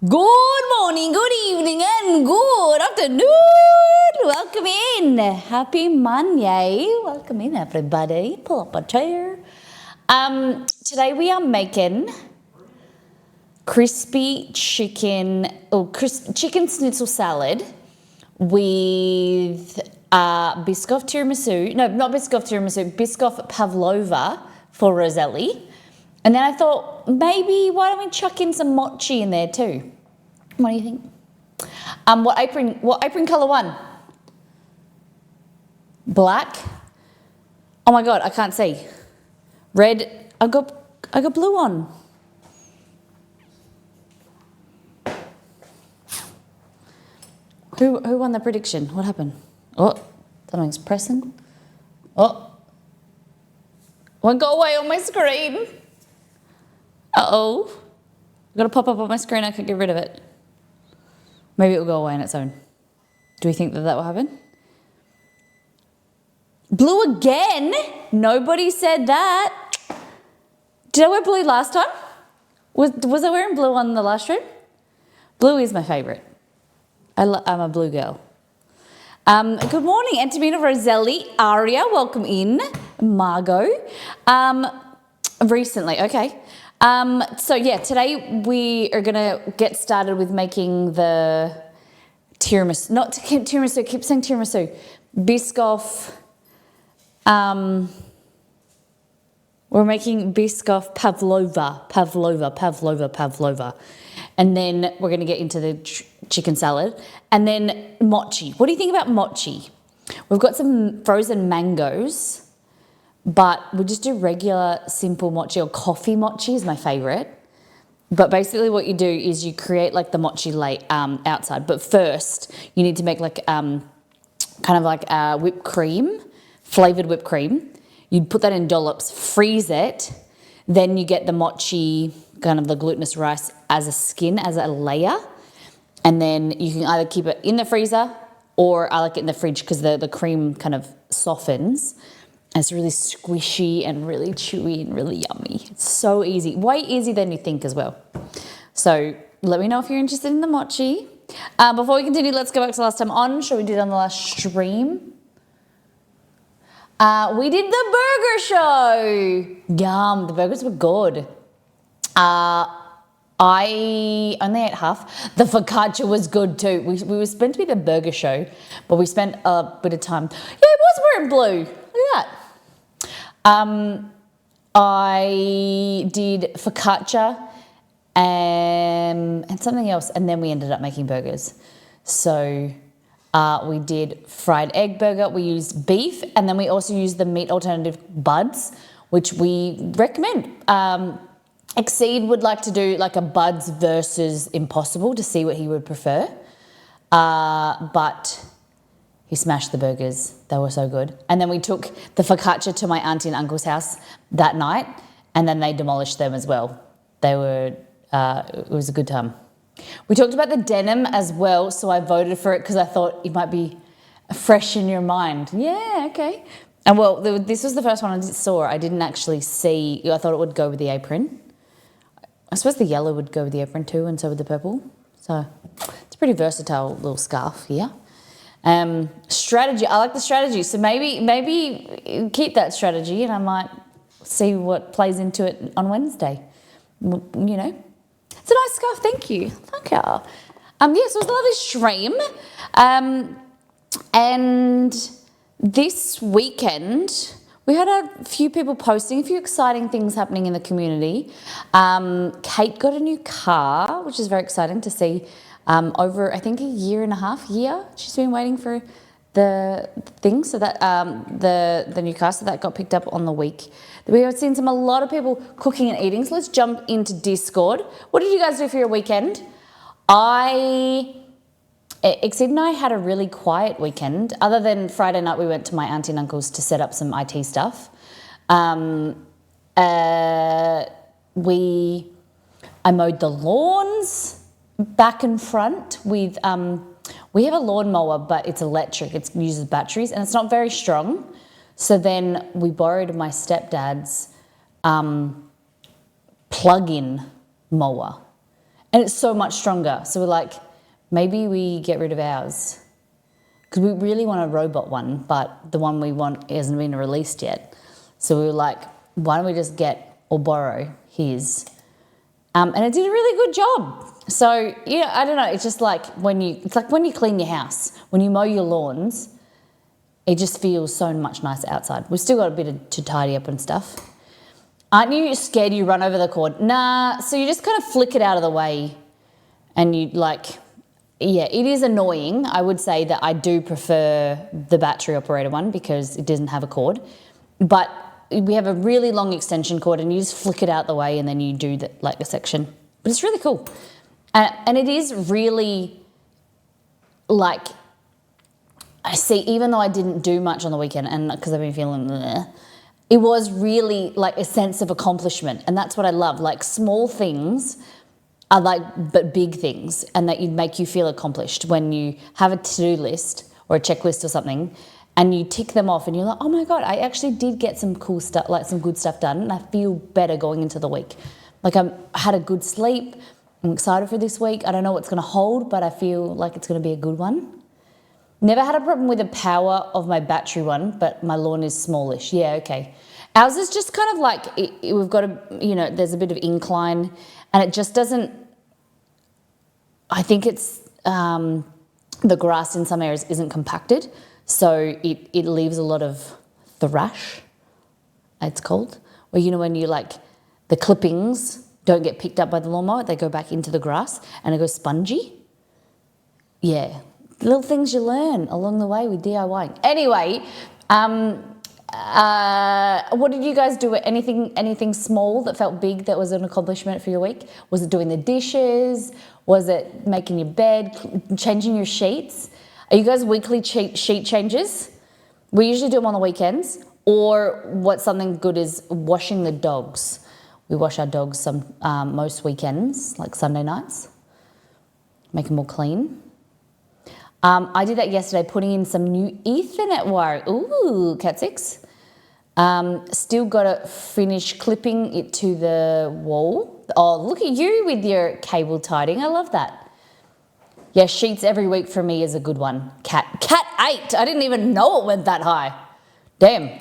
Good morning, good evening, and good afternoon. Welcome in. Happy Monday. Welcome in, everybody. Pull up a chair. Today we are making crispy chicken, chicken schnitzel salad with Biscoff tiramisu. No, not Biscoff tiramisu. Biscoff Pavlova for Roseli. And then I thought, maybe why don't we chuck in some mochi in there too? What do you think? What apron colour one? Black. Oh my God, I can't see. Red. I got blue on. Who won the prediction? What happened? Oh, something's pressing. Oh, won't go away on my screen. Uh-oh. I've got to pop up on my screen, I can't get rid of it. Maybe it will go away on its own. Do we think that will happen? Blue again? Nobody said that. Did I wear blue last time? Was I wearing blue on the last stream? Blue is my favourite. I'm a blue girl. Good morning, Antamina, Roseli, Aria, welcome in. Margot. Recently, okay. So yeah, today we are gonna get started with making the tiramisu. Not tiramisu. I keep saying tiramisu. Biscoff. We're making Biscoff Pavlova, and then we're gonna get into the chicken salad, and then mochi. What do you think about mochi? We've got some frozen mangoes. But we'll just do regular, simple mochi, or coffee mochi is my favourite. But basically what you do is you create like the mochi outside. But first, you need to make like kind of like whipped cream, flavoured whipped cream. You'd put that in dollops, freeze it. Then you get the mochi, kind of the glutinous rice as a skin, as a layer. And then you can either keep it in the freezer or I like it in the fridge because the cream kind of softens. And it's really squishy and really chewy and really yummy. It's so easy, way easier than you think as well. So let me know if you're interested in the mochi. Before we continue, let's go back to last time on. Shall we do it on the last stream? We did the burger show. Yum, the burgers were good. I only ate half. The focaccia was good too. We were meant to be the burger show, but we spent a bit of time. Yeah, it was wearing blue. Look at that. I did focaccia and something else, and then we ended up making burgers. So we did fried egg burger. We used beef, and then we also used the meat alternative buds, which we recommend. Exceed would like to do like a buds versus impossible to see what he would prefer, but he smashed the burgers. They were so good. And then we took the focaccia to my auntie and uncle's house that night, and then they demolished them as well. They were, it was a good time. We talked about the denim as well, so I voted for it because I thought it might be fresh in your mind. Yeah, okay. And well, this was the first one I saw. I didn't actually see, I thought it would go with the apron. I suppose the yellow would go with the apron too, and so would the purple. So it's a pretty versatile little scarf here. Strategy, I like the strategy. So maybe keep that strategy and I might see what plays into it on Wednesday. You know, it's a nice scarf, thank you. Thank you. Yes, it was a lovely stream. And this weekend, we had a few people posting, a few exciting things happening in the community. Kate got a new car, which is very exciting to see. Over, I think, a year and a half, she's been waiting for the thing, so that the new car, so that got picked up on the week. We have seen a lot of people cooking and eating, so let's jump into Discord. What did you guys do for your weekend? Exceed and I had a really quiet weekend. Other than Friday night, we went to my auntie and uncle's to set up some IT stuff. I mowed the lawns back and front with, we have a lawnmower, but it's electric. It uses batteries and it's not very strong. So then we borrowed my stepdad's plug-in mower. And it's so much stronger. So we're like, maybe we get rid of ours. Because we really want a robot one, but the one we want hasn't been released yet. So we were like, why don't we just get or borrow his? And it did a really good job. So, yeah, I don't know. It's just like when you clean your house, when you mow your lawns, it just feels so much nicer outside. We've still got a bit to tidy up and stuff. Aren't you scared you run over the cord? Nah, so you just kind of flick it out of the way and you like, yeah, it is annoying. I would say that I do prefer the battery operated one because it doesn't have a cord. But we have a really long extension cord and you just flick it out the way and then you do a section. But it's really cool. And it is really like, I see, even though I didn't do much on the weekend and because I've been feeling bleh, it was really like a sense of accomplishment. And that's what I love. Like small things are but big things, and that make you feel accomplished when you have a to-do list or a checklist or something and you tick them off and you're like, oh my God, I actually did get some cool stuff, like some good stuff done, and I feel better going into the week. Like I had a good sleep. I'm excited for this week. I don't know what's going to hold, but I feel like it's going to be a good one. Never had a problem with the power of my battery one, but my lawn is smallish. Yeah, okay. Ours is just kind of like, we've got there's a bit of incline and it just doesn't, I think it's, the grass in some areas isn't compacted. So it leaves a lot of thrash, it's called. Or, when you the clippings don't get picked up by the lawnmower, they go back into the grass and it goes spongy. Yeah. Little things you learn along the way with DIYing. Anyway, what did you guys do? Anything small that felt big that was an accomplishment for your week? Was it doing the dishes? Was it making your bed, changing your sheets? Are you guys weekly sheet changes? We usually do them on the weekends. Or what's something good is washing the dogs. We wash our dogs most weekends, like Sunday nights. Make them all clean. I did that yesterday, putting in some new Ethernet wire. Ooh, Cat 6. Still got to finish clipping it to the wall. Oh, look at you with your cable tidying. I love that. Yeah, sheets every week for me is a good one. Cat 8. I didn't even know it went that high. Damn.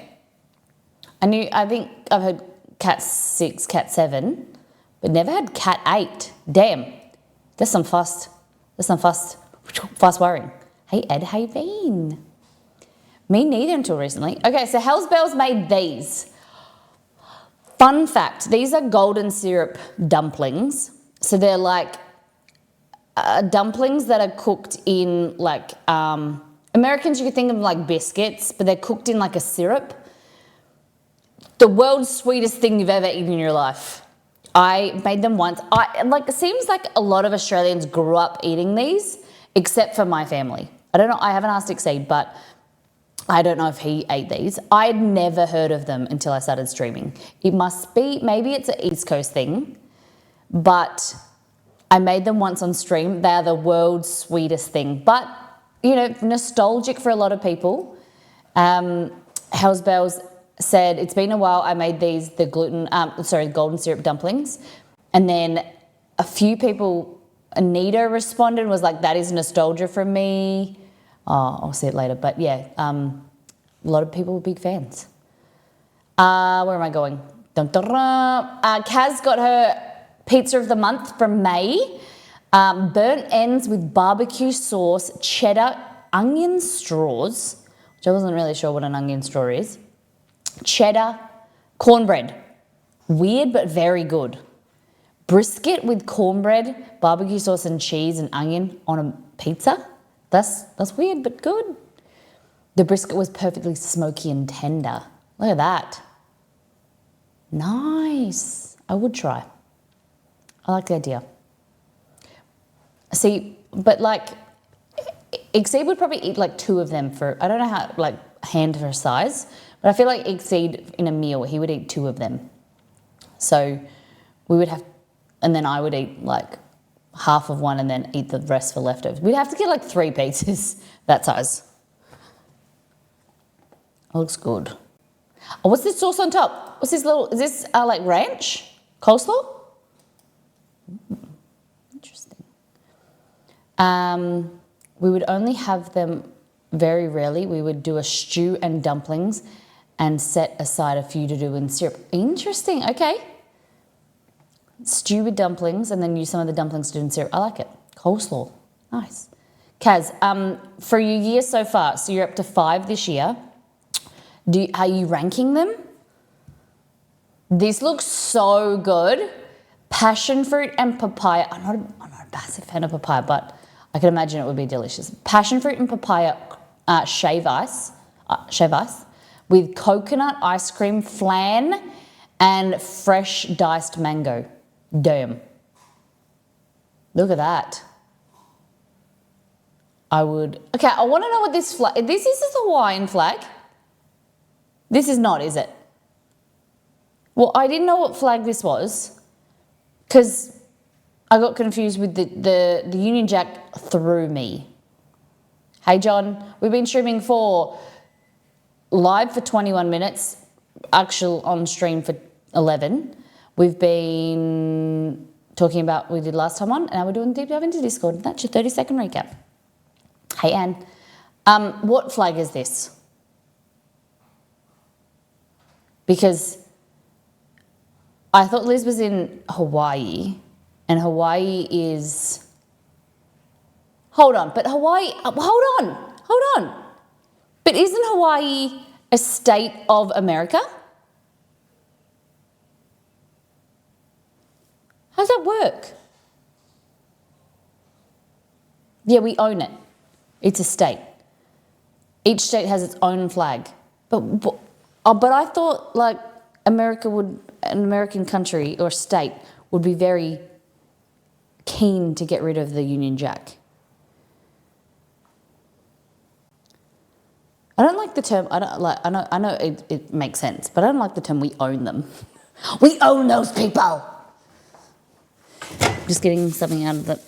I think I've heard Cat 6, Cat 7, but never had Cat 8. Damn. That's some fast wiring. Hey Ed, hey Bean. Me neither until recently. Okay, so Hell's Bells made these. Fun fact, these are golden syrup dumplings. So they're like dumplings that are cooked in Americans, you could think of them like biscuits, but they're cooked in like a syrup. The world's sweetest thing you've ever eaten in your life. I made them once. It seems like a lot of Australians grew up eating these, except for my family. I don't know, I haven't asked Exceed, but I don't know if he ate these. I had never heard of them until I started streaming. It must be, maybe it's an East Coast thing, but I made them once on stream. They are the world's sweetest thing, but, nostalgic for a lot of people. Hell's Bells said, it's been a while, I made these, golden syrup dumplings. And then a few people, Anita responded and was like, that is nostalgia from me. Oh, I'll see it later. But yeah, a lot of people were big fans. Where am I going? Dun, dun, dun. Kaz got her pizza of the month from May. Burnt ends with barbecue sauce, cheddar, onion straws, which I wasn't really sure what an onion straw is. Cheddar, cornbread. Weird but very good. Brisket with cornbread, barbecue sauce and cheese and onion on a pizza. That's weird but good. The brisket was perfectly smoky and tender. Look at that. Nice. I would try. I like the idea. See, but Exceed would probably eat two of them for, I don't know how, hand for size, but I feel like Exceed in a meal, he would eat 2 of them. So we would have, and then I would eat half of one and then eat the rest for leftovers. We'd have to get 3 pizzas that size. It looks good. Oh, what's this sauce on top? What's this is this ranch? Coleslaw? Interesting. We would only have them very rarely. We would do a stew and dumplings and set aside a few to do in syrup. Interesting, okay. Stew with dumplings and then use some of the dumplings to do in syrup. I like it. Coleslaw, nice. Kaz, for your year so far, so you're up to 5 this year. Are you ranking them? This looks so good. Passion fruit and papaya. I'm not a massive fan of papaya, but I can imagine it would be delicious. Passion fruit and papaya shave ice with coconut ice cream flan and fresh diced mango. Damn. Look at that. I want to know what this flag, this is a Hawaiian flag. This is not, is it? Well, I didn't know what flag this was because I got confused with the Union Jack threw me. Hey, John, we've been streaming live for 21 minutes, actual on stream for 11. We've been talking about what we did last time on, and now we're doing deep dive into Discord. That's your 30-second recap. Hey, Anne, what flag is this? Because I thought Liz was in Hawaii, and Hawaii is... Hold on. But isn't Hawaii a state of America? How does that work? Yeah, we own it. It's a state. Each state has its own flag. But I thought like an American country or state would be very keen to get rid of the Union Jack. I don't like the term. I know it makes sense, but I don't like the term. We own them. We own those people. Just getting something out of that.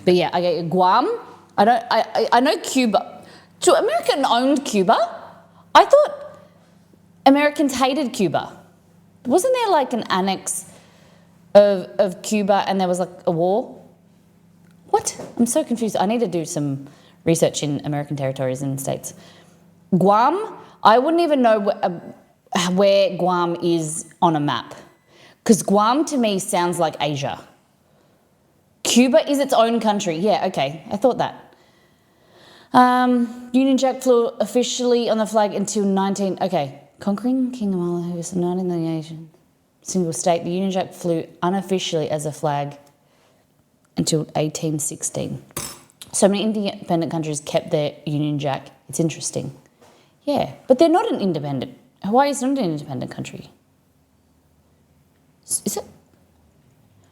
But yeah, I get Guam. I know Cuba. So America owned Cuba. I thought Americans hated Cuba. Wasn't there like an annex of Cuba and there was like a war? What? I'm so confused. I need to do some research in American territories and states. Guam, I wouldn't even know where Guam is on a map. Because Guam to me sounds like Asia. Cuba is its own country. Yeah, okay. I thought that. Union Jack flew officially on the flag until conquering King Amala, who was the 19th nation, single state. The Union Jack flew unofficially as a flag until 1816. So many independent countries kept their Union Jack. It's interesting. Yeah, but they're not an independent. Hawaii is not an independent country. Is it?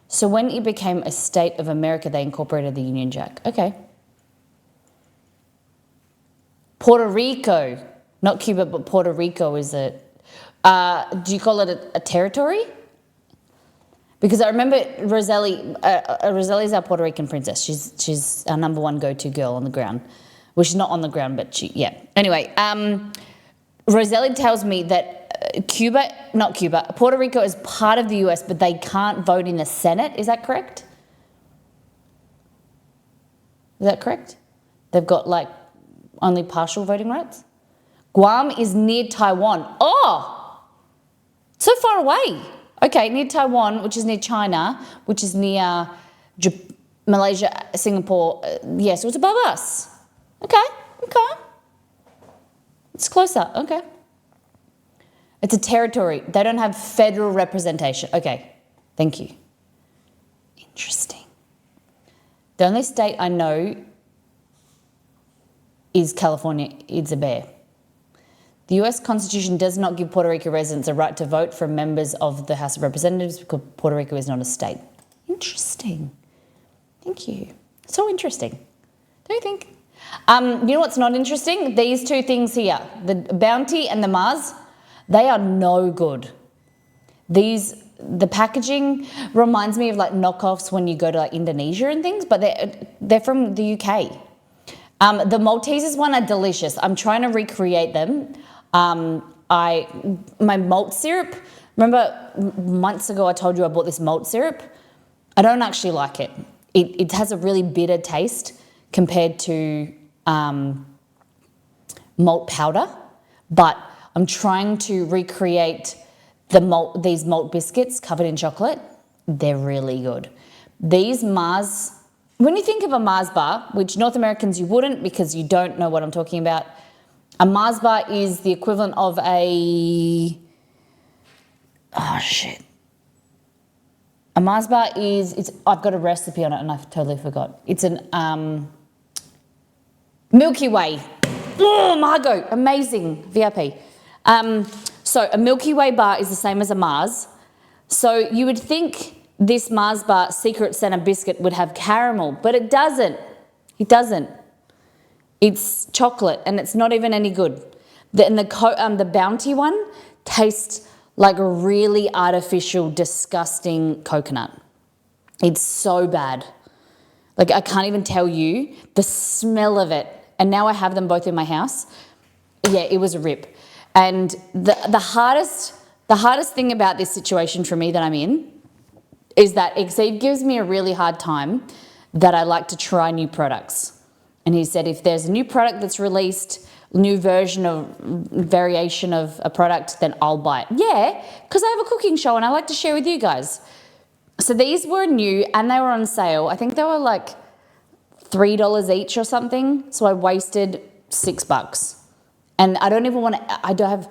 So when it became a state of America, they incorporated the Union Jack. Okay. Puerto Rico, not Cuba, but Puerto Rico is do you call it a territory? Because I remember Roseli, Roseli's our Puerto Rican princess. She's our number one go-to girl on the ground. Well, she's not on the ground, but Anyway, Roseli tells me that Puerto Rico is part of the US, but they can't vote in the Senate. Is that correct? Is that correct? They've got like only partial voting rights. Guam is near Taiwan. Oh, so far away. Okay, near Taiwan, which is near China, which is near Malaysia, Singapore. So it's above us. Okay. It's closer. Okay. It's a territory. They don't have federal representation. Okay, thank you. Interesting. The only state I know is California. It's a bear. The US Constitution does not give Puerto Rico residents a right to vote for members of the House of Representatives because Puerto Rico is not a state. Interesting. Thank you. So interesting. Don't you think? You know what's not interesting? These two things here, the Bounty and the Mars, they are no good. The packaging reminds me of like knockoffs when you go to like Indonesia and things, but they're from the UK. The Maltesers one are delicious. I'm trying to recreate them. My malt syrup Remember months ago I told you I bought this malt syrup? I don't actually like it. It has a really bitter taste compared to malt powder, but I'm trying to recreate these malt biscuits covered in chocolate. They're really good. These Mars, when you think of a Mars bar, which North Americans you wouldn't because you don't know what I'm talking about, a Mars bar is the equivalent of a, oh shit. A Mars bar is, I've got a recipe on it and I've totally forgot. It's an Milky Way. Oh, Margot, amazing, VIP. So a Milky Way bar is the same as a Mars. So you would think this Mars bar Secret Santa biscuit would have caramel, but it doesn't. It doesn't. It's chocolate and it's not even any good. The Bounty one tastes like a really artificial, disgusting coconut. It's so bad. Like I can't even tell you the smell of it. And now I have them both in my house. Yeah, it was a rip. And the hardest thing about this situation for me that I'm in is that Exceed gives me a really hard time that I like to try new products. And he said if there's a new product that's released, new version of variation of a product, then I'll buy it. Yeah, because I have a cooking show and I like to share with you guys. So these were new and they were on sale. I think they were like $3 each or something. So I wasted $6. And I don't even want to,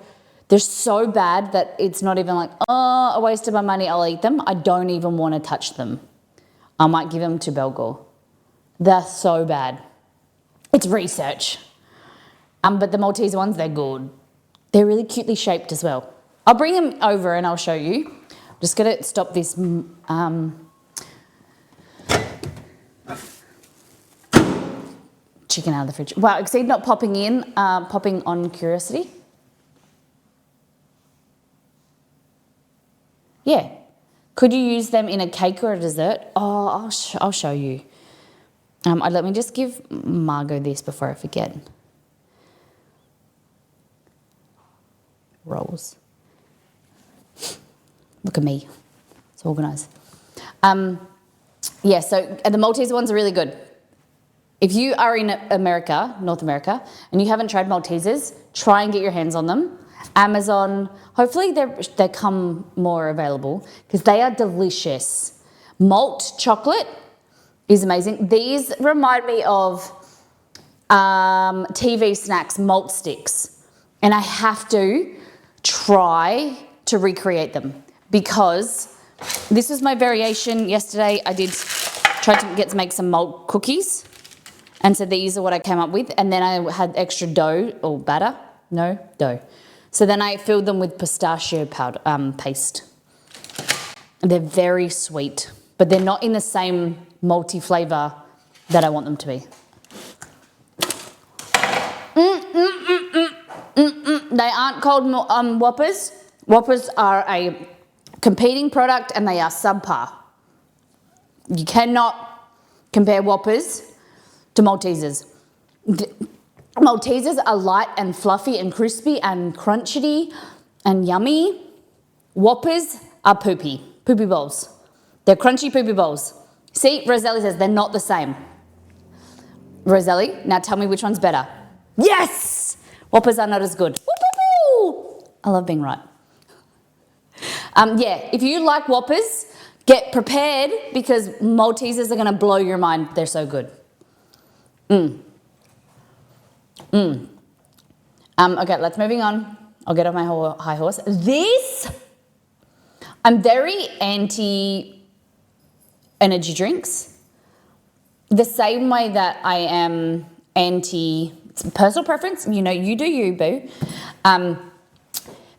they're so bad that it's not even like, oh, I wasted my money, I'll eat them. I don't even want to touch them. I might give them to Belgor. They're so bad. It's research. But the Maltese ones, they're good. They're really cutely shaped as well. I'll bring them over and I'll show you. I'm just going to stop this chicken out of the fridge. Wow, Exceed not popping on Curiosity. Yeah. Could you use them in a cake or a dessert? Oh, I'll show you. Let me just give Margot this before I forget. Rolls. Look at me. It's organised. Yeah, so the Maltese ones are really good. If you are in America, North America, and you haven't tried Maltesers, try and get your hands on them. Amazon, hopefully they come more available because they are delicious. Malt chocolate is amazing. These remind me of TV Snacks malt sticks, and I have to try to recreate them because this was my variation yesterday. I tried to make some malt cookies. And so these are what I came up with. And then I had extra dough or batter. No, dough. So then I filled them with pistachio powder, paste. They're very sweet, but they're not in the same malty flavour that I want them to be. They aren't called Whoppers. Whoppers are a competing product and they are subpar. You cannot compare Whoppers to Maltesers. Maltesers are light and fluffy and crispy and crunchy and yummy. Whoppers are poopy balls. They're crunchy poopy balls. See, Roseli says they're not the same. Roseli, now tell me which one's better. Yes! Whoppers are not as good. I love being right. Yeah, if you like Whoppers, get prepared because Maltesers are going to blow your mind. They're so good. Okay, let's moving on. I'll get off my high horse. I'm very anti energy drinks. The same way that I am anti, it's personal preference, you know, you do you, boo.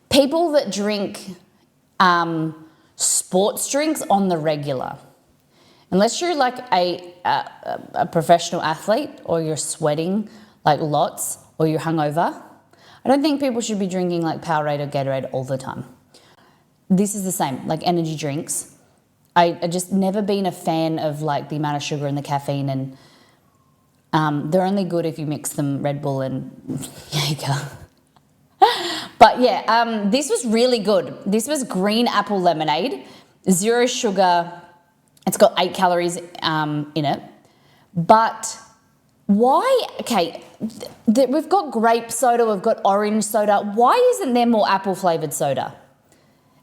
People that drink sports drinks on the regular. Unless you're like a professional athlete or you're sweating like lots or you're hungover, I don't think people should be drinking like Powerade or Gatorade all the time. This is the same, like energy drinks. I just never been a fan of like the amount of sugar and the caffeine, and they're only good if you mix them Red Bull and Jaeger. But yeah, this was really good. This was green apple lemonade, 0 sugar. It's got 8 calories in it. But why? Okay, we've got grape soda, we've got orange soda. Why isn't there more apple flavored soda?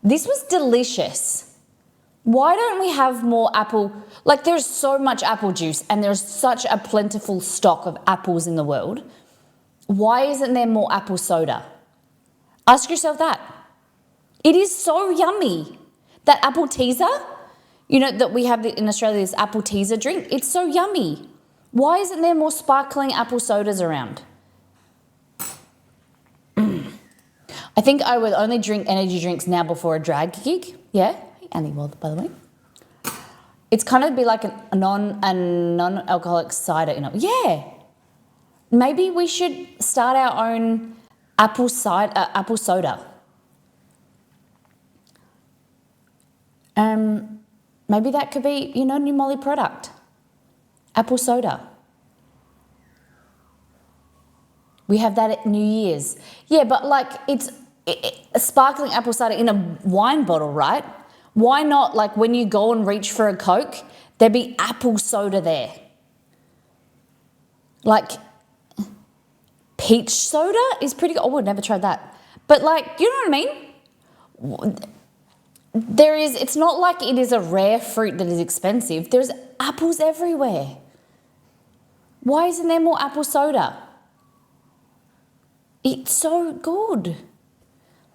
This was delicious. Why don't we have more apple? Like, there's so much apple juice and there's such a plentiful stock of apples in the world. Why isn't there more apple soda? Ask yourself that. It is so yummy. That apple teaser, you know, that we have in Australia, this apple teaser drink, it's so yummy. Why isn't there more sparkling apple sodas around? I think I would only drink energy drinks now before a drag gig. Yeah, hey, Annie, well, by the way. It's kind of be like a non-alcoholic cider, you know. Yeah. Maybe we should start our own apple soda. Maybe that could be, you know, new Molly product. Apple soda. We have that at New Year's. Yeah, but like it's a sparkling apple cider in a wine bottle, right? Why not, like, when you go and reach for a Coke, there be apple soda there? Like, peach soda is pretty good. Oh, we've never tried that. But, like, you know what I mean? It's not like it is a rare fruit that is expensive. There's apples everywhere. Why isn't there more apple soda? It's so good.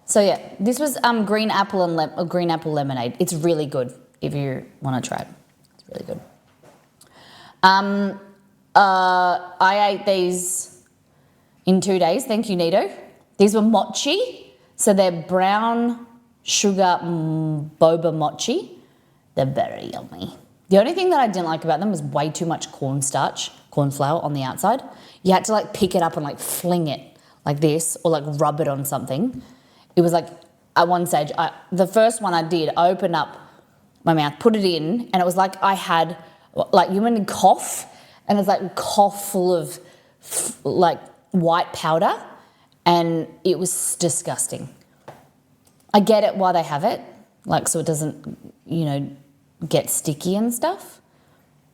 So yeah, this was green apple lemonade. It's really good if you want to try it. It's really good. I ate these in 2 days. Thank you, Nito. These were mochi. So they're brown sugar boba mochi. They're very yummy. The only thing that I didn't like about them was way too much corn flour on the outside. You had to like pick it up and like fling it like this or like rub it on something. It was like at one stage, the first one I did, I opened up my mouth, put it in, and it was like I had, like, you went cough, and it's like cough full of like white powder, and it was disgusting. I get it why they have it, like so it doesn't, you know, get sticky and stuff,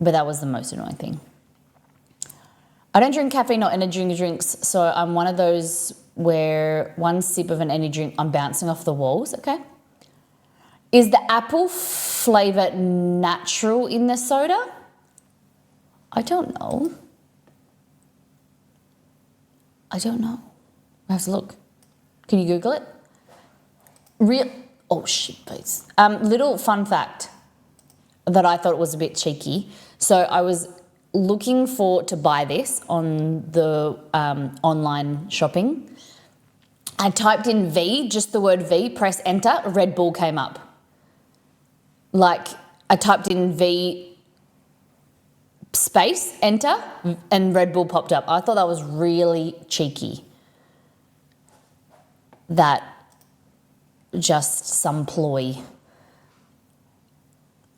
but that was the most annoying thing. I don't drink caffeine or energy drinks, so I'm one of those where one sip of an energy drink, I'm bouncing off the walls, okay? Is the apple flavour natural in the soda? I don't know. I have to look. Can you Google it? Oh shit, please. Little fun fact that I thought was a bit cheeky. So I was looking to buy this on the online shopping. I typed in V, just the word V, press enter, Red Bull came up. Like, I typed in V space, enter, and Red Bull popped up. I thought that was really cheeky. That just some ploy.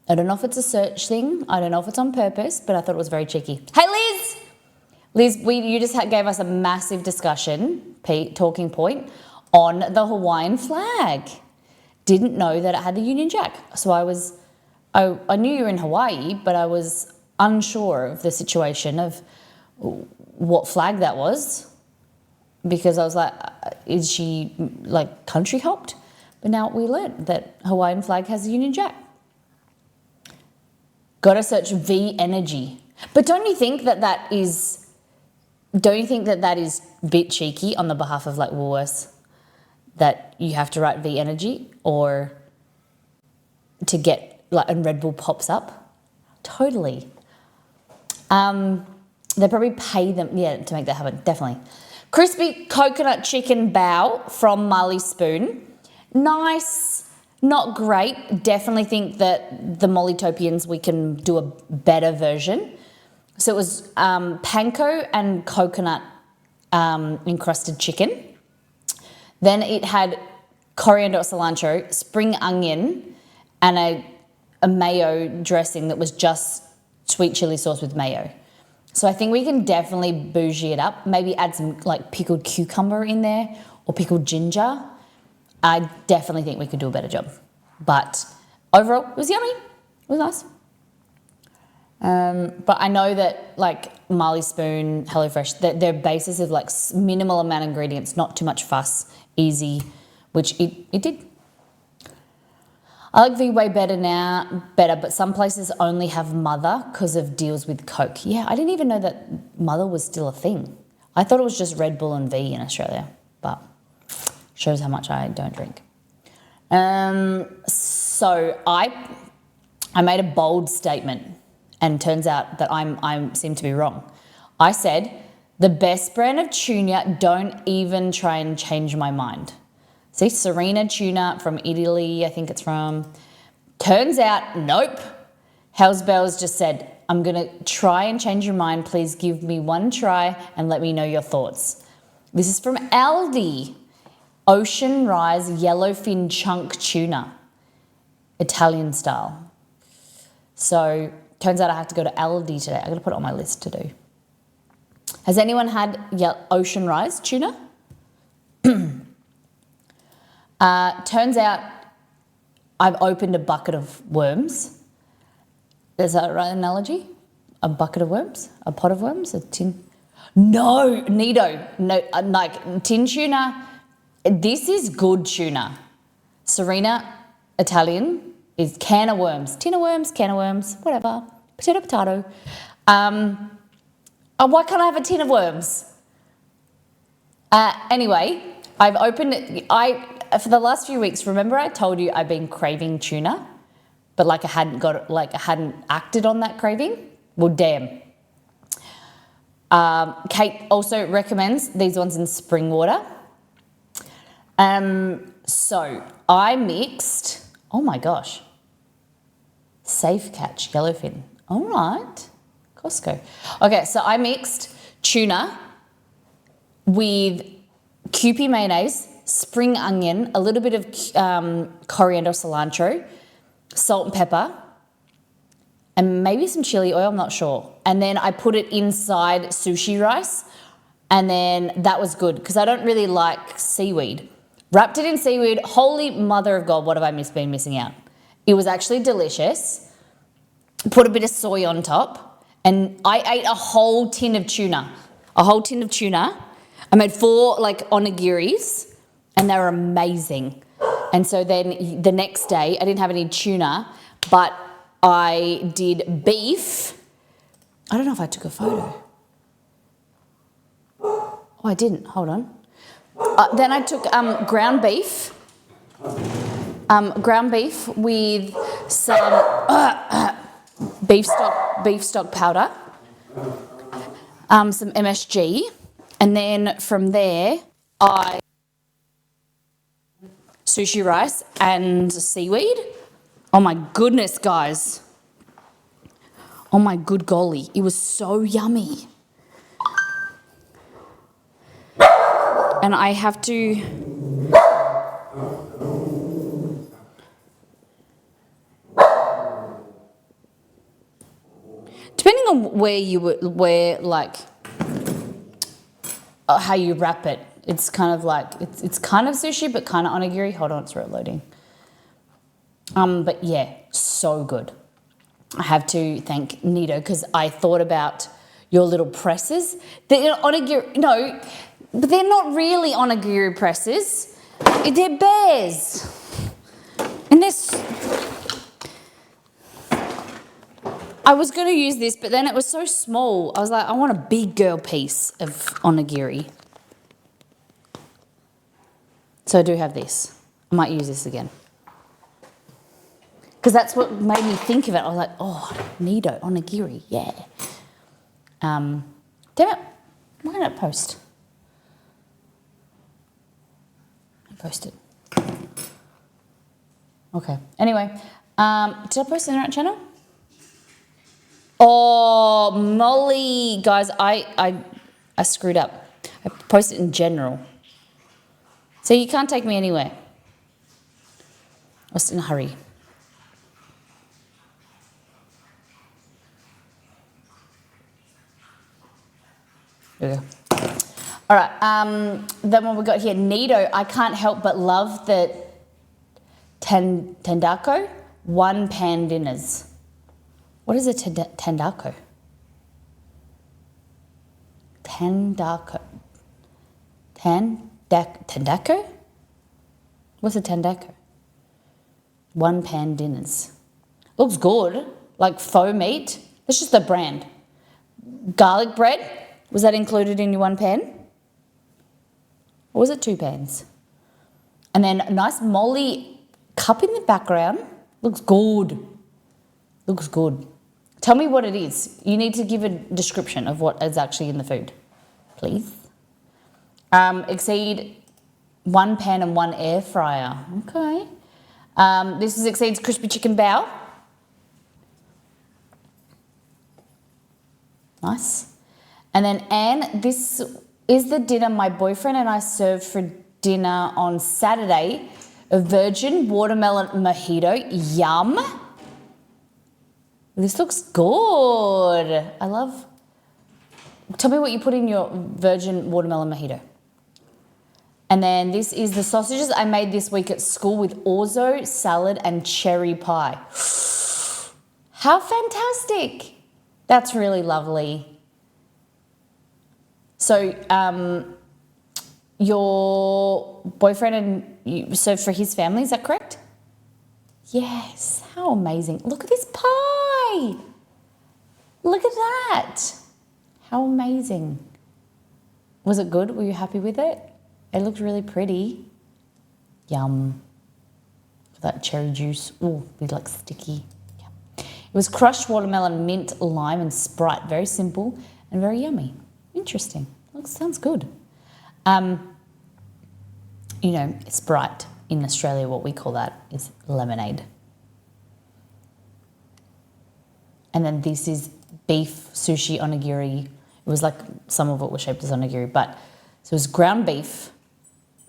I don't know if it's a search thing. I don't know if it's on purpose, but I thought it was very cheeky. Hey, Liz! Liz, you just gave us a massive discussion, talking point, on the Hawaiian flag. Didn't know that it had the Union Jack. So I knew you were in Hawaii, but I was unsure of the situation of what flag that was, because I was like, is she like country hopped? But now we learned that Hawaiian flag has the Union Jack. Gotta search V energy. But don't you think that is a bit cheeky on the behalf of like Woolworths, that you have to write V energy or to get like, and Red Bull pops up? Totally. They probably pay them, to make that happen, definitely. Crispy coconut chicken bao from Marley Spoon. Nice, not great. Definitely think that the Mollytopians, we can do a better version. So it was panko and coconut encrusted chicken. Then it had coriander or cilantro, spring onion, and a mayo dressing that was just sweet chili sauce with mayo. So I think we can definitely bougie it up. Maybe add some like pickled cucumber in there or pickled ginger. I definitely think we could do a better job. But overall, it was yummy. It was nice. But I know that like Marley Spoon, HelloFresh, their basis of like minimal amount of ingredients, not too much fuss, easy, which it did. I like V-Way better, but some places only have Mother because of deals with Coke. Yeah, I didn't even know that Mother was still a thing. I thought it was just Red Bull and V in Australia, but shows how much I don't drink. So I made a bold statement, and turns out that I seem to be wrong. I said, the best brand of tuna, don't even try and change my mind. See, Serena tuna from Italy, I think it's from. Turns out, nope. Hell's Bells just said, I'm going to try and change your mind. Please give me one try and let me know your thoughts. This is from Aldi. Ocean Rise Yellowfin Chunk Tuna. Italian style. So, turns out I have to go to Aldi today. I'm going to put it on my list to do. Has anyone had Ocean Rise tuna? Turns out I've opened a bucket of worms. Is that the right analogy? A bucket of worms? A pot of worms? A tin? No, Nido. No, like tin tuna. This is good tuna. Serena, Italian, is can of worms. Tin of worms, can of worms, whatever. Potato, potato. Why can't I have a tin of worms? Anyway, I've opened it. For the last few weeks, remember I told you I've been craving tuna, but I hadn't acted on that craving? Well, damn. Kate also recommends these ones in spring water. So I mixed, oh my gosh, Safe Catch Yellowfin. All right, Costco. Okay, so I mixed tuna with Kewpie mayonnaise, spring onion, a little bit of coriander, cilantro, salt and pepper, and maybe some chili oil, I'm not sure. And then I put it inside sushi rice, and then that was good because I don't really like seaweed. Wrapped it in seaweed. Holy mother of God, what have I been missing out? It was actually delicious. Put a bit of soy on top, and I ate a whole tin of tuna. I made 4 onigiris, and they were amazing. And so then the next day, I didn't have any tuna, but I did beef. I don't know if I took a photo. Oh, I didn't. Hold on. Then I took ground beef with some beef stock powder, some MSG, and then from there I sushi rice and seaweed. Oh my goodness, guys. Oh my good golly. It was so yummy. And I have to... Depending on how you wrap it, it's kind of like, it's kind of sushi, but kind of onigiri. Hold on, it's reloading. But yeah, so good. I have to thank Nido because I thought about your little presses. They're onigiri, no, but they're not really onigiri presses. They're bears. And I was going to use this, but then it was so small. I was like, I want a big girl piece of onigiri. So I do have this. I might use this again. Because that's what made me think of it. I was like, oh, Nido, onigiri, yeah. Damn it. Why didn't I post? I posted. Okay. Anyway, did I post in the right channel? Oh, Molly. Guys, I screwed up. I posted in general. So you can't take me anywhere. I was in a hurry. There we go. All right, then what we got here, Nido, I can't help but love the Tendaco, one pan dinners. What is a Tendaco? Tendaco. Tendaco? What's a Tendaco? One pan dinners. Looks good, like faux meat. That's just the brand. Garlic bread, was that included in your one pan? Or was it two pans? And then a nice molly cup in the background. Looks good. Looks good. Tell me what it is. You need to give a description of what is actually in the food, please. Exceed one pan and one air fryer. Okay. This exceeds crispy chicken bao. Nice. And then Anne, this is the dinner my boyfriend and I served for dinner on Saturday. A virgin watermelon mojito. Yum. This looks good. I love. Tell me what you put in your virgin watermelon mojito. And then this is the sausages I made this week at school with orzo, salad and cherry pie. How fantastic. That's really lovely. So your boyfriend and you served for his family, is that correct? Yes, how amazing. Look at this pie. Look at that. How amazing. Was it good? Were you happy with it? It looked really pretty. Yum. That cherry juice. Ooh, be like sticky. Yum. It was crushed watermelon, mint, lime and Sprite. Very simple and very yummy. Interesting. Sounds good. You know, Sprite in Australia, what we call that is lemonade. And then this is beef sushi onigiri. It was like, some of it was shaped as onigiri, but so it was ground beef,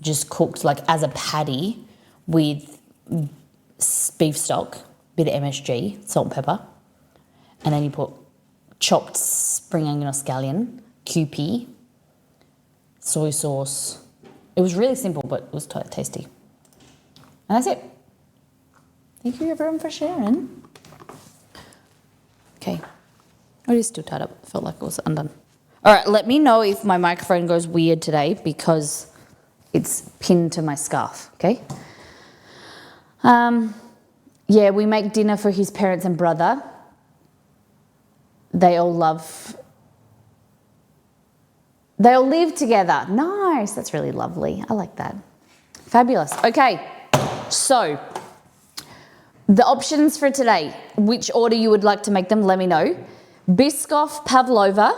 just cooked like as a patty with beef stock, bit of MSG, salt and pepper. And then you put chopped spring onion or scallion, QP, soy sauce. It was really simple, but it was tasty. And that's it. Thank you everyone for sharing. Okay. Oh, it is still tied up. Felt like it was undone. All right, let me know if my microphone goes weird today because it's pinned to my scarf, okay? Yeah, we make dinner for his parents and brother. They all live together. Nice, that's really lovely. I like that. Fabulous. Okay, so the options for today, which order you would like to make them, let me know. Biscoff Pavlova,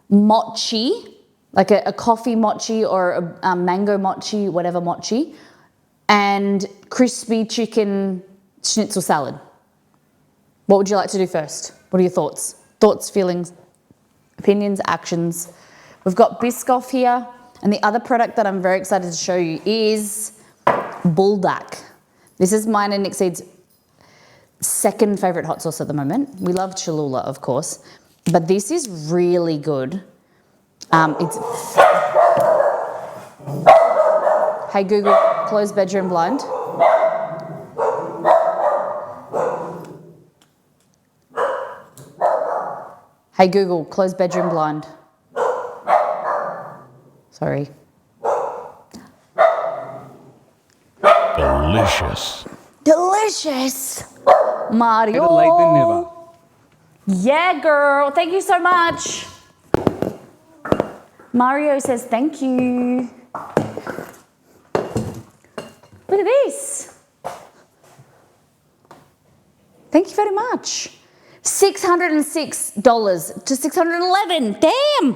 mochi, like a coffee mochi or a mango mochi, whatever mochi, and crispy chicken schnitzel salad. What would you like to do first? What are your thoughts? Thoughts, feelings, opinions, actions. We've got Biscoff here, and the other product that I'm very excited to show you is Buldak. This is mine and Exceed's second favourite hot sauce at the moment. We love Cholula, of course, but this is really good. Hey Google, close bedroom blind. Hey Google, close bedroom blind. Sorry. Delicious. Delicious. Mario. Better late than never. Yeah, girl. Thank you so much. Mario says thank you. Look at this. Thank you very much. $606 to $611. Damn.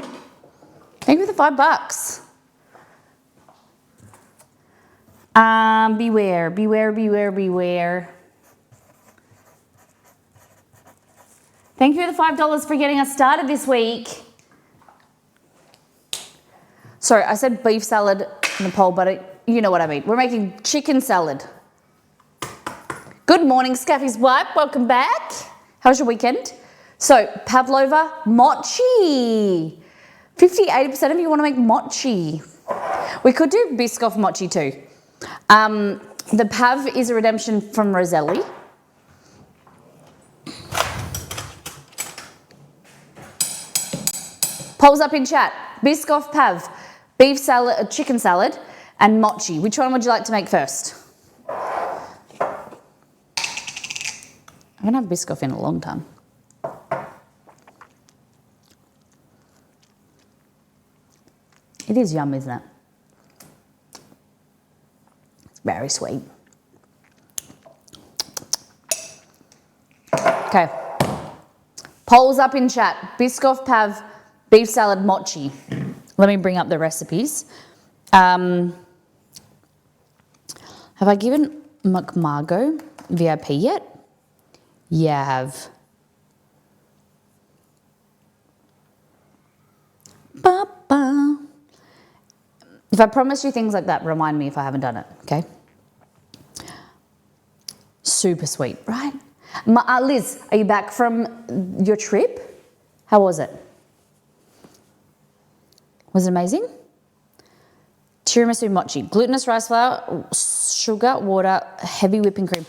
Thank you for the $5. Beware, beware, beware, beware. Thank you for the $5 for getting us started this week. Sorry, I said beef salad in the poll, but you know what I mean. We're making chicken salad. Good morning, Scaffy's wife. Welcome back. How was your weekend? So, Pavlova mochi. 58% of you want to make mochi. We could do Biscoff mochi too. The Pav is a redemption from Roseli. Polls up in chat. Biscoff, Pav, beef salad, chicken salad, and mochi. Which one would you like to make first? I haven't had Biscoff in a long time. It is yum, isn't it? It's very sweet. Okay. Polls up in chat. Biscoff, Pav, beef salad, mochi. Let me bring up the recipes. Have I given McMargo VIP yet? Yeah, I have. Ba-ba. If I promise you things like that, remind me if I haven't done it, okay? Super sweet, right? Liz, are you back from your trip? How was it? Was it amazing? Tiramisu mochi, glutinous rice flour, sugar, water, heavy whipping cream.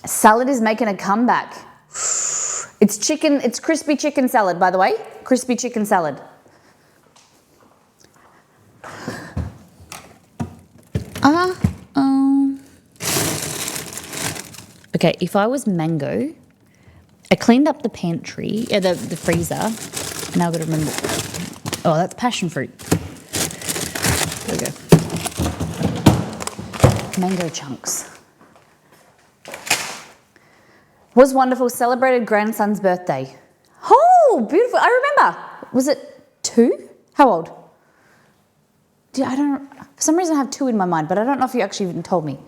Salad is making a comeback. It's chicken, it's crispy chicken salad, by the way. Crispy chicken salad. Okay, if I was mango, I cleaned up the pantry, the freezer. Now I've got to remember. Oh, that's passion fruit. There we go. Mango chunks. Was wonderful. Celebrated grandson's birthday. Oh, beautiful. I remember. Was it 2? How old? I don't. For some reason, I have 2 in my mind, but I don't know if you actually even told me.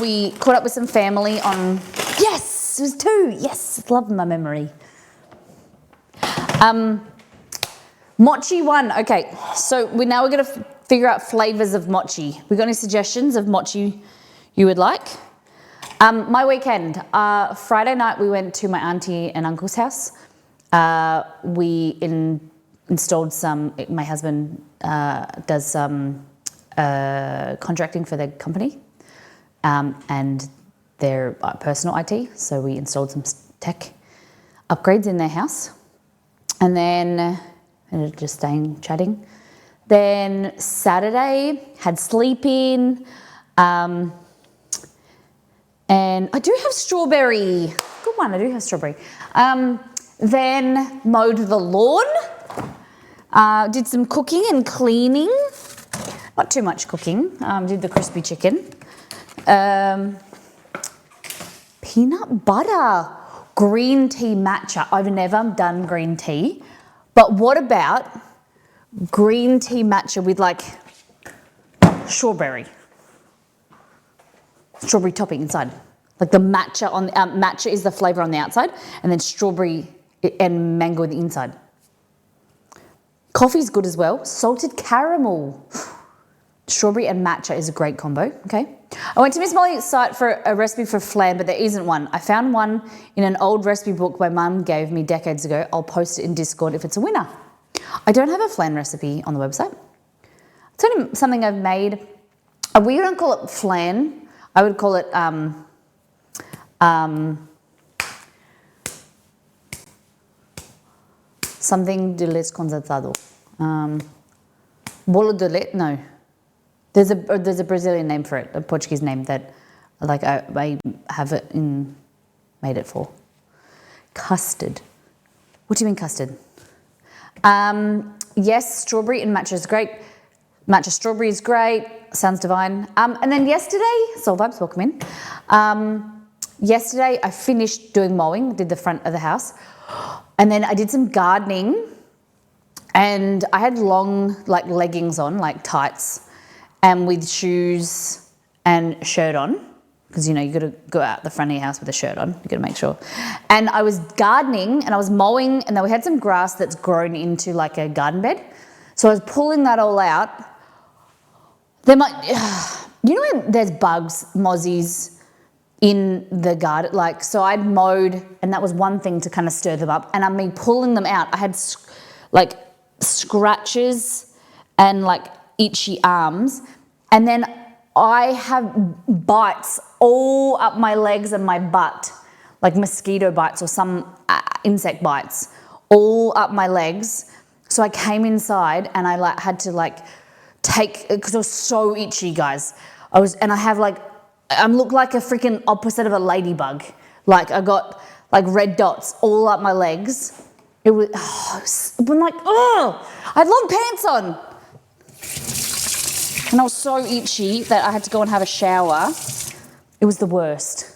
We caught up with some family on. Yes, it was 2. Yes, love my memory. Mochi 1. Okay, so we're going to figure out flavors of mochi. We got any suggestions of mochi you would like? My weekend. Friday night we went to my auntie and uncle's house. We installed some. My husband does some contracting for their company, and their personal IT. So we installed some tech upgrades in their house, and then ended up just staying chatting. Then Saturday had sleep in, and I do have strawberry. Good one, I do have strawberry. Then mowed the lawn, did some cooking and cleaning. Not too much cooking. Did the crispy chicken. Peanut butter, green tea matcha. I've never done green tea, but what about green tea matcha with like strawberry topping inside? Like the matcha on matcha is the flavor on the outside, and then strawberry and mango on the inside. Coffee's good as well. Salted caramel. Strawberry and matcha is a great combo, okay? I went to Miss Molly's site for a recipe for flan, but there isn't one. I found one in an old recipe book my mum gave me decades ago. I'll post it in Discord if it's a winner. I don't have a flan recipe on the website. It's only something I've made. We don't call it flan. I would call it something de leche condensado. Bolo de leche, no. There's a Brazilian name for it, a Portuguese name that like I have it made it for. Custard. What do you mean custard? Yes, strawberry and matcha is great. Matcha strawberry is great. Sounds divine. And then yesterday, Soul Vibes, welcome in. Yesterday I finished doing mowing, did the front of the house. And then I did some gardening, and I had long like leggings on, like tights, and with shoes and shirt on, because you know you got to go out the front of your house with a shirt on. You got to make sure. And I was gardening and I was mowing, and then we had some grass that's grown into like a garden bed. So I was pulling that all out. There might, you know, when there's bugs, mozzies in the garden. Like, so I'd mowed, and that was one thing to kind of stir them up. And I mean, pulling them out, I had like scratches and like itchy arms. And then I have bites all up my legs and my butt, like mosquito bites or some insect bites all up my legs. So I came inside and I like had to like take, because it was so itchy, guys. I look like a freaking opposite of a ladybug. Like I got like red dots all up my legs. It was, I'm like, oh, I had long pants on. And I was so itchy that I had to go and have a shower. It was the worst.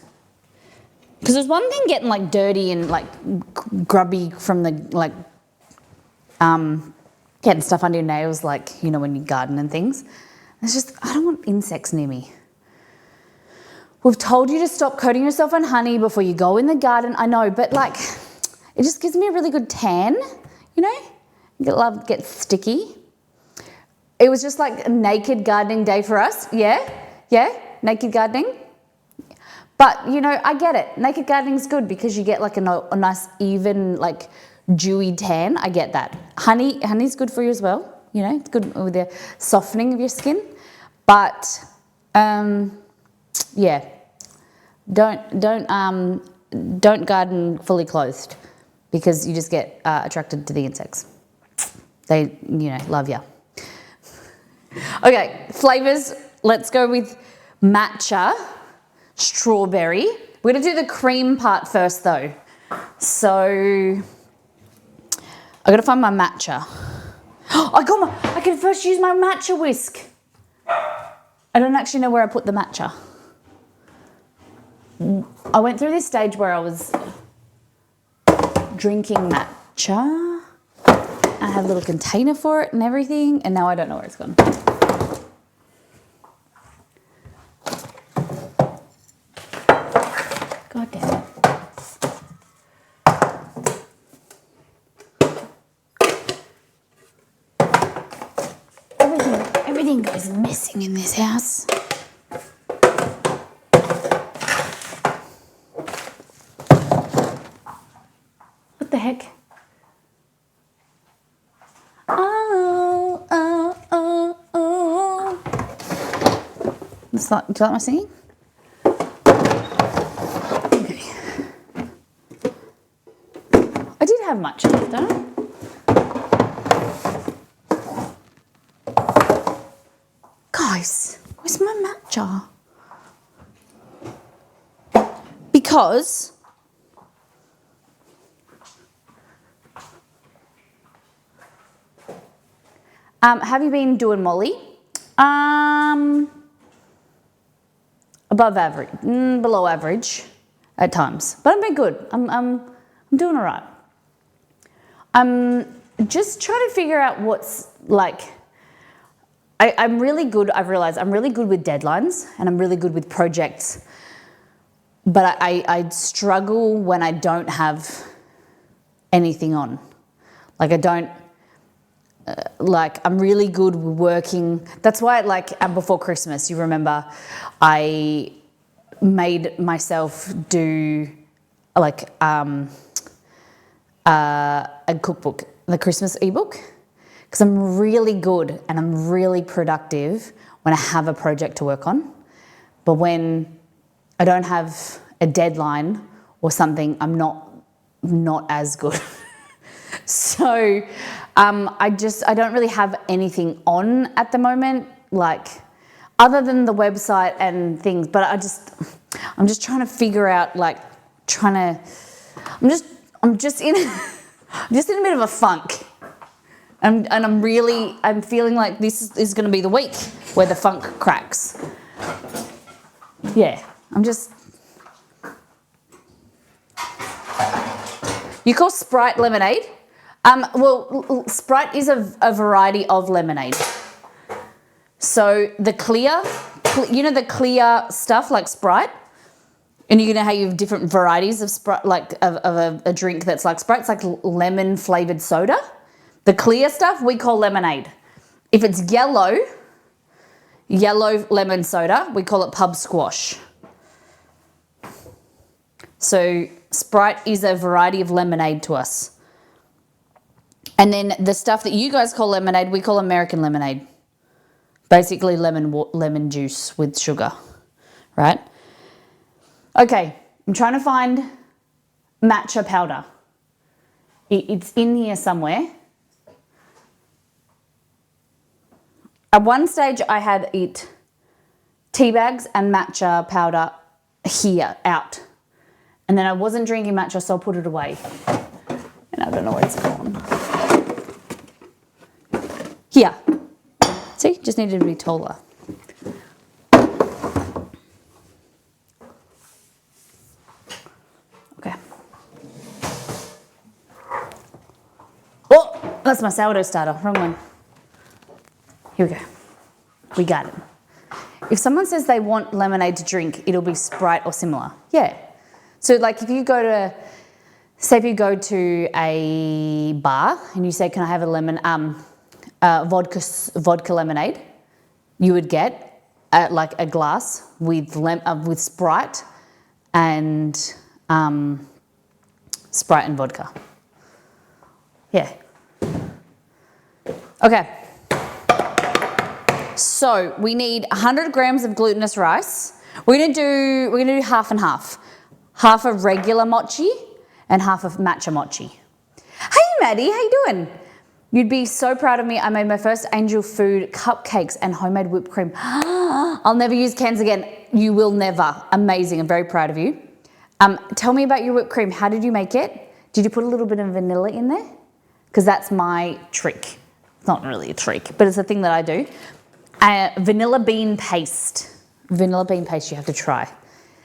Because there's one thing getting like dirty and like grubby from the like, getting stuff under your nails, like, you know, when you garden and things. It's just, I don't want insects near me. We've told you to stop coating yourself in honey before you go in the garden. I know, but like, it just gives me a really good tan, you know? Get sticky. It was just like a naked gardening day for us. Yeah, naked gardening. But, you know, I get it. Naked gardening's good because you get like a nice, even, like, dewy tan. I get that. Honey's good for you as well. You know, it's good with the softening of your skin. But, yeah, don't garden fully clothed because you just get attracted to the insects. They, you know, love you. Okay, flavors. Let's go with matcha, strawberry. We're going to do the cream part first though. So I got to find my matcha. I can first use my matcha whisk. I don't actually know where I put the matcha. I went through this stage where I was drinking matcha. I had a little container for it and everything, and now I don't know where it's gone. God damn it. Everything goes missing in this house. What the heck? Do you like my singing? Okay. I did have much left, don't I? Guys, where's my matcha? Because have you been doing Molly? Above average, below average at times, but I've been good. I'm doing all right. I'm just trying to figure out what's like. I'm really good. I've realized I'm really good with deadlines and I'm really good with projects, but I struggle when I don't have anything on. Like I don't. I'm really good with working. That's why, before Christmas, you remember, I made myself do a cookbook, the Christmas ebook, because I'm really good and I'm really productive when I have a project to work on. But when I don't have a deadline or something, I'm not as good. So I don't really have anything on at the moment, like other than the website and things, but I'm just trying to figure out, I'm just in a bit of a funk. And I'm feeling like this is going to be the week where the funk cracks. Yeah, you call Sprite lemonade? Well, Sprite is a variety of lemonade. So the clear, the clear stuff like Sprite, and you know how you have different varieties of Sprite, of a drink that's like Sprite. It's like lemon flavored soda. The clear stuff we call lemonade. If it's yellow lemon soda, we call it pub squash. So Sprite is a variety of lemonade to us. And then the stuff that you guys call lemonade, we call American lemonade. Basically lemon juice with sugar, right? Okay, I'm trying to find matcha powder. It's in here somewhere. At one stage, I had tea bags and matcha powder here, out. And then I wasn't drinking matcha, so I put it away. And I don't know where it's gone. Here. See, just needed to be taller. Okay. Oh, that's my sourdough starter. Wrong one. Here we go. We got it. If someone says they want lemonade to drink, it'll be Sprite or similar. Yeah. So like if you go to, say if you go to a bar and you say, can I have a vodka lemonade, you would get like a glass with Sprite and vodka. Yeah. Okay. So we need 100 grams of glutinous rice. We're gonna do half and half. Half of regular mochi and half of matcha mochi. Hey Maddie, how you doing? You'd be so proud of me. I made my first angel food cupcakes and homemade whipped cream. I'll never use cans again. You will never. Amazing. I'm very proud of you. Tell me about your whipped cream. How did you make it? Did you put a little bit of vanilla in there? Because that's my trick. It's not really a trick, but it's a thing that I do. Vanilla bean paste. Vanilla bean paste you have to try.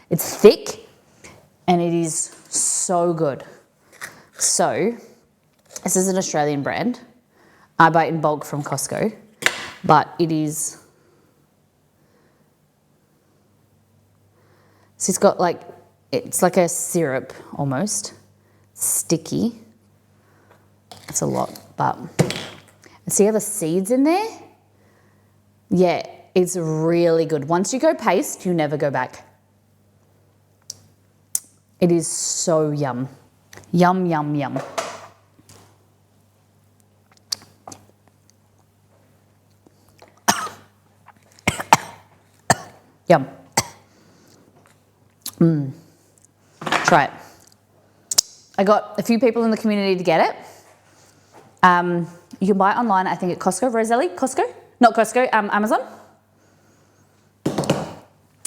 It's thick and it is so good. So, this is an Australian brand. I buy it in bulk from Costco, but it is, so it's got like, it's like a syrup almost, sticky. It's a lot, but see how the seeds in there? Yeah, it's really good. Once you go paste, you never go back. It is so yum. Yum, yum, yum. Yum. Try it. I got a few people in the community to get it. You can buy it online, I think at Costco. Roseli? Costco? Not Costco, Amazon.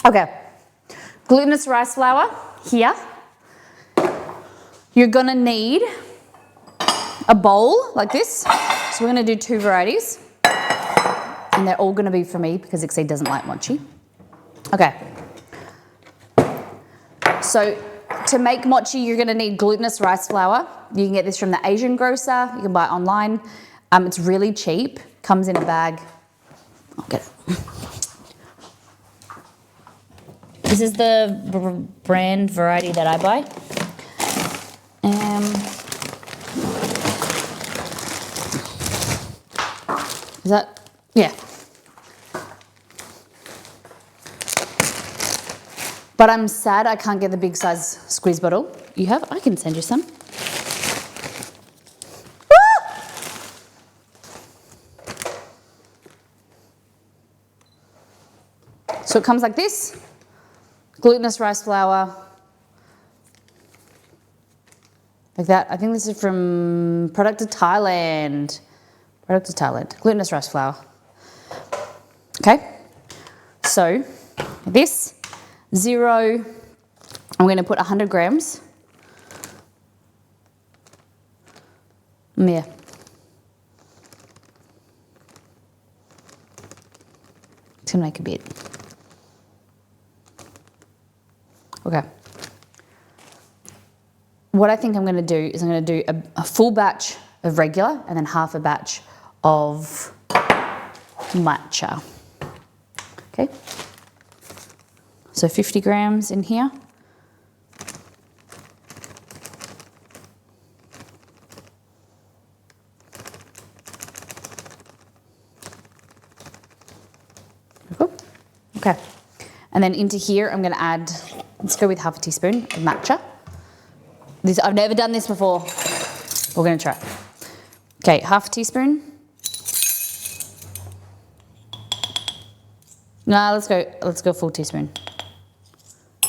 Okay. Glutinous rice flour here. You're gonna need a bowl like this. So we're gonna do 2 varieties. And they're all gonna be for me because Exceed doesn't like mochi. Okay. So to make mochi, you're gonna need glutinous rice flour. You can get this from the Asian grocer. You can buy it online. It's really cheap. Comes in a bag. I'll get it. This is the brand variety that I buy. Is that, yeah. But I'm sad I can't get the big size squeeze bottle. You have? I can send you some. So it comes like this. Glutinous rice flour. Like that. I think this is from Product of Thailand. Product of Thailand. Glutinous rice flour. Okay. So this. 0, I'm going to put 100 grams. Yeah. It's going to make a bit. Okay. What I think I'm going to do is I'm going to do a full batch of regular and then half a batch of matcha. Okay. So 50 grams in here. Okay. And then into here, I'm going to add, let's go with half a teaspoon of matcha. I've never done this before. We're going to try. Okay, half a teaspoon. No, let's go full teaspoon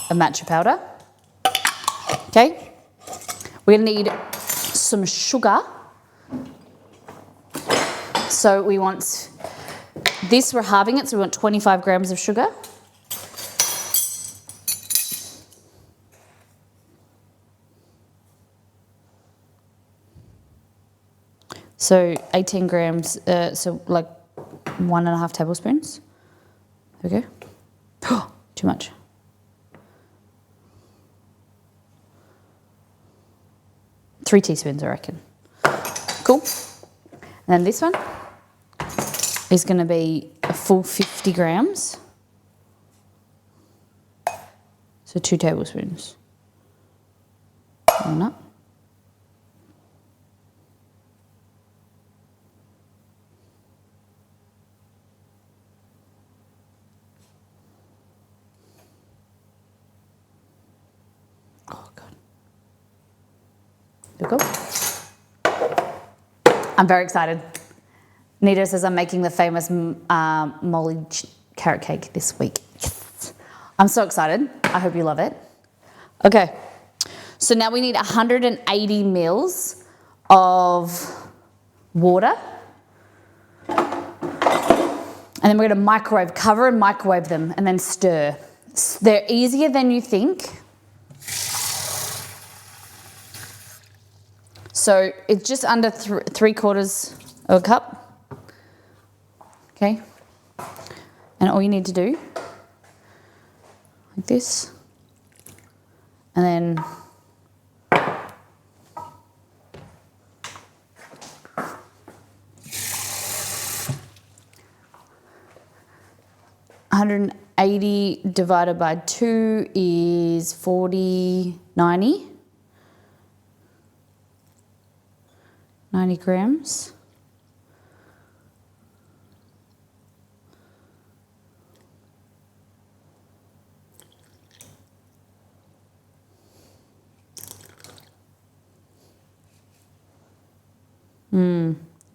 of matcha powder. Okay. We're going to need some sugar. So we want this, we're halving it, so we want 25 grams of sugar. So 18 grams, so like 1.5 tablespoons. There we go. Too much. Three teaspoons, I reckon. Cool. And then this one is going to be a full 50 grams. So 2 tablespoons. Or not. Oh, God. There we go. I'm very excited. Nita says I'm making the famous Molly carrot cake this week. Yes. I'm so excited. I hope you love it. Okay. So now we need 180 mils of water. And then we're going to microwave, cover and microwave them and then stir. They're easier than you think. So it's just under 3/4 of a cup. Okay. And all you need to do, like this, and then $180 divided by 2 is 90 grams.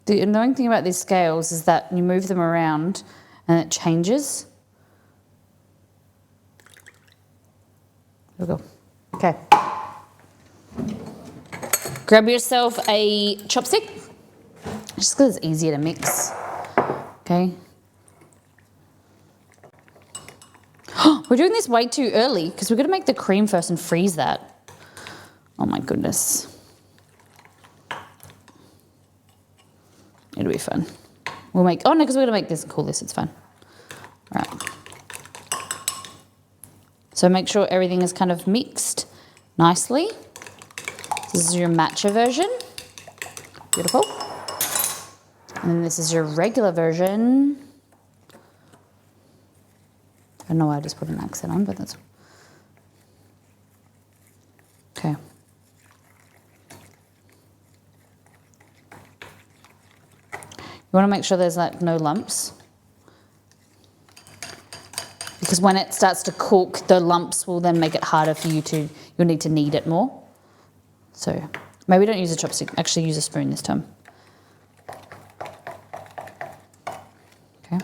The annoying thing about these scales is that you move them around and it changes. There we go. Okay. Grab yourself a chopstick, just because it's easier to mix. Okay. We're doing this way too early because we're going to make the cream first and freeze that. Oh my goodness. It'll be fun. We'll make, oh no, because we're going to make this and cool this, it's fine. All right. So make sure everything is kind of mixed nicely. This is your matcha version. Beautiful. And then this is your regular version. I don't know why I just put an accent on, but that's okay. You want to make sure there's like no lumps, because when it starts to cook, the lumps will then make it harder for you to, you'll need to knead it more. So maybe don't use a chopstick, actually use a spoon this time. Okay.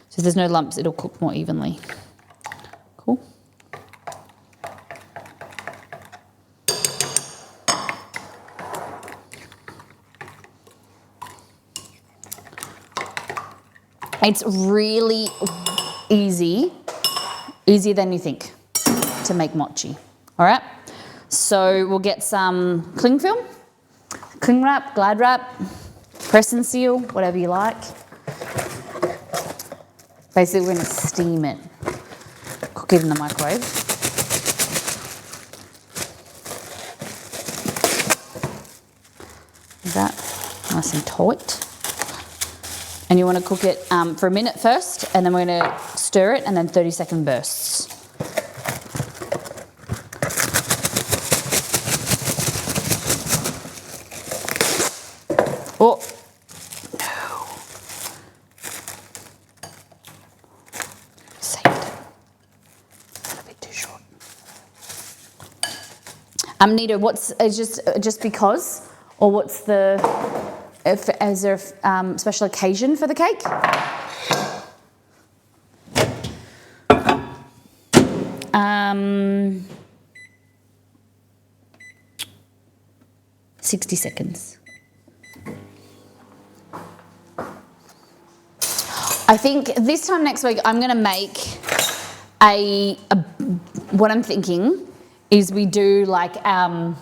So if there's no lumps, it'll cook more evenly. Cool. It's really easy, easier than you think to make mochi. All right. So we'll get some cling film, cling wrap, glad wrap, press and seal, whatever you like. Basically, we're going to steam it, cook it in the microwave. Like that, nice and taut. And you want to cook it for a minute first, and then we're going to stir it, and then 30-second bursts. Oh, no. Saved it. A little bit too short. Nita, what's just because, or what's the? Is there a special occasion for the cake? 60 seconds. I think this time next week I'm going to make what I'm thinking is we do like, I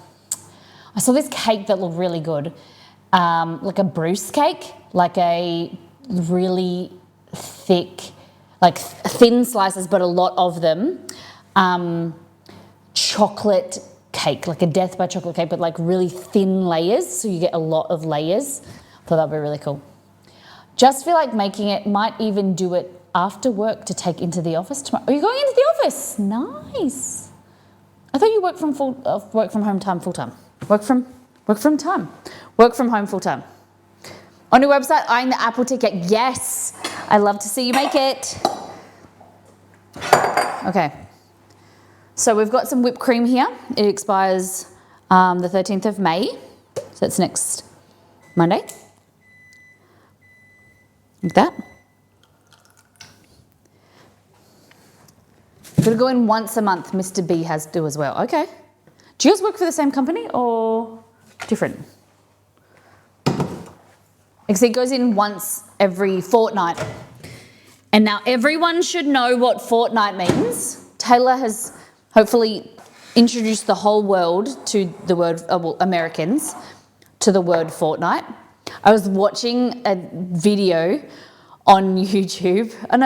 saw this cake that looked really good, like a Bruce cake, like a really thick, like thin slices, but a lot of them, chocolate cake, like a death by chocolate cake, but like really thin layers, so you get a lot of layers. I thought that'd be really cool. Just feel like making it, might even do it after work to take into the office tomorrow. Are you going into the office? Nice. I thought you work from home time full time. Work from home full time. On your website, eyeing the apple ticket. Yes, I love to see you make it. Okay. So we've got some whipped cream here. It expires the 13th of May. So it's next Monday. Like that. Gonna go in once a month. Mr. B has to as well. Okay. Do you guys work for the same company or different? Because it goes in once every fortnight. And now everyone should know what fortnight means. Taylor has hopefully introduced the whole world to the word, Americans, to the word fortnight. I was watching a video on YouTube. I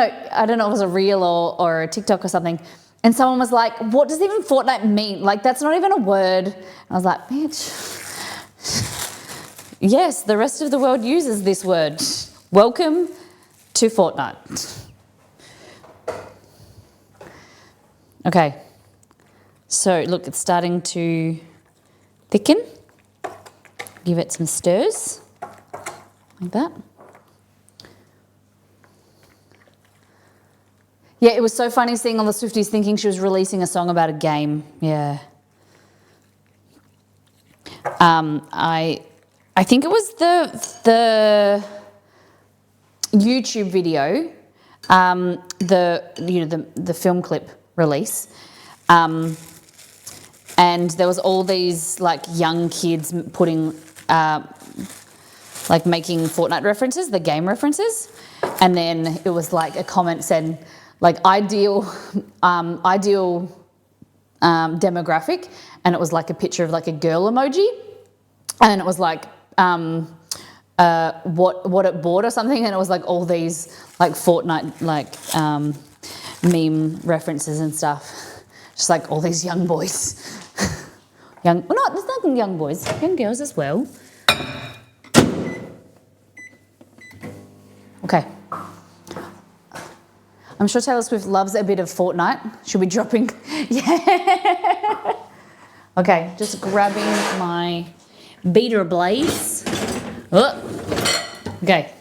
don't know if it was a reel or a TikTok or something. And someone was like, what does even fortnight mean? Like, that's not even a word. And I was like, bitch. Yes, the rest of the world uses this word. Welcome to fortnight. Okay. So, look, it's starting to thicken. Give it some stirs. Like that. Yeah, it was so funny seeing all the Swifties thinking she was releasing a song about a game. Yeah. I think it was the YouTube video, the film clip release, and there was all these like young kids putting like making Fortnite references, the game references, and then it was like a comment said like ideal demographic, and it was like a picture of like a girl emoji, and it was like what it bought or something, and it was like all these like Fortnite like meme references and stuff, just like all these young boys, there's nothing young boys, young girls as well. Okay. I'm sure Taylor Swift loves a bit of Fortnite. She'll be dropping, yeah. Okay, just grabbing my beater blades. Oh. Okay.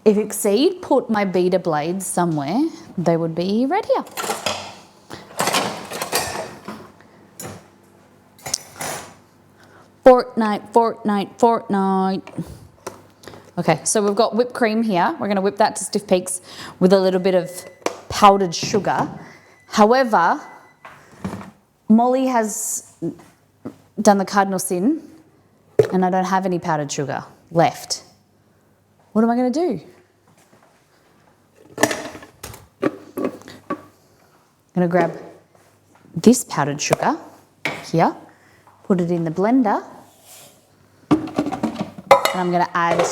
If Exceed put my beater blades somewhere, they would be right here. Fortnite. Okay, so we've got whipped cream here. We're going to whip that to stiff peaks with a little bit of powdered sugar. However, Molly has done the cardinal sin and I don't have any powdered sugar left. What am I going to do? I'm going to grab this powdered sugar here, put it in the blender, and I'm going to add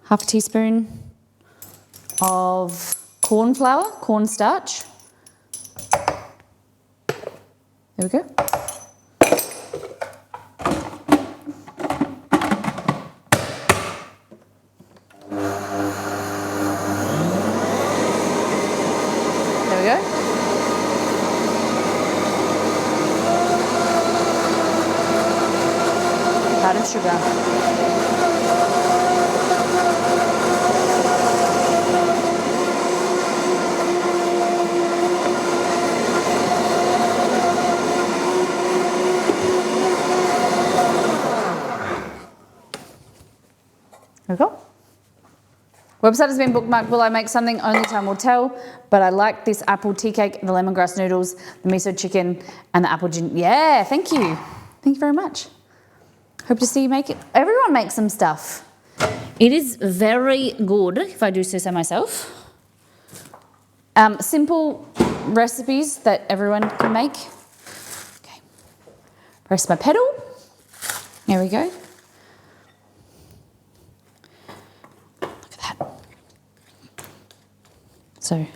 half a teaspoon of cornstarch. There we go. There we go. Powdered sugar. Website has been bookmarked. Will I make something? Only time will tell. But I like this apple tea cake, the lemongrass noodles, the miso chicken, and the apple gin. Yeah, thank you. Thank you very much. Hope to see you make it. Everyone makes some stuff. It is very good, if I do say so myself. Simple recipes that everyone can make. Okay. Press my pedal. There we go. Look at that. So.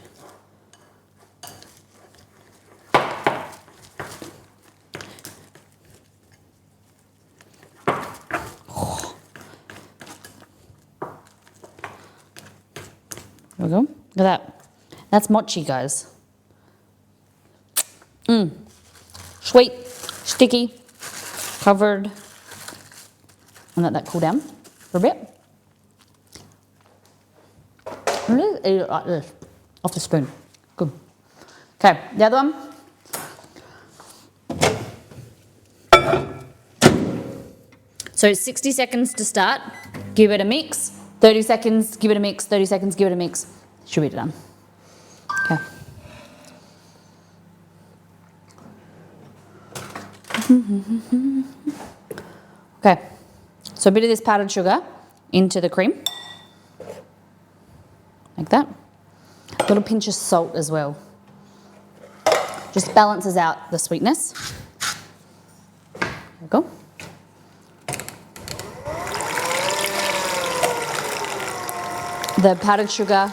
There we go. Look at that. That's mochi, guys. Sweet, sticky, covered. And let that cool down for a bit. And just eat it like this, off the spoon. Good. Okay, the other one. So 60 seconds to start. Give it a mix. 30 seconds, give it a mix. 30 seconds, give it a mix. Should be done. Okay. Okay. So a bit of this powdered sugar into the cream. Like that. A little pinch of salt as well. Just balances out the sweetness. There we go. The powdered sugar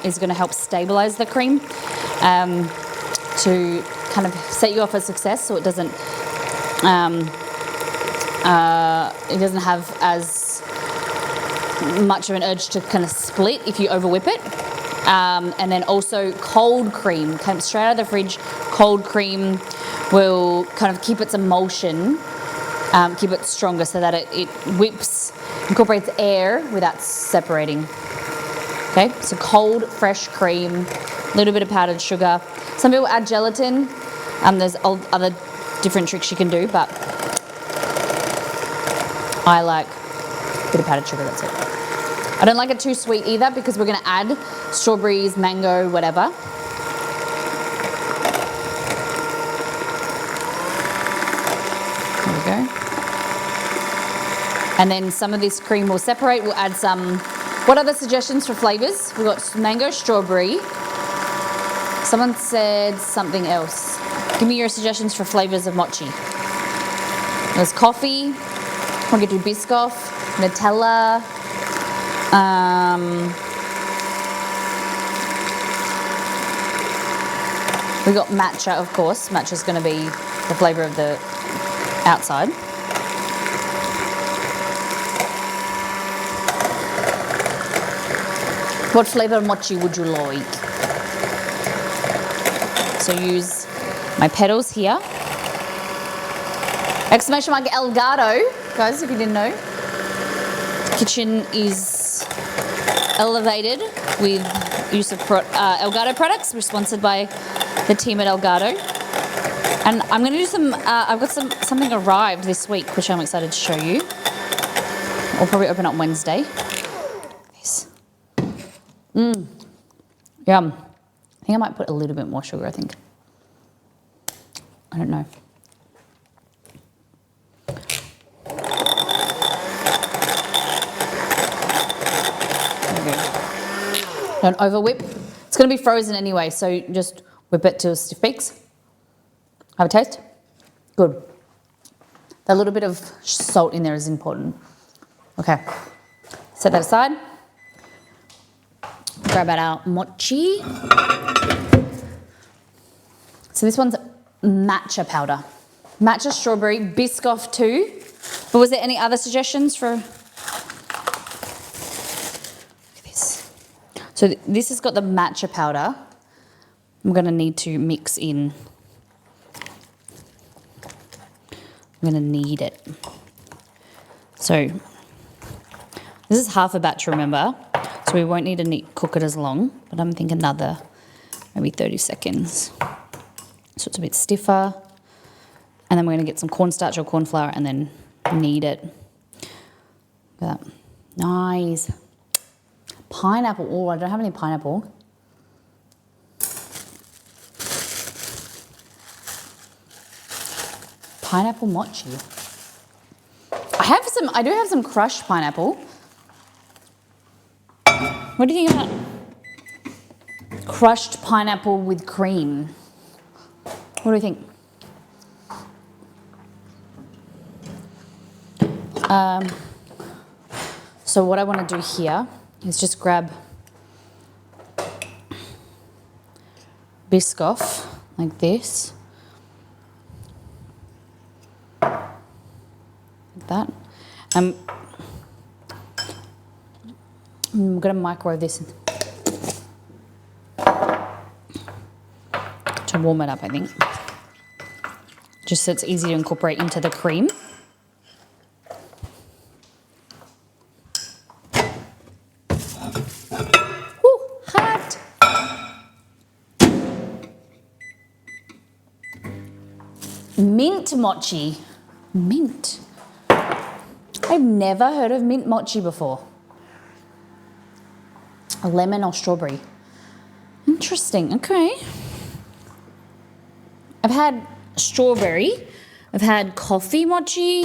is going to help stabilize the cream to kind of set you off for success, so it doesn't have as much of an urge to kind of split if you over whip it. And then also cold cream comes straight out of the fridge. Cold cream will kind of keep its emulsion, keep it stronger so that it whips, incorporates air without separating. Okay, so cold, fresh cream, a little bit of powdered sugar. Some people add gelatin. There's other different tricks you can do, but I like a bit of powdered sugar, that's it. I don't like it too sweet either because we're going to add strawberries, mango, whatever. There we go. And then some of this cream will separate. We'll add some. What other suggestions for flavours? We've got mango, strawberry. Someone said something else. Give me your suggestions for flavours of mochi. There's coffee. We'll get to Biscoff, Nutella. We got matcha, of course. Matcha's going to be the flavour of the outside. What flavour mochi would you like? So use my petals here. Exclamation mark Elgato, guys, if you didn't know. The kitchen is elevated with use of Elgato products. We're sponsored by the team at Elgato. And I'm going to do some, I've got something arrived this week, which I'm excited to show you. I'll probably open up Wednesday. This. Yum. I think I might put a little bit more sugar, I think. I don't know. Don't over whip. It's going to be frozen anyway, so just whip it till stiff peaks. Have a taste. Good. That little bit of salt in there is important. Okay. Set that aside. Grab out our mochi. So this one's matcha powder. Matcha strawberry, Biscoff too. But was there any other suggestions for? Look at this. So this has got the matcha powder. I'm going to need to mix in. I'm going to knead it. So this is half a batch, remember? So we won't need to cook it as long, but I'm thinking another maybe 30 seconds. So it's a bit stiffer. And then we're going to get some cornstarch or corn flour and then knead it. Look at that. Nice. Pineapple. Oh, I don't have any pineapple. Pineapple mochi. I do have some crushed pineapple. What do you think about crushed pineapple with cream? What do you think? So what I want to do here is just grab Biscoff like this. Like that. I'm going to microwave this to warm it up, I think. Just so it's easy to incorporate into the cream. Ooh, hot! Mint mochi. Mint. I've never heard of mint mochi before. A lemon or strawberry. Interesting, okay. I've had strawberry. I've had coffee mochi.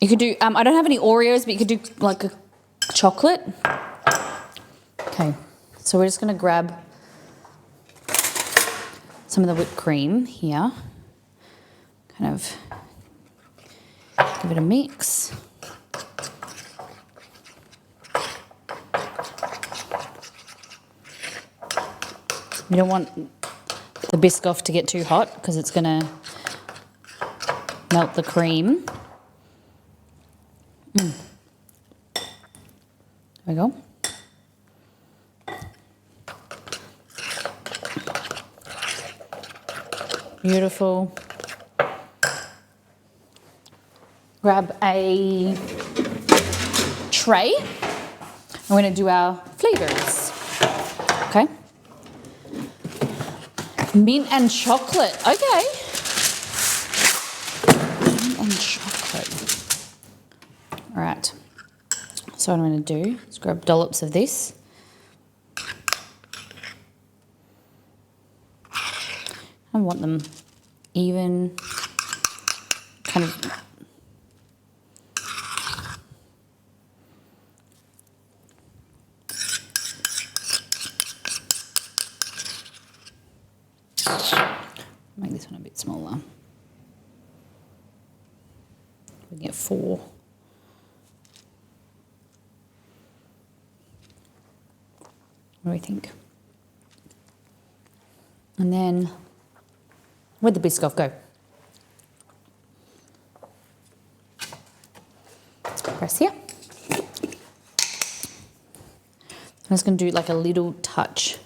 You could do, I don't have any Oreos, but you could do like a chocolate. Okay, so we're just gonna grab some of the whipped cream here. Kind of give it a mix. You don't want the Biscoff to get too hot because it's going to melt the cream. There we go. Beautiful. Grab a tray. We're going to do our flavours. Okay. Mint and chocolate. Okay. Mint and chocolate. All right. So what I'm going to do is grab dollops of this. I want them even, kind of. Make this one a bit smaller. We can get 4. What do we think? And then, where'd the Biscoff go? Press here. I'm just going to do like a little touch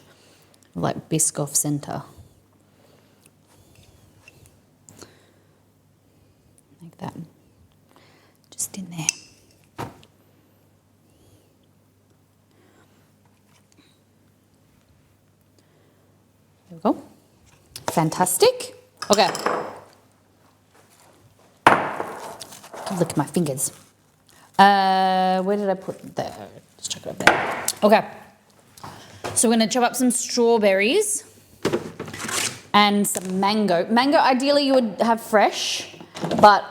of like Biscoff centre. Like that. Just in there. There we go. Fantastic. Okay. Look at my fingers. Where did I put that? Just chuck it up there. Okay. So we're going to chop up some strawberries and some mango. Mango, ideally you would have fresh, but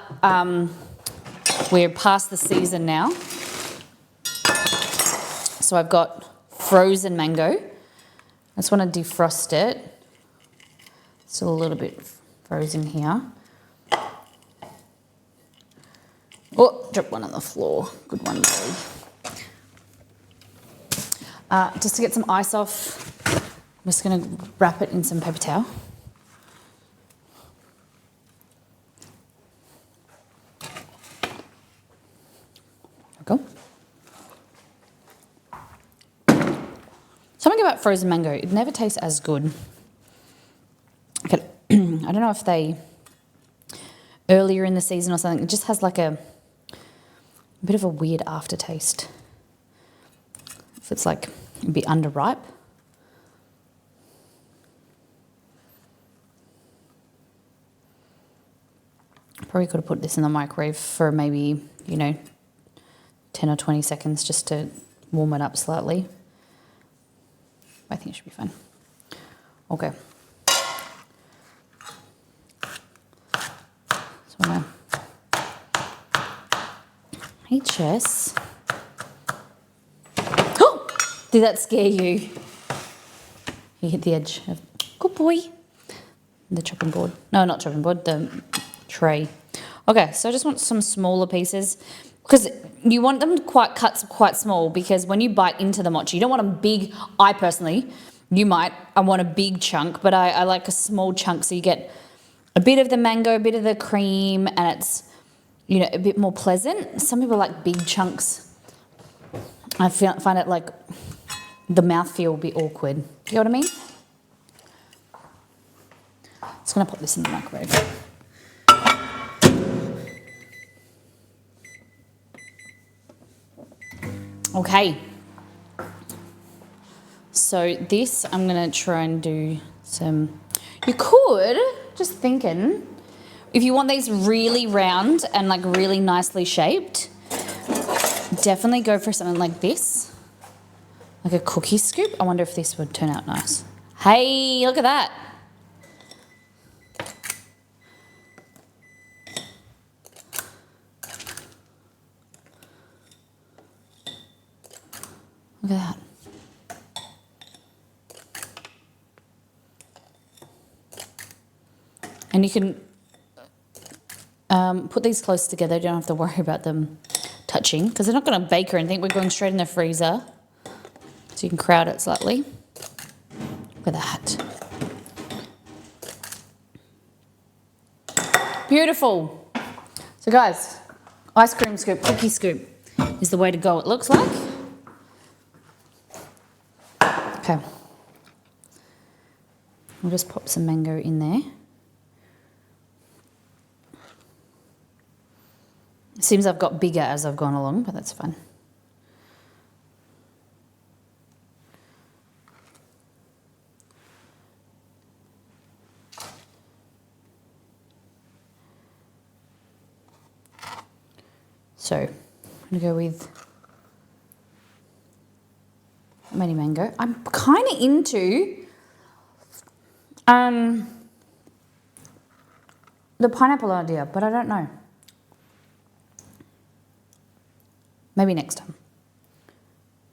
we're past the season now. So I've got frozen mango. I just want to defrost it. Still a little bit frozen here. Oh, drop one on the floor. Good one, Molly. Just to get some ice off, I'm just going to wrap it in some paper towel. There we go. Something about frozen mango, it never tastes as good. Okay. I don't know if they, earlier in the season or something, it just has like a bit of a weird aftertaste. If it's like a bit underripe. Probably could have put this in the microwave for maybe, 10 or 20 seconds just to warm it up slightly. I think it should be fine. Okay. So hey, Jess. Oh! Did that scare you? You hit the edge. Good boy. The chopping board. No, not chopping board. The tray. Okay, so I just want some smaller pieces because you want them cut quite small because when you bite into the mochi, you don't want them big. I personally, I want a big chunk, but I like a small chunk so you get a bit of the mango, a bit of the cream, and it's, you know, a bit more pleasant. Some people like big chunks. I find it like the mouthfeel will be awkward. You know what I mean? Just going to put this in the microwave. Okay. So this, I'm going to try and do some... You could, just thinking, if you want these really round and like really nicely shaped, definitely go for something like this. Like a cookie scoop. I wonder if this would turn out nice. Hey, look at that. Look at that. And you can put these close together. You don't have to worry about them touching because they're not going to bake or anything. We're going straight in the freezer. So you can crowd it slightly. Look at that. Beautiful. So guys, ice cream scoop, cookie scoop is the way to go, it looks like. Okay. We'll just pop some mango in there. It seems I've got bigger as I've gone along, but that's fine. So I'm going to go with mini mango. I'm kind of into the pineapple idea, but I don't know. Maybe next time.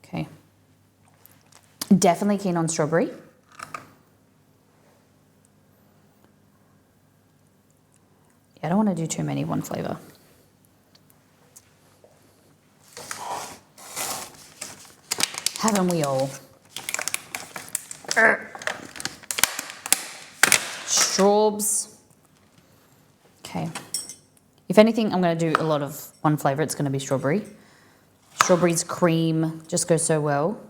Okay. Definitely keen on strawberry. Yeah, I don't want to do too many, one flavour. Haven't we all? Straws. Okay. If anything, I'm going to do a lot of one flavour. It's going to be strawberry. Strawberries, cream, just goes so well.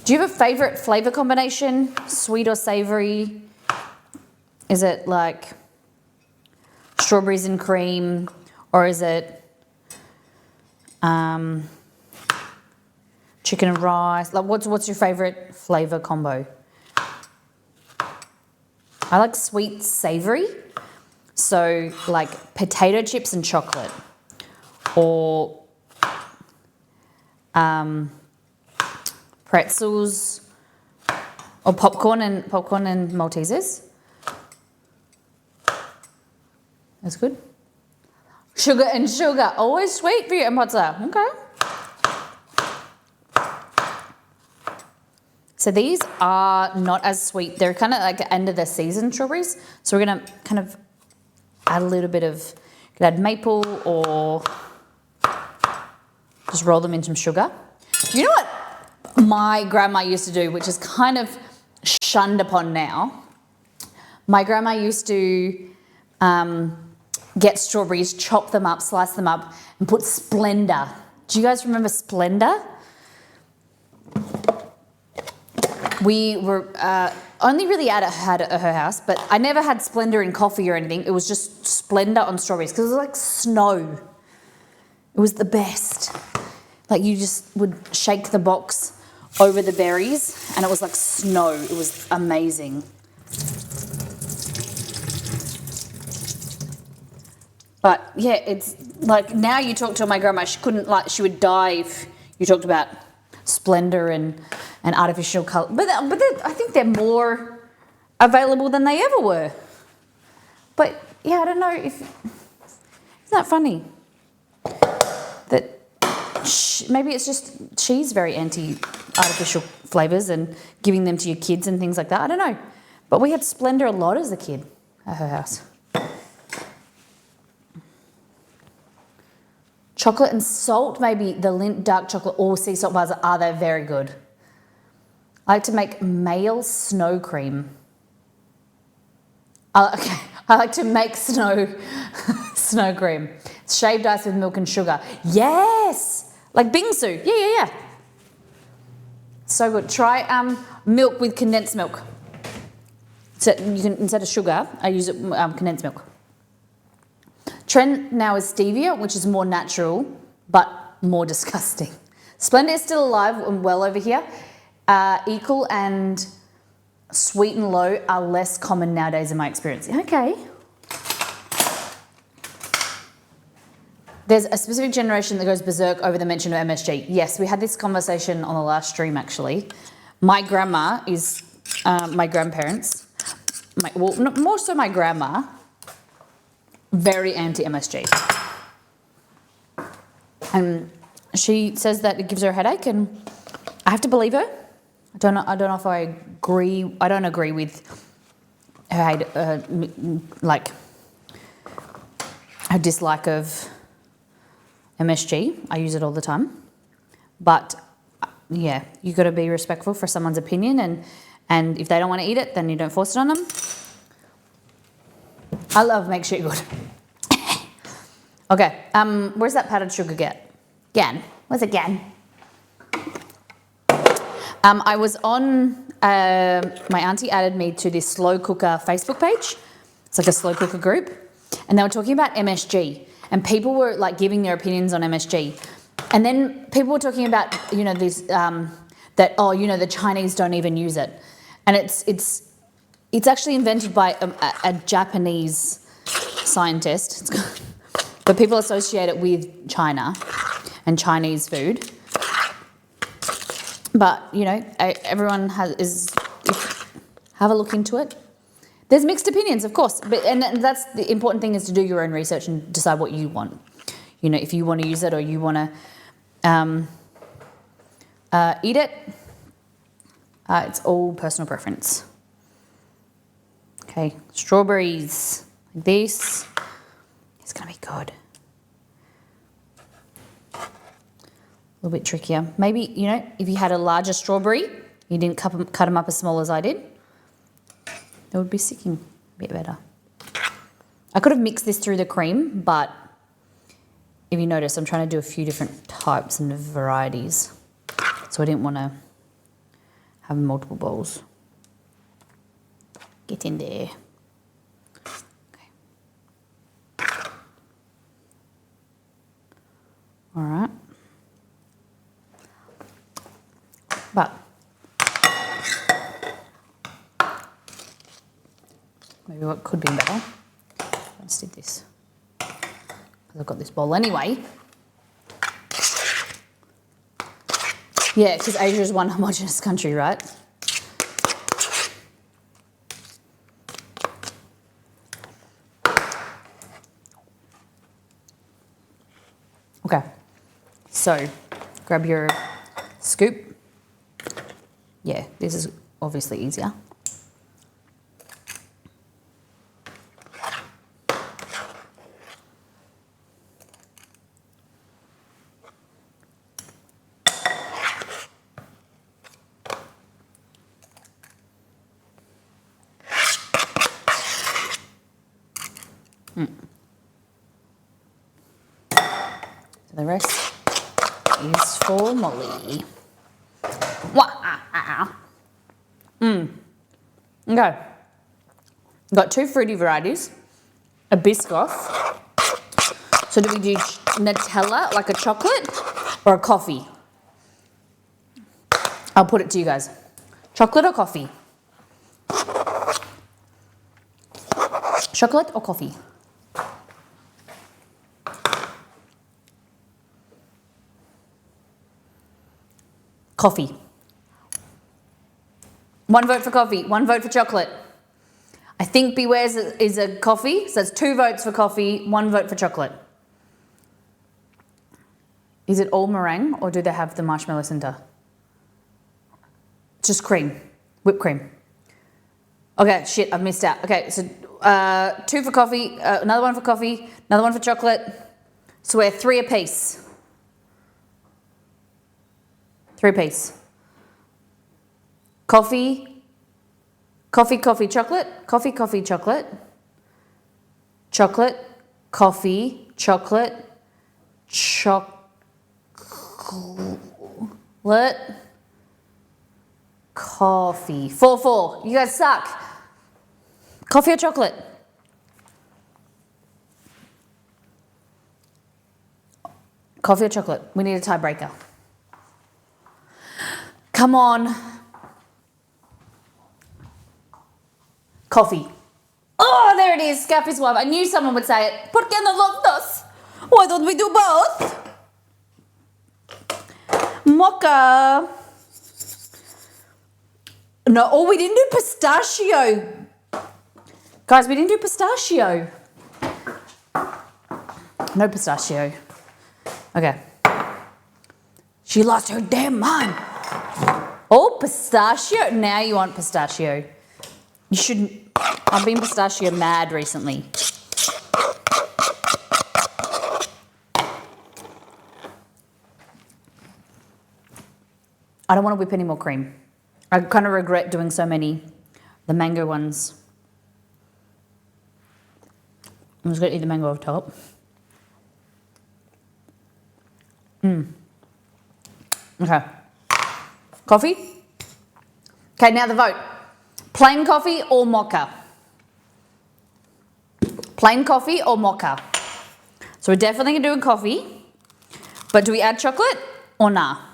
Do you have a favourite flavour combination? Sweet or savoury? Is it like strawberries and cream, or is it chicken and rice? Like, what's your favourite flavour combo? I like sweet savoury, so like potato chips and chocolate, or pretzels, or popcorn and Maltesers. That's good. Sugar and sugar, always sweet for you, and pizza. Okay. So these are not as sweet. They're kind of like end of the season strawberries. So we're gonna kind of add a little bit of, you could add maple or just roll them in some sugar. You know what my grandma used to do, which is kind of shunned upon now? My grandma used to get strawberries, chop them up, slice them up, and put Splenda. Do you guys remember Splenda? We were only really had it at her house, but I never had Splenda in coffee or anything. It was just Splenda on strawberries because it was like snow. It was the best. Like you just would shake the box over the berries and it was like snow. It was amazing. But yeah, it's like now you talk to my grandma, she couldn't, like, she would die if you talked about Splendor and artificial colour. But I think they're more available than they ever were. But yeah, I don't know if, isn't that funny? That maybe it's just she's very anti-artificial flavours and giving them to your kids and things like that. I don't know. But we had Splendor a lot as a kid at her house. Chocolate and salt, maybe the Lindt dark chocolate or sea salt bars, they're very good. I like to make male snow cream. Okay, I like to make snow cream. Shaved ice with milk and sugar. Yes! Like bingsu. Yeah. So good. Try milk with condensed milk. So you can, instead of sugar, I use condensed milk. Trend now is stevia, which is more natural, but more disgusting. Splendor is still alive and well over here. Equal and Sweet and Low are less common nowadays in my experience. Okay. There's a specific generation that goes berserk over the mention of MSG. Yes, we had this conversation on the last stream, actually. My grandma is, my grandparents, more so my grandma, very anti-MSG. And she says that it gives her a headache, and I have to believe her. I don't know if I agree. I don't agree with her, like her dislike of MSG. I use it all the time, but yeah, you got to be respectful for someone's opinion, and if they don't want to eat it, then you don't force it on them. I love make sure you're good. Okay, where's that powdered sugar Gan? Where's it Gan? I was on, my auntie added me to this slow cooker Facebook page. It's like a slow cooker group. And they were talking about MSG. And people were like giving their opinions on MSG. And then people were talking about, you know, this, that, oh, you know, the Chinese don't even use it. And it's actually invented by a Japanese scientist. But people associate it with China and Chinese food. But, you know, everyone have a look into it. There's mixed opinions, of course, and that's the important thing, is to do your own research and decide what you want. You know, if you want to use it or you want to eat it, it's all personal preference. Okay, strawberries, like this. It's going to be good. A little bit trickier. Maybe, you know, if you had a larger strawberry, you didn't cut them up as small as I did, it would be sticking a bit better. I could have mixed this through the cream, but if you notice, I'm trying to do a few different types and varieties. So I didn't want to have multiple bowls. Get in there. Okay. All right. But maybe what could be better, I just did this, because I've got this bowl anyway. Yeah, because Asia is one homogeneous country, right? Okay, so grab your scoop. Yeah, this is obviously easier. So the rest is for Molly. Okay. Got two fruity varieties, a Biscoff. So do we do Nutella, like a chocolate, or a coffee? I'll put it to you guys. Chocolate or coffee? Chocolate or coffee? Coffee. 1 vote for coffee, 1 vote for chocolate. I think Beware's is a coffee, so it's 2 votes for coffee, 1 vote for chocolate. Is it all meringue or do they have the marshmallow centre? Just cream, whipped cream. Okay, shit, I've missed out. Okay, so 2 for coffee, another 1 for coffee, another 1 for chocolate. So we're 3 apiece. 3 apiece. Coffee, chocolate, coffee, chocolate, chocolate, coffee, chocolate, coffee. 4-4. You guys suck. Coffee or chocolate? Coffee or chocolate? We need a tiebreaker. Come on. Coffee. Oh, there it is. Scarf is wife. I knew someone would say it. ¿Por qué no los dos? Why don't we do both? Mocha. No, oh, we didn't do pistachio. Guys, we didn't do pistachio. No pistachio. Okay. She lost her damn mind. Oh, pistachio. Now you want pistachio. You shouldn't. I've been pistachio mad recently. I don't want to whip any more cream. I kind of regret doing so many. The mango ones. I'm just going to eat the mango off top. Okay. Coffee? Okay, now the vote. Plain coffee or mocha? Plain coffee or mocha? So we're definitely going to do coffee. But do we add chocolate or nah?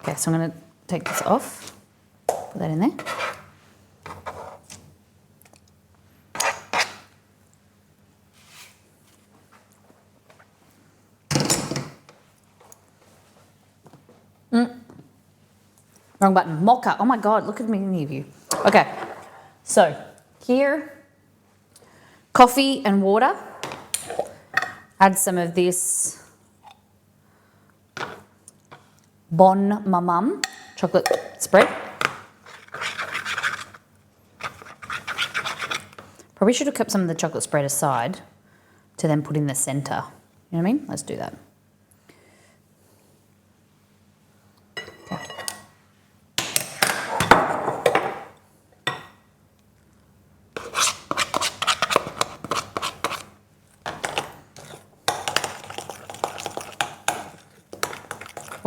Okay, so I'm going to take this off, put that in there. Wrong button. Mocha. Oh my God, look at me of you. Okay, so here, coffee and water. Add some of this Bon Mamam chocolate spread. Probably should have kept some of the chocolate spread aside to then put in the centre. You know what I mean? Let's do that. Okay.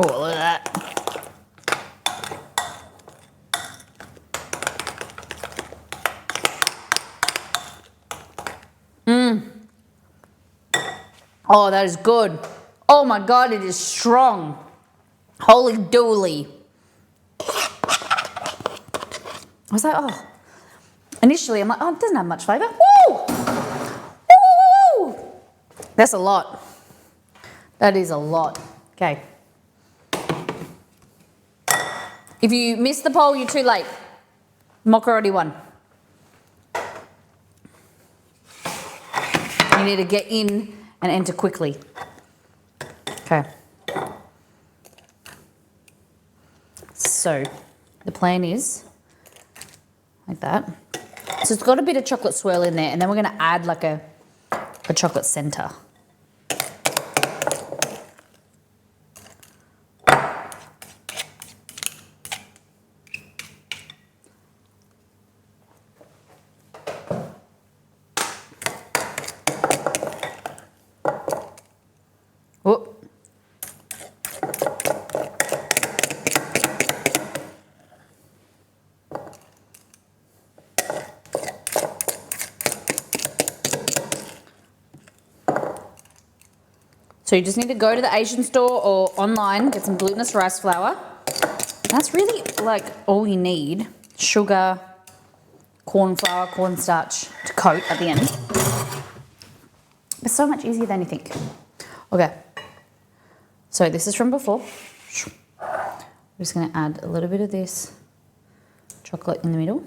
Oh, look at that. Oh, that is good. Oh my God, it is strong. Holy dooly. I was like, oh. Initially, I'm like, oh, it doesn't have much flavour. Woo! Woo! That's a lot. That is a lot. Okay. If you missed the poll, you're too late. Mocha already won. You need to get in and enter quickly. Okay. So the plan is like that. So it's got a bit of chocolate swirl in there, and then we're going to add like a chocolate centre. So you just need to go to the Asian store or online, get some glutinous rice flour. That's really like all you need. Sugar, corn flour, cornstarch to coat at the end. It's so much easier than you think. Okay, so this is from before. I'm just going to add a little bit of this chocolate in the middle.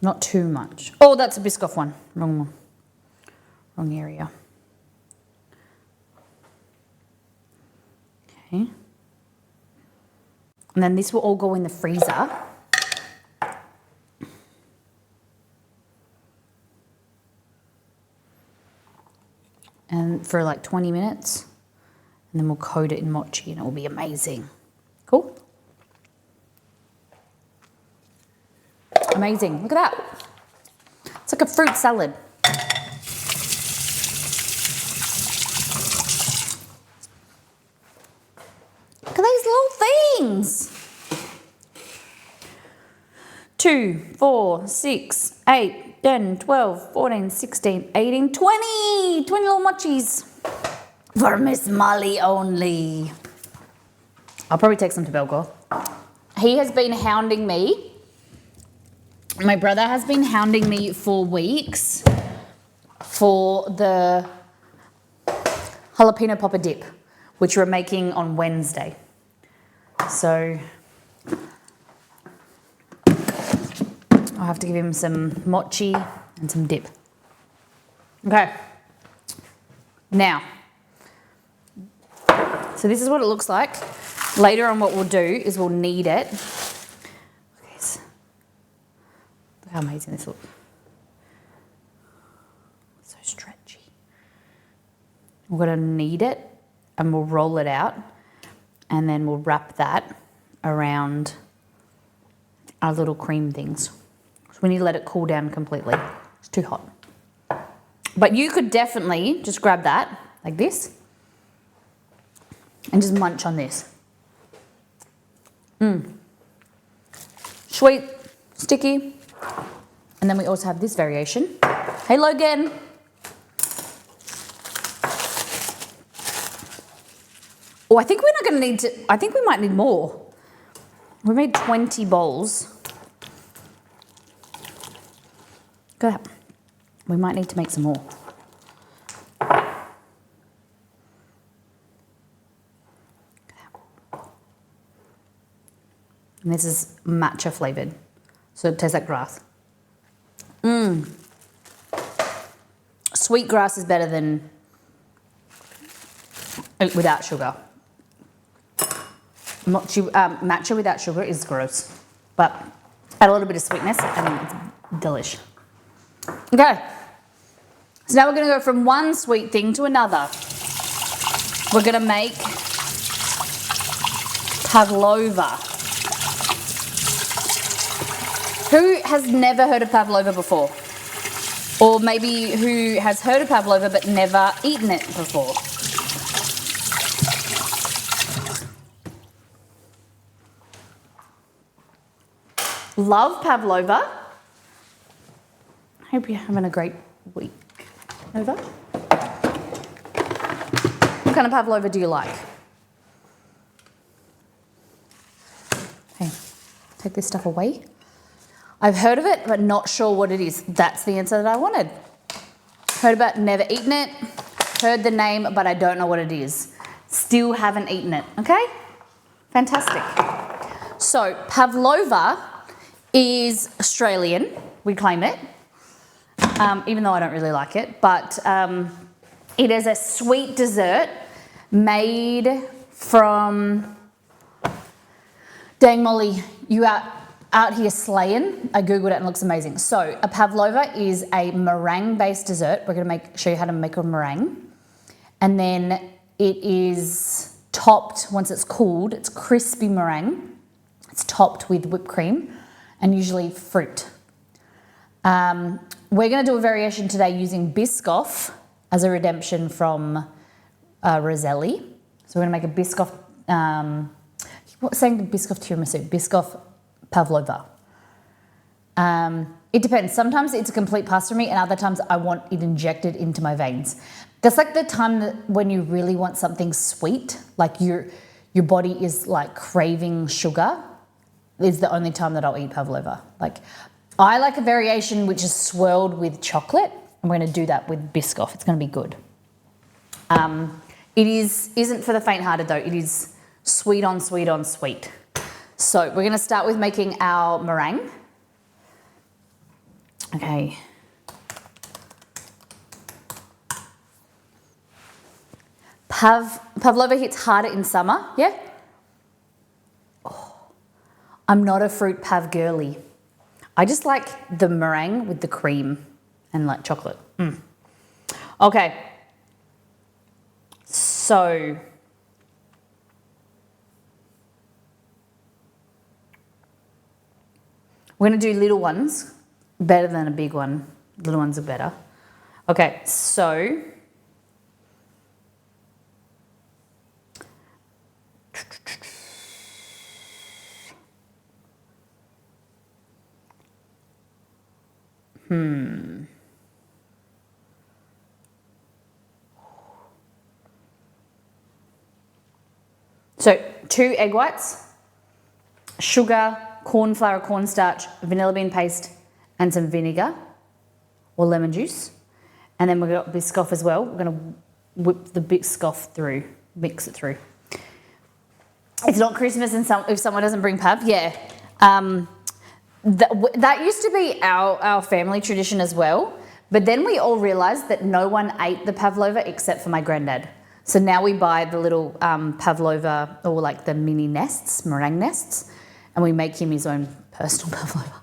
Not too much. Oh, that's a Biscoff one. Wrong area. Okay. And then this will all go in the freezer. And for like 20 minutes. And then we'll coat it in mochi and it will be amazing. Cool? Amazing. Look at that. It's like a fruit salad. Look at these little things. 2, 4, 6, 8, 10, 12, 14, 16, 18, 20. 20 little mochis. For Miss Molly only. I'll probably take some to Belgor. He has been hounding me. My brother has been hounding me for weeks for the jalapeno popper dip, which we're making on Wednesday. So I'll have to give him some mochi and some dip. Okay. Now, so this is what it looks like. Later on what we'll do is we'll knead it. Look how amazing this looks. So stretchy. We're going to knead it and we'll roll it out and then we'll wrap that around our little cream things. So we need to let it cool down completely. It's too hot. But you could definitely just grab that like this and just munch on this. Sweet, sticky. And then we also have this variation. Hey Logan. Oh, I think we're not going to need to, I think we might need more. We made 20 bowls. Go ahead. We might need to make some more. And this is matcha flavored, so it tastes like grass. Sweet grass is better than without sugar. Matcha without sugar is gross, but add a little bit of sweetness and it's delish. Okay, so now we're going to go from one sweet thing to another. We're going to make pavlova. Who has never heard of pavlova before? Or maybe who has heard of pavlova but never eaten it before? Love pavlova. Hope you're having a great week. Over. What kind of pavlova do you like? Okay, take this stuff away. I've heard of it, but not sure what it is. That's the answer that I wanted. Heard about it, never eaten it. Heard the name, but I don't know what it is. Still haven't eaten it, okay? Fantastic. So, pavlova is Australian. We claim it, even though I don't really like it. But it is a sweet dessert made from... Dang, Molly, you are out here slaying. I googled it and it looks amazing. So a pavlova is a meringue-based dessert. We're going to show you how to make a meringue. And then it is topped, once it's cooled, it's crispy meringue. It's topped with whipped cream and usually fruit. We're going to do a variation today using Biscoff as a redemption from Roseli. So we're going to make a Biscoff, what's saying the Biscoff tiramisu? Biscoff pavlova. It depends. Sometimes it's a complete pass for me, and other times I want it injected into my veins. That's like the time when you really want something sweet, like your body is like craving sugar, is the only time that I'll eat pavlova. Like, I like a variation which is swirled with chocolate. I'm going to do that with Biscoff. It's going to be good. It isn't for the faint-hearted though. It is sweet on sweet on sweet. So we're going to start with making our meringue. Okay. Pavlova hits harder in summer, yeah? Oh, I'm not a fruit pav girly. I just like the meringue with the cream and like chocolate. Okay. So, we're going to do little ones. Better than a big one. Little ones are better. Okay, so So 2 egg whites, sugar, corn flour, cornstarch, vanilla bean paste, and some vinegar or lemon juice. And then we've got Biscoff as well. We're going to whip the Biscoff through, mix it through. It's not Christmas and if someone doesn't bring pav, yeah. That used to be our family tradition as well. But then we all realised that no one ate the pavlova except for my granddad. So now we buy the little pavlova or like the mini nests, meringue nests, and we make him his own personal pavlova.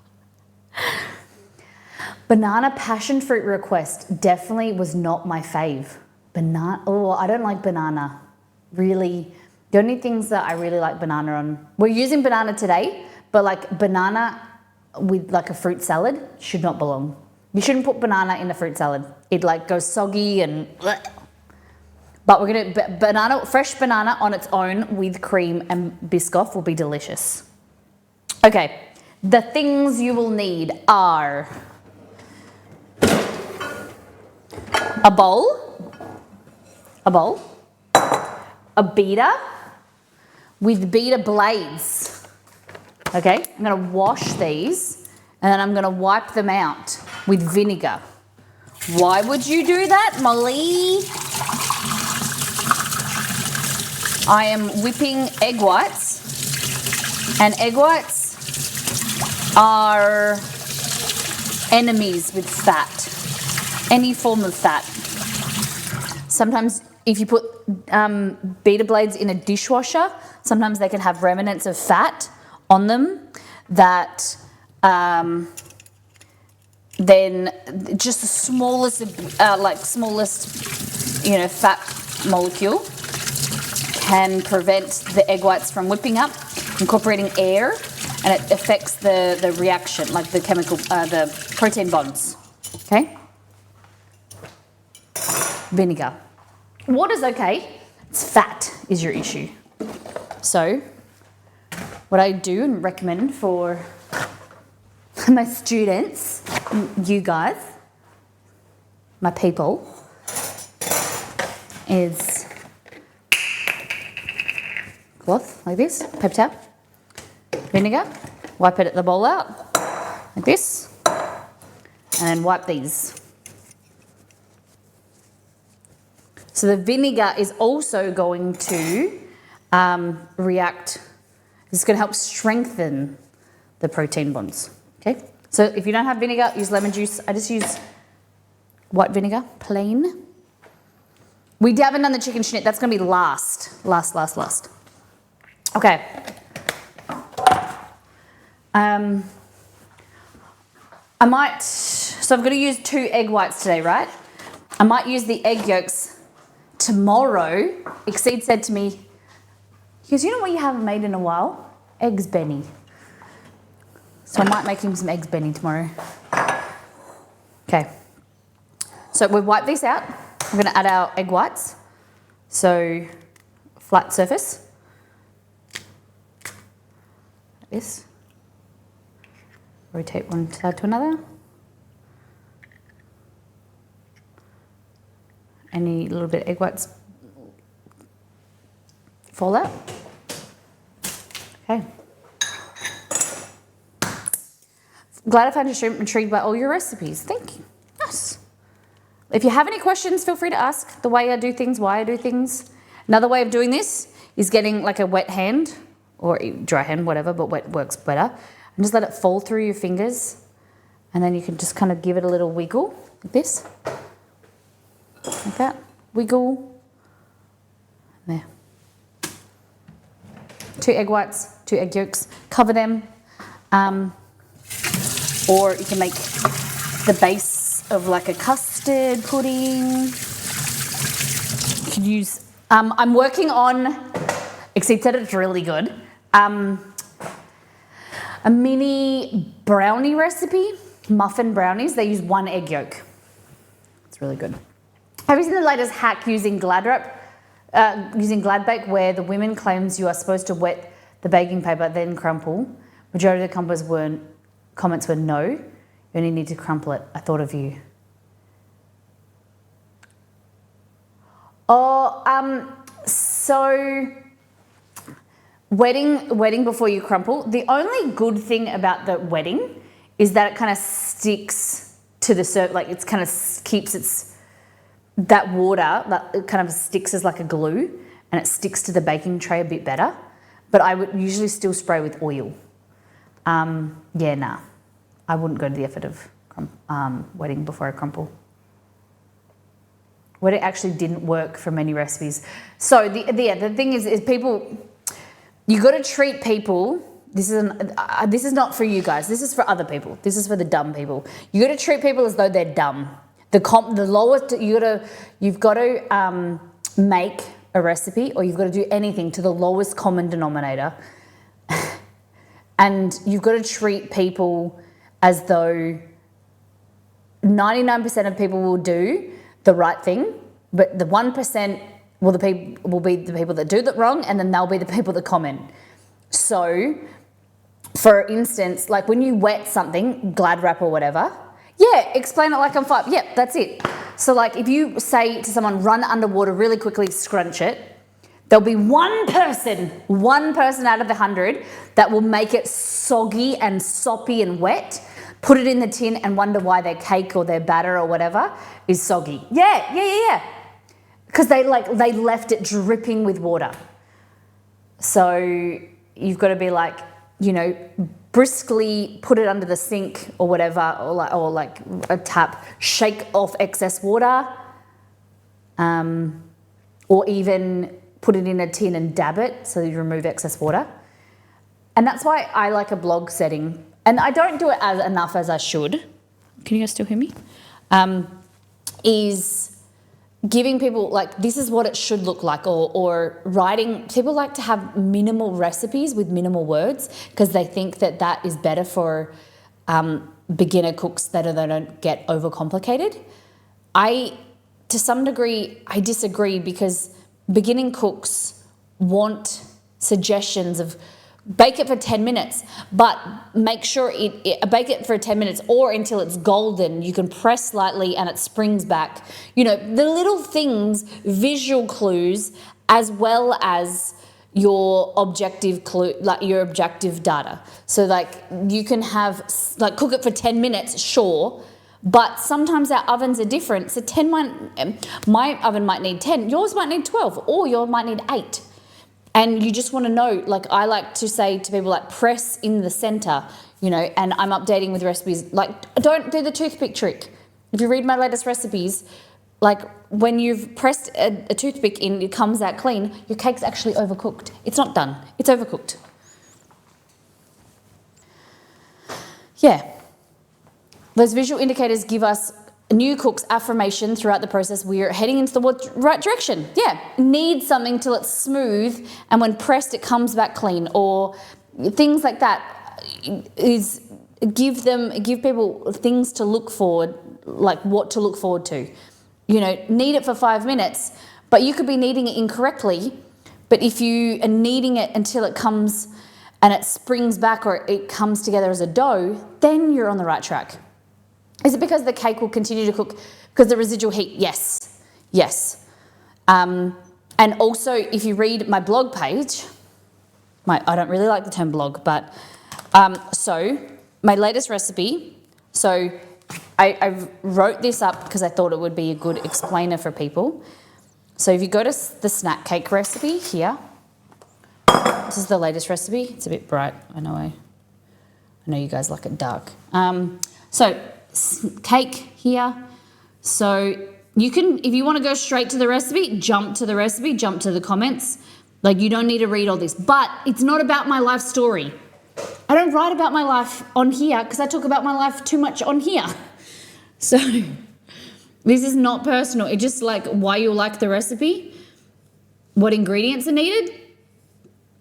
Banana passion fruit request definitely was not my fave. I don't like banana. Really, the only things that I really like banana on, we're using banana today, but like banana with like a fruit salad should not belong. You shouldn't put banana in a fruit salad. It like goes soggy and bleh. But we're gonna, fresh banana on its own with cream and Biscoff will be delicious. Okay, the things you will need are a bowl, a beater with beater blades. Okay, I'm gonna wash these and then I'm gonna wipe them out with vinegar. Why would you do that, Molly? I am whipping egg whites, and egg whites are enemies with fat, any form of fat. Sometimes if you put beater blades in a dishwasher, sometimes they can have remnants of fat on them that then just the smallest, fat molecule can prevent the egg whites from whipping up, incorporating air, and it affects the reaction, like the chemical, the protein bonds. Okay? Vinegar. Water's okay. It's fat is your issue. So, what I do and recommend for my students, you guys, my people, is cloth like this, paper towel, vinegar, wipe it at the bowl out like this, and then wipe these. So the vinegar is also going to react. It's going to help strengthen the protein bonds. Okay. So if you don't have vinegar, use lemon juice. I just use white vinegar, plain. We haven't done the chicken schnitzel. That's going to be last. Okay. I'm going to use 2 egg whites today, right? I might use the egg yolks tomorrow. Exceed said to me, because you know what you haven't made in a while? Eggs Benny. So I might make him some eggs Benny tomorrow. Okay. So we've wiped these out. We're going to add our egg whites. So flat surface. Like this. Rotate one side to another. Any little bit of egg whites fall out. Okay. Glad I found you intrigued by all your recipes. Thank you. Yes. If you have any questions, feel free to ask. The way I do things, why I do things. Another way of doing this is getting like a wet hand or dry hand, whatever, but wet works better. And just let it fall through your fingers. And then you can just kind of give it a little wiggle like this. Like that. Wiggle. There. 2 egg whites, 2 egg yolks. Cover them. Or you can make the base of like a custard pudding. You could use, I'm working on, except that it's really good, a mini brownie recipe, muffin brownies. They use 1 egg yolk. It's really good. Have you seen the latest hack using Glad Bake, where the women claims you are supposed to wet the baking paper, then crumple? Majority of the comments were no, you only need to crumple it. I thought of you. So wetting before you crumple. The only good thing about the wetting is that it kind of sticks to the surface, like it's kind of keeps that water, that it kind of sticks as like a glue, and it sticks to the baking tray a bit better. But I would usually still spray with oil. Yeah, nah. I wouldn't go to the effort of wetting before I crumple. Wetting actually didn't work for many recipes. So the thing is people, you got to treat people. This is not for you guys. This is for other people. This is for the dumb people. You got to treat people as though they're dumb. The lowest you've got to make a recipe, or you've got to do anything to the lowest common denominator. And you've got to treat people as though 99% of people will do the right thing, but the 1% will be the people that do it wrong, and then they'll be the people that comment. So, for instance, like when you wet something, Glad wrap or whatever, yeah, explain it like I'm 5. Yep, that's it. So like if you say to someone, run underwater really quickly, scrunch it, there'll be one person out of the 100 that will make it soggy and soppy and wet, put it in the tin and wonder why their cake or their batter or whatever is soggy. Yeah. Because they left it dripping with water. So you've got to be like, briskly put it under the sink or whatever, or like a tap, shake off excess water, or even put it in a tin and dab it so you remove excess water. And that's why I like a blog setting. And I don't do it as enough as I should. Can you guys still hear me? Is giving people, like, this is what it should look like, or writing. People like to have minimal recipes with minimal words because they think that is better for beginner cooks, that they don't get overcomplicated. To some degree, I disagree, because beginning cooks want suggestions of bake it for 10 minutes, but make sure bake it for 10 minutes or until it's golden. You can press slightly and it springs back. The little things, visual clues, as well as your objective clue, like your objective data. So like you can have, like, cook it for 10 minutes, sure, but sometimes our ovens are different. So my oven might need 10, yours might need 12, or yours might need 8. And you just want to know, like I like to say to people, like, press in the center, and I'm updating with recipes. Like, don't do the toothpick trick. If you read my latest recipes, like when you've pressed a toothpick in, it comes out clean, your cake's actually overcooked. It's not done, it's overcooked. Yeah. Those visual indicators give us new cooks affirmation throughout the process. We're heading into the right direction. Yeah, knead something till it's smooth, and when pressed it comes back clean, or things like that. Give people things to look forward, like what to look forward to. Knead it for 5 minutes, but you could be kneading it incorrectly. But if you are kneading it until it comes and it springs back or it comes together as a dough, then you're on the right track. Is it because the cake will continue to cook because the residual heat? Yes, yes. And also, if you read my blog page, I don't really like the term blog, but so my latest recipe, so I wrote this up because I thought it would be a good explainer for people. So if you go to the snack cake recipe here, this is the latest recipe. It's a bit bright. I know you guys like it dark. So cake here. So you can, if you want to go straight to the recipe, jump to the comments. Like, you don't need to read all this, but it's not about my life story. I don't write about my life on here because I talk about my life too much on here. So this is not personal. It's just like why you like the recipe, what ingredients are needed,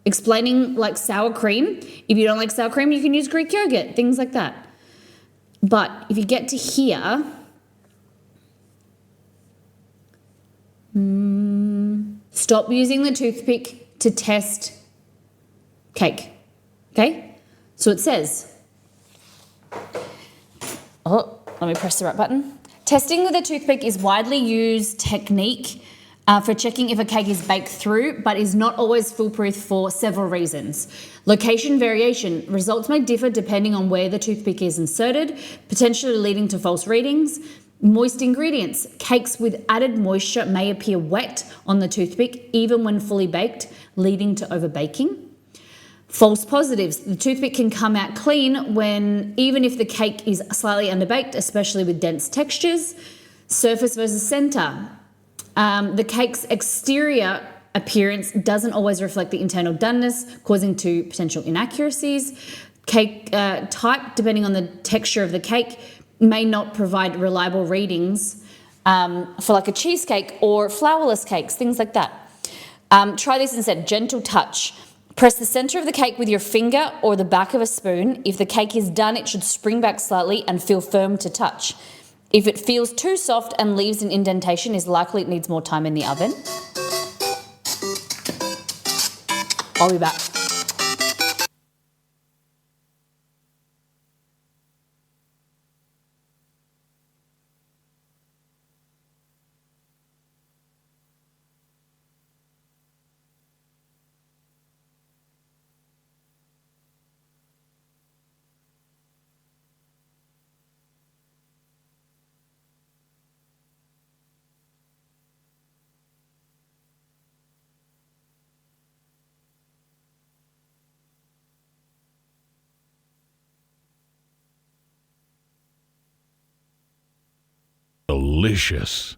explaining like sour cream. If you don't like sour cream, you can use Greek yogurt, things like that. But if you get to here, stop using the toothpick to test cake. Okay? So it says, let me press the right button. Testing with a toothpick is widely used technique for checking if a cake is baked through, but is not always foolproof for several reasons. Location variation. Results may differ depending on where the toothpick is inserted, potentially leading to false readings. Moist ingredients. Cakes with added moisture may appear wet on the toothpick even when fully baked, leading to overbaking. False positives. The toothpick can come out clean even if the cake is slightly underbaked, especially with dense textures. Surface versus center. The cake's exterior appearance doesn't always reflect the internal doneness, causing to potential inaccuracies. Cake type, depending on the texture of the cake, may not provide reliable readings for like a cheesecake or flourless cakes, things like that. Try this instead, gentle touch. Press the center of the cake with your finger or the back of a spoon. If the cake is done, it should spring back slightly and feel firm to touch. If it feels too soft and leaves an indentation, it's likely it needs more time in the oven. I'll be back. Delicious.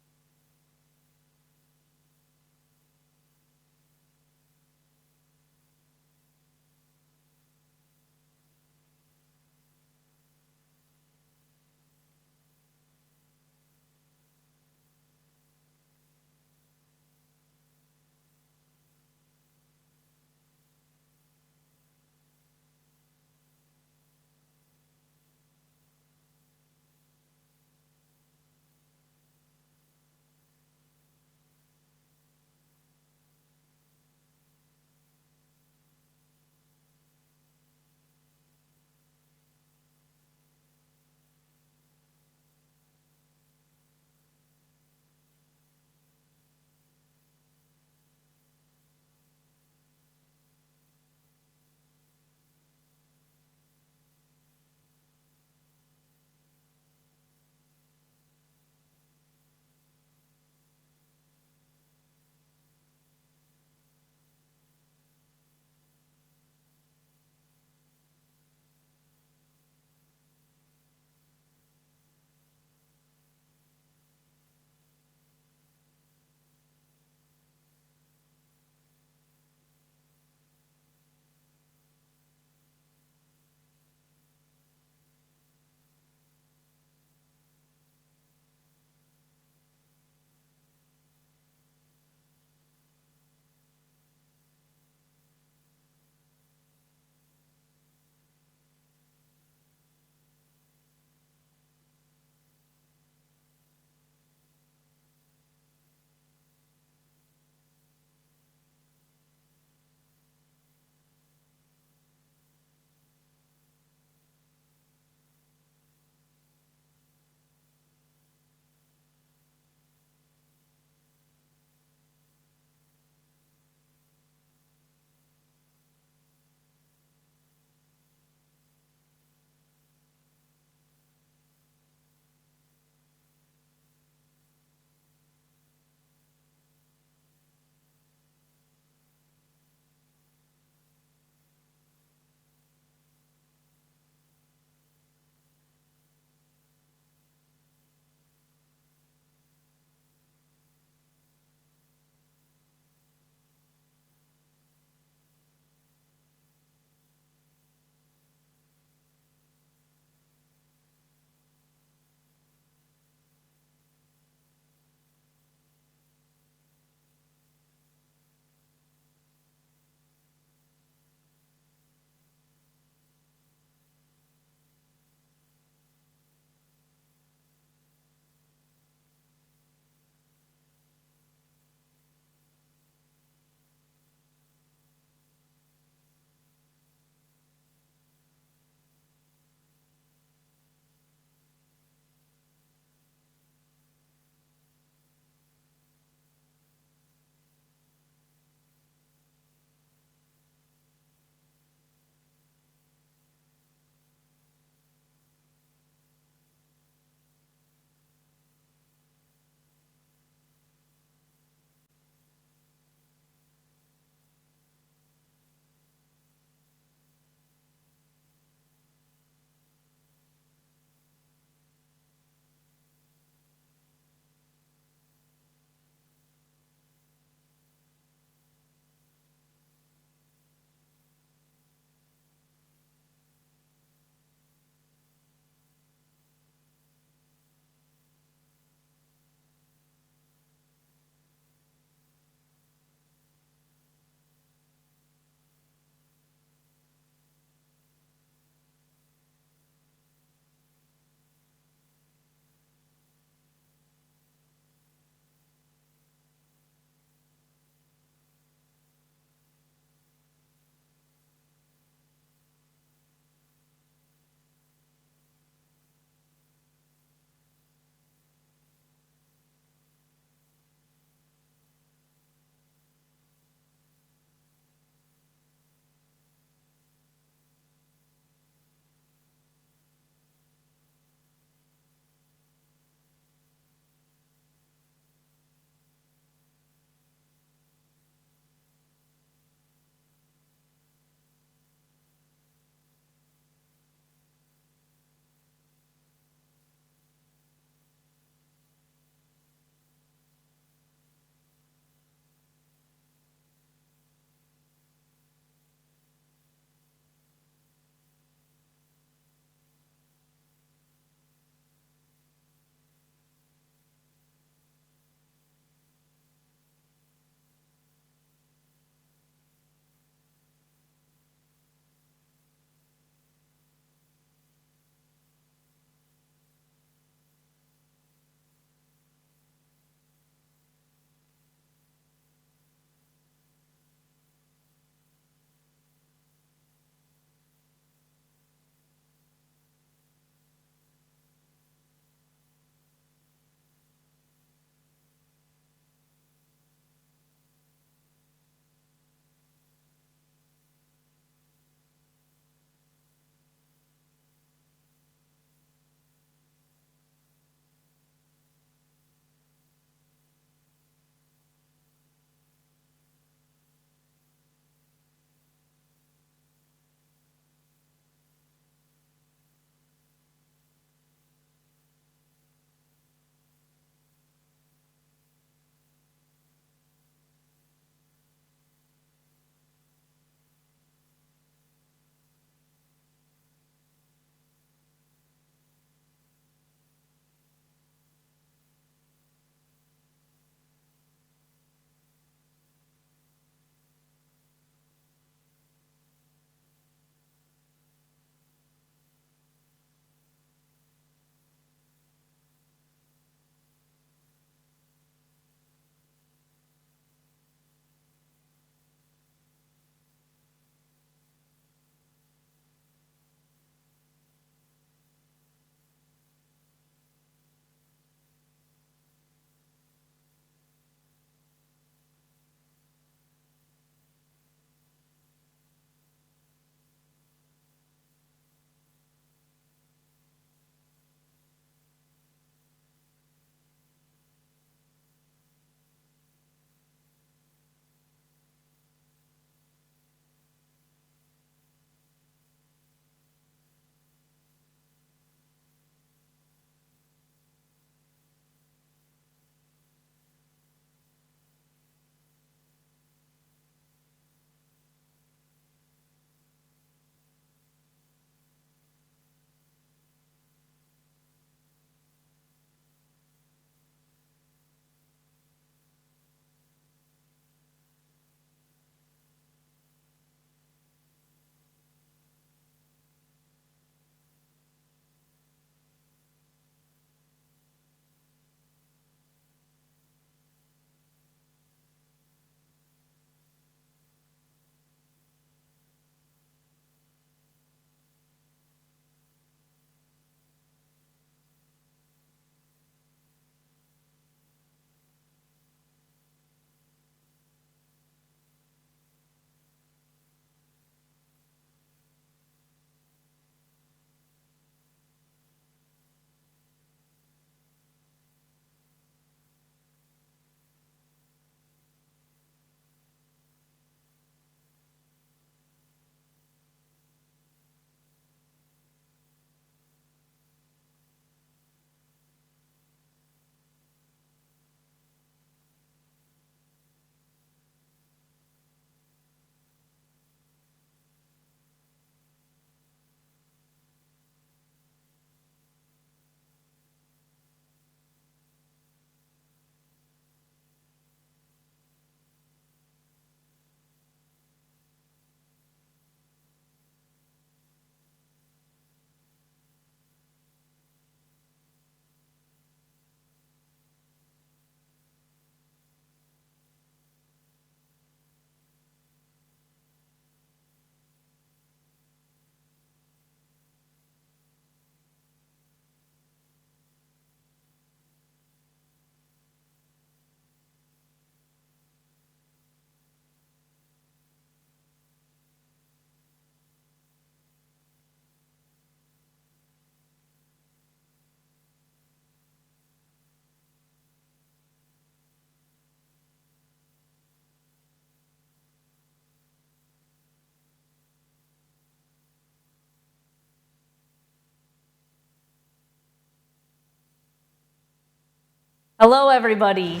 Hello, everybody.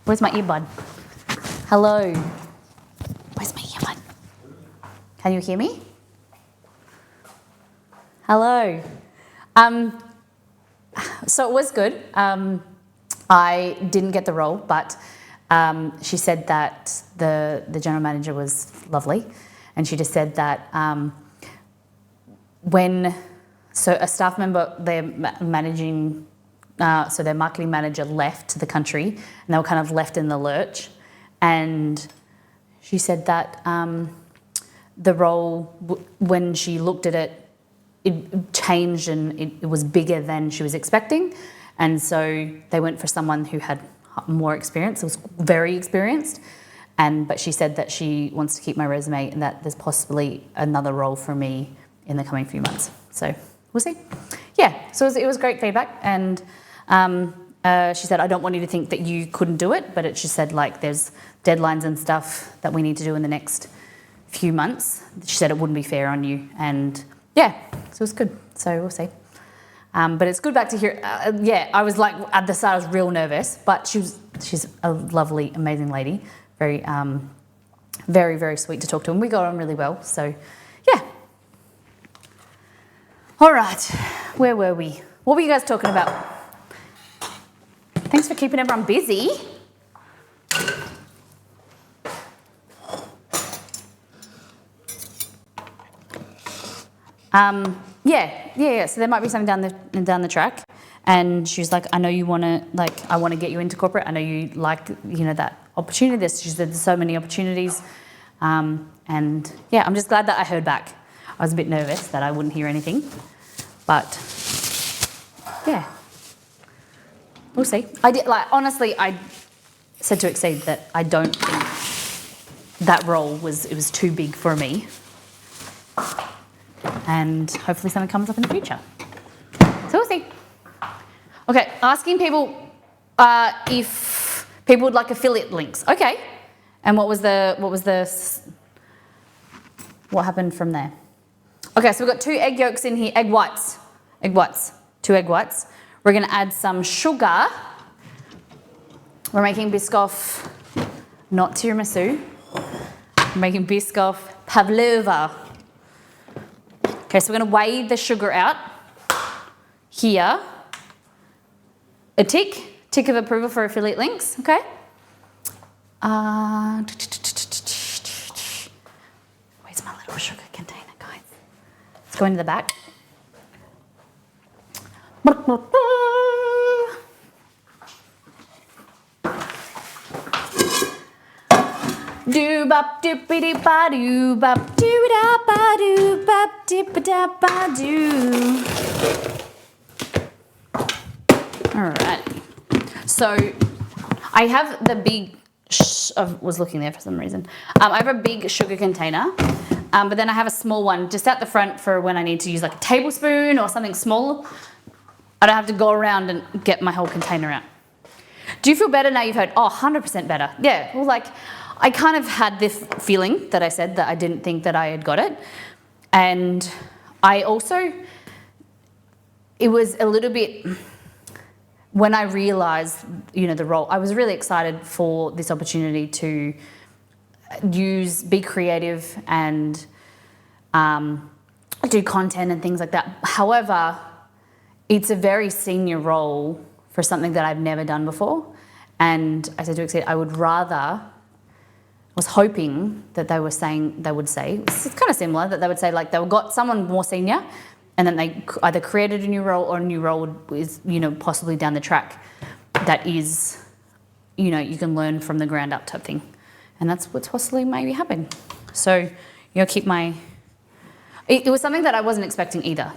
Where's my earbud? Hello. Where's my earbud? Can you hear me? Hello. So it was good. I didn't get the role, but she said that the general manager was lovely, and she just said that so a staff member, their managing. So their marketing manager left the country and they were kind of left in the lurch. And she said that the role, when she looked at it, it changed and it was bigger than she was expecting. And so they went for someone who had more experience, was very experienced. But she said that she wants to keep my resume and that there's possibly another role for me in the coming few months. So we'll see. Yeah, so it was great feedback. And she said, I don't want you to think that you couldn't do it, but she said, like, there's deadlines and stuff that we need to do in the next few months. She said it wouldn't be fair on you. And yeah, so it was good. So we'll see. But it's good back to hear. Yeah, I was like, at the start, I was real nervous, but she's a lovely, amazing lady. Very, very, very sweet to talk to. And we got on really well. So yeah. All right. Where were we? What were you guys talking about? Thanks for keeping everyone busy. Yeah. So there might be something down the track. And she was like, I know you want to, like, I want to get you into corporate. I know you like, that opportunity. She said there's so many opportunities. And yeah, I'm just glad that I heard back. I was a bit nervous that I wouldn't hear anything. But yeah. We'll see. Honestly, I said to Exceed that I don't think that role was too big for me. And hopefully something comes up in the future. So we'll see. Okay, asking people if people would like affiliate links. Okay. And what happened from there? Okay, so we've got 2 egg yolks in here, egg whites, 2 egg whites. We're going to add some sugar. We're making Biscoff, not tiramisu. We're making Biscoff Pavlova. Okay, so we're going to weigh the sugar out. Here, a tick of approval for affiliate links. Okay. Where's my little sugar container, guys? Let's go into the back. Do bop dippity ba do bop do da ba do bop dip da ba do. All right. So I have the big. I was looking there for some reason. I have a big sugar container, but then I have a small one just out the front for when I need to use like a tablespoon or something small. I don't have to go around and get my whole container out. Do you feel better now you've heard? Oh, 100% better. Yeah, well, like, I kind of had this feeling that I said that I didn't think that I had got it. And I also, it was a little bit, when I realised, the role, I was really excited for this opportunity to be creative and do content and things like that. However, it's a very senior role for something that I've never done before. And I said to Exceed, I was hoping that they would say, it's kind of similar, that they would say like they got someone more senior and then they either created a new role or a new role is, possibly down the track that is, you can learn from the ground up type thing. And that's what's possibly maybe happen. So, keep it was something that I wasn't expecting either.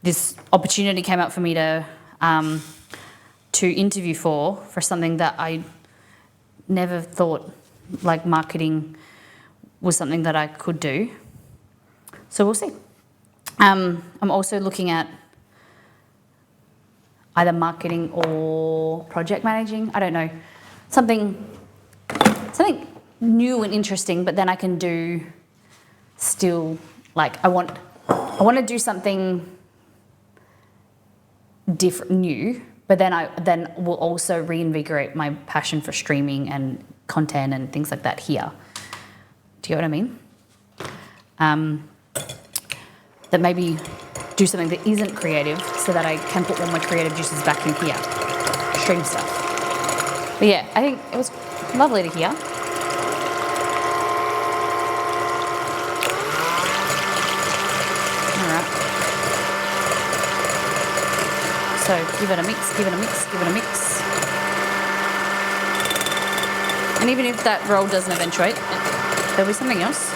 This opportunity came up for me to interview for something that I never thought like marketing was something that I could do. So we'll see. I'm also looking at either marketing or project managing. I don't know, something new and interesting, but then I can do still, like, I want to do something new, but then will also reinvigorate my passion for streaming and content and things like that here. Do you know what I mean? That maybe do something that isn't creative so that I can put all my creative juices back in here, stream stuff. But yeah, I think it was lovely to hear. All right. So give it a mix, give it a mix, give it a mix. And even if that roll doesn't eventuate, there'll be something else.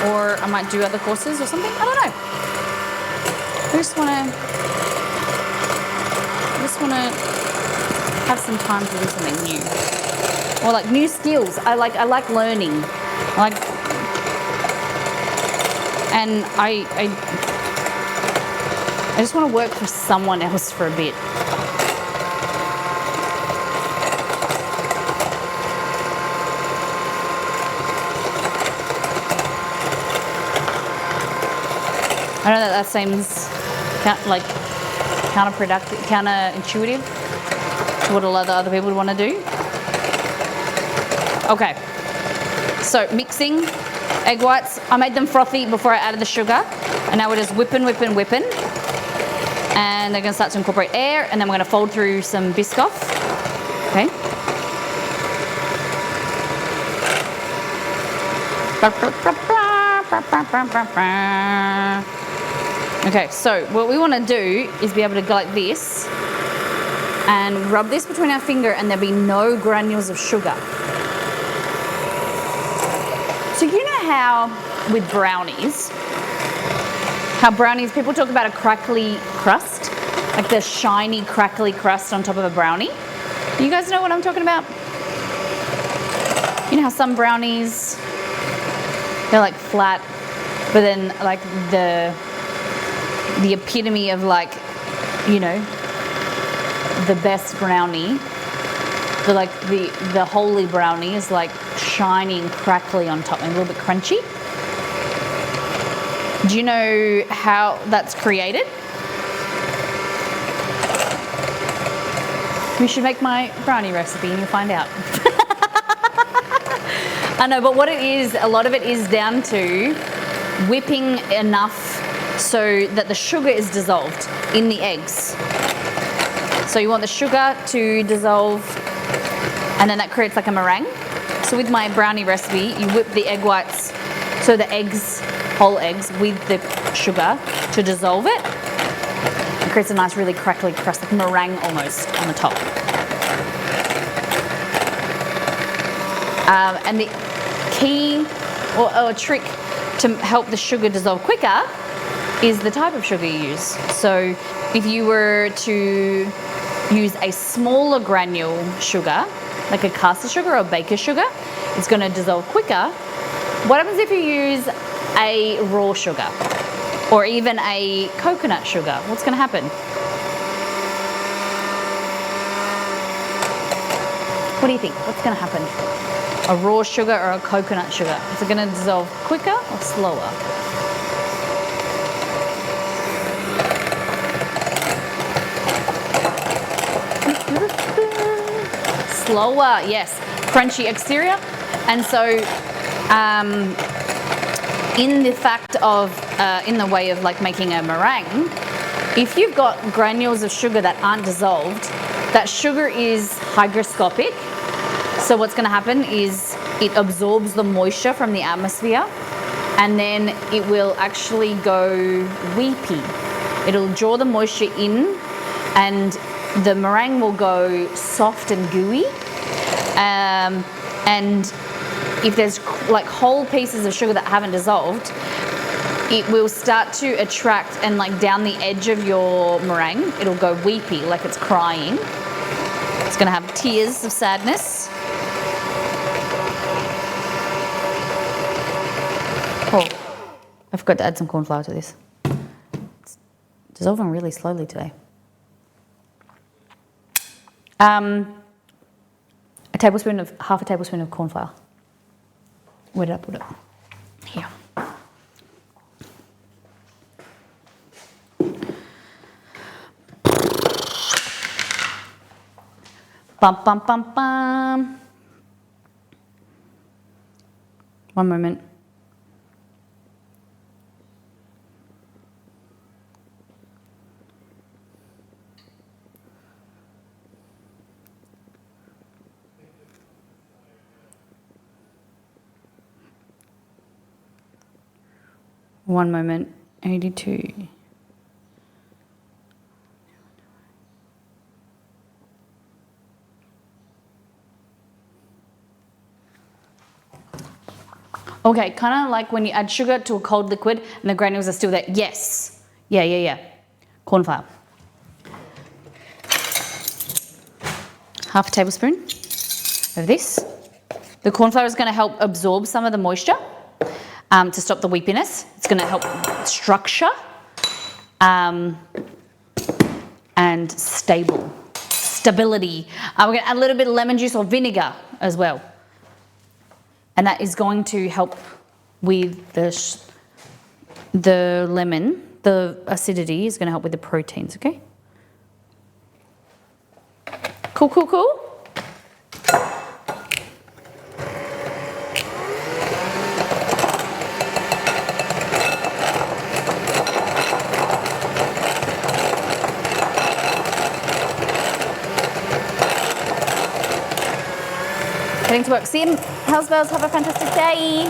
Or I might do other courses or something. I don't know. I just want to have some time to do something new. Or like new skills. I like learning. And I just want to work for someone else for a bit. I know that seems like counterproductive, counterintuitive to what a lot of other people would want to do. Okay, so mixing egg whites. I made them frothy before I added the sugar, and now we're just whipping. And they're going to start to incorporate air, and then we're going to fold through some Biscoff. Okay. Okay, so what we want to do is be able to go like this and rub this between our finger, and there'll be no granules of sugar. So you know how with brownies, people talk about a crackly crust, like the shiny crackly crust on top of a brownie. You guys know what I'm talking about? You know how some brownies, they're like flat, but then like the epitome of like, you know, the best brownie, the holy brownie is like shiny and crackly on top and a little bit crunchy. Do you know how that's created? You should make my brownie recipe and you'll find out. I know, but what it is, a lot of it is down to whipping enough so that the sugar is dissolved in the eggs. So you want the sugar to dissolve, and then that creates like a meringue. So with my brownie recipe, you whip the egg whites, so the eggs, whole eggs, with the sugar to dissolve it. It creates a nice, really crackly crust, like meringue almost on the top. And the key or a trick to help the sugar dissolve quicker is the type of sugar you use. So if you were to use a smaller granule sugar, like a caster sugar or baker's sugar, it's going to dissolve quicker. What happens if you use a raw sugar or even a coconut sugar? What's going to happen? What do you think? What's going to happen? A raw sugar or a coconut sugar? Is it going to dissolve quicker or slower? Slower, yes. Crunchy exterior. And so in the way of like making a meringue, if you've got granules of sugar that aren't dissolved, that sugar is hygroscopic. So what's going to happen is it absorbs the moisture from the atmosphere, and then it will actually go weepy. It'll draw the moisture in, and the meringue will go soft and gooey. And if there's like whole pieces of sugar that haven't dissolved, it will start to attract, and like down the edge of your meringue, it'll go weepy, like it's crying. It's going to have tears of sadness. Oh, I forgot to add some corn flour to this. It's dissolving really slowly today. Half a tablespoon of corn flour. Where did I put it? Here. Bum, bum, bum, bum. One moment. One moment. 82. Okay, kind of like when you add sugar to a cold liquid and the granules are still there. Yes. Yeah. Corn flour. Half a tablespoon of this. The corn flour is going to help absorb some of the moisture to stop the weepiness. It's going to help structure and stability. We're going to add a little bit of lemon juice or vinegar as well. And that is going to help with the lemon. The acidity is going to help with the proteins, okay? Cool. Heading to work. See you, Hellsbells. Have a fantastic day.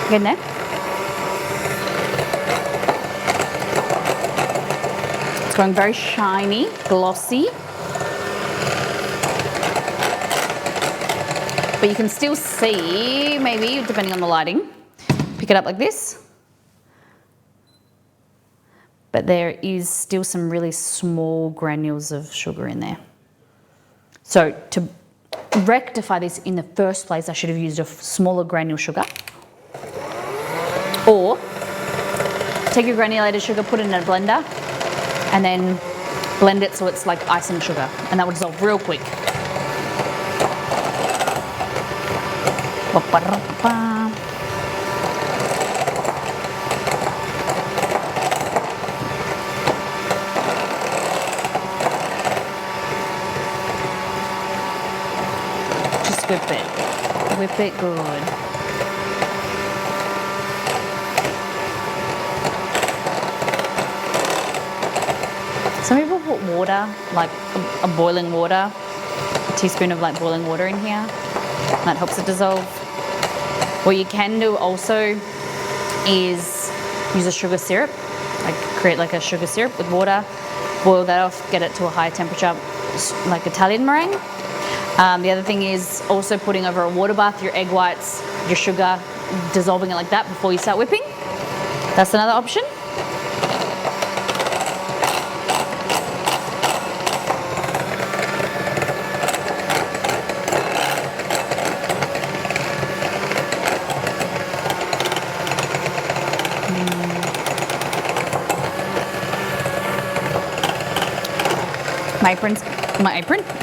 Getting there? It's going very shiny, glossy. But you can still see, maybe, depending on the lighting, pick it up like this. But there is still some really small granules of sugar in there. So to rectify this in the first place, I should have used a smaller granule sugar. Or take your granulated sugar, put it in a blender, and then blend it so it's like icing sugar, and that would dissolve real quick. Just whip it. Whip it good. Some people put water, like a boiling water, a teaspoon of like boiling water in here. That helps it dissolve. What you can do also is use a sugar syrup, like create like a sugar syrup with water, boil that off, get it to a higher temperature, like Italian meringue. The other thing is also putting over a water bath your egg whites, your sugar, dissolving it like that before you start whipping. That's another option.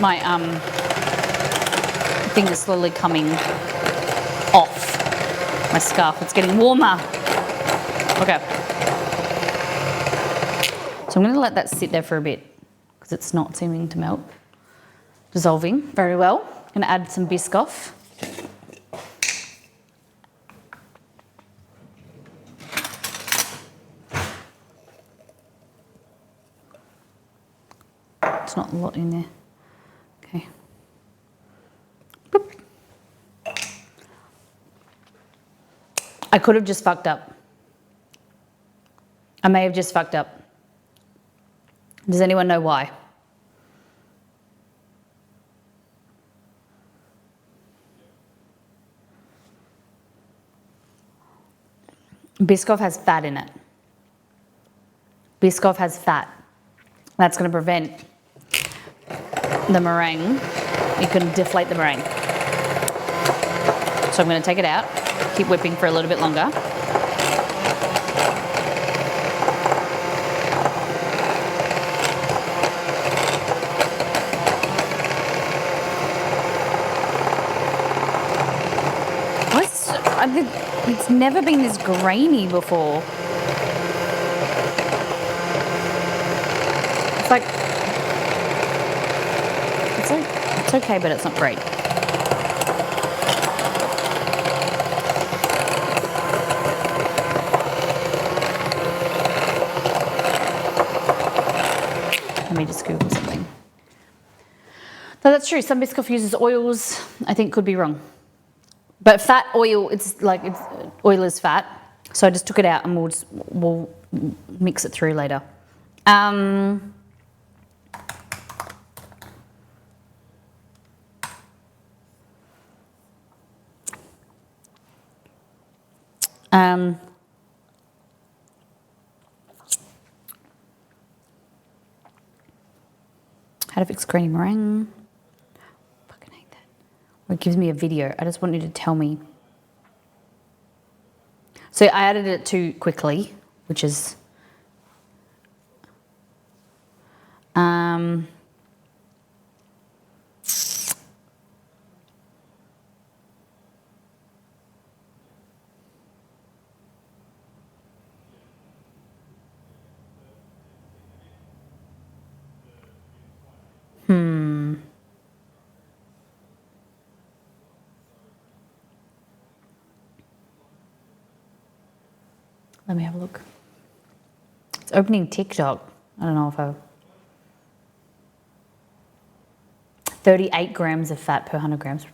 My thing is slowly coming off. My scarf, it's getting warmer. Okay. So I'm going to let that sit there for a bit because it's not seeming to melt. Dissolving very well. I'm going to add some Biscoff. It's not a lot in there. Okay. Boop. I could have just fucked up. I may have just fucked up. Does anyone know why? Biscoff has fat in it. Biscoff has fat. That's going to prevent the meringue. You can deflate the meringue. So I'm going to take it out, keep whipping for a little bit longer. It's never been this grainy before. It's like, it's okay, but it's not great. Let me just Google something. No, that's true. Some Biscoff uses oils. I think could be wrong. But fat oil, oil is fat. So I just took it out and we'll mix it through later. How to fix creamy meringue. Fucking hate that. Well, it gives me a video. I just want you to tell me. So I added it too quickly, which is let me have a look. It's opening TikTok. I don't know if I... 38 grams of fat per 100 grams.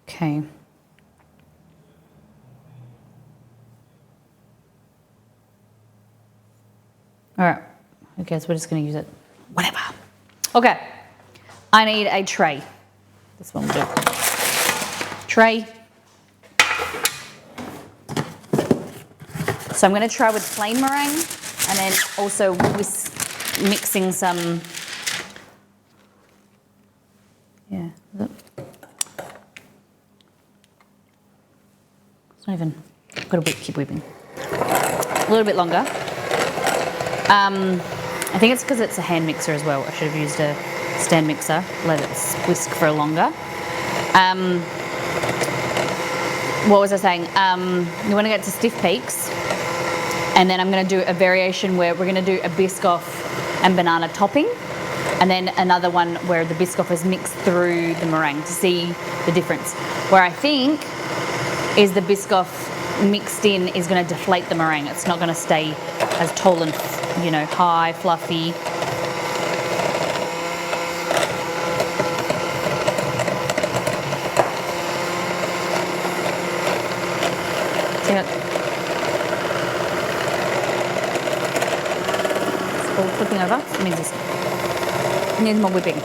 Okay. All right, okay, so we're just gonna use it. Whatever. Okay, I need a tray. This one will do. Tray. So I'm gonna try with plain meringue and then also mixing some, yeah, it's not even, I've got to keep whipping. A little bit longer. I think it's because it's a hand mixer as well. I should have used a stand mixer, let it whisk for longer. What was I saying? You want to get to stiff peaks, and then I'm going to do a variation where we're going to do a Biscoff and banana topping, and then another one where the Biscoff is mixed through the meringue to see the difference. Where I think is the Biscoff mixed in is going to deflate the meringue. It's not going to stay as tall and, you know, high, fluffy. See it? It's all flipping over. It means it needs more whipping.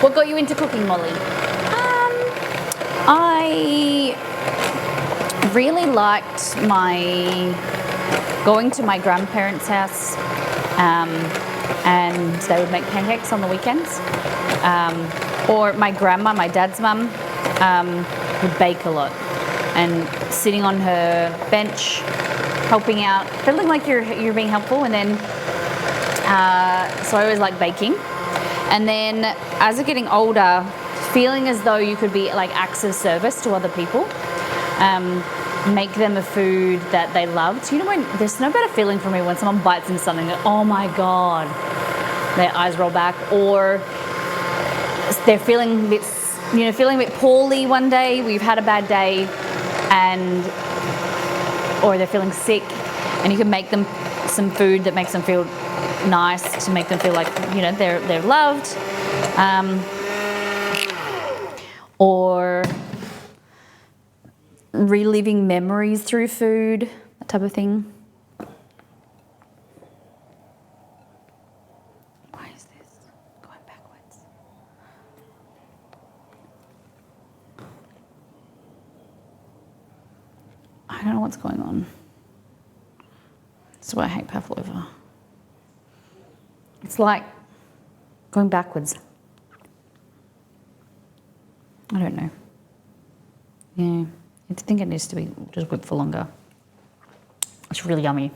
What got you into cooking, Molly? I really liked going to my grandparents' house, and they would make pancakes on the weekends. Or my grandma, my dad's mum, would bake a lot, and sitting on her bench, helping out, feeling like you're being helpful, and then so I always liked baking. And then as I'm getting older, feeling as though you could be like acts of service to other people, make them a food that they loved. You know, when there's no better feeling for me when someone bites into something that, oh my God, their eyes roll back, or they're feeling a bit poorly one day, we've had a bad day, or they're feeling sick, and you can make them some food that makes them feel nice, to make them feel like, you know, they're loved, or reliving memories through food, that type of thing. Why is this going backwards? I don't know what's going on. That's why I hate Pavlova. It's like going backwards. I don't know. Yeah, I think it needs to be just whipped for longer. It's really yummy.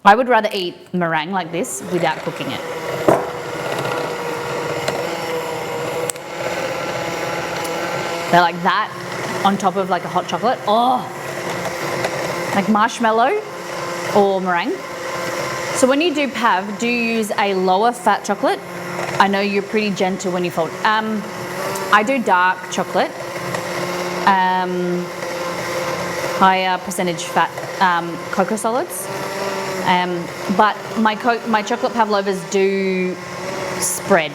I would rather eat meringue like this without cooking it. They're like that on top of like a hot chocolate. Oh, like marshmallow or meringue. So when you do Pav, do you use a lower fat chocolate? I know you're pretty gentle when you fold. I do dark chocolate, higher percentage fat cocoa solids. But my chocolate pavlovas do spread.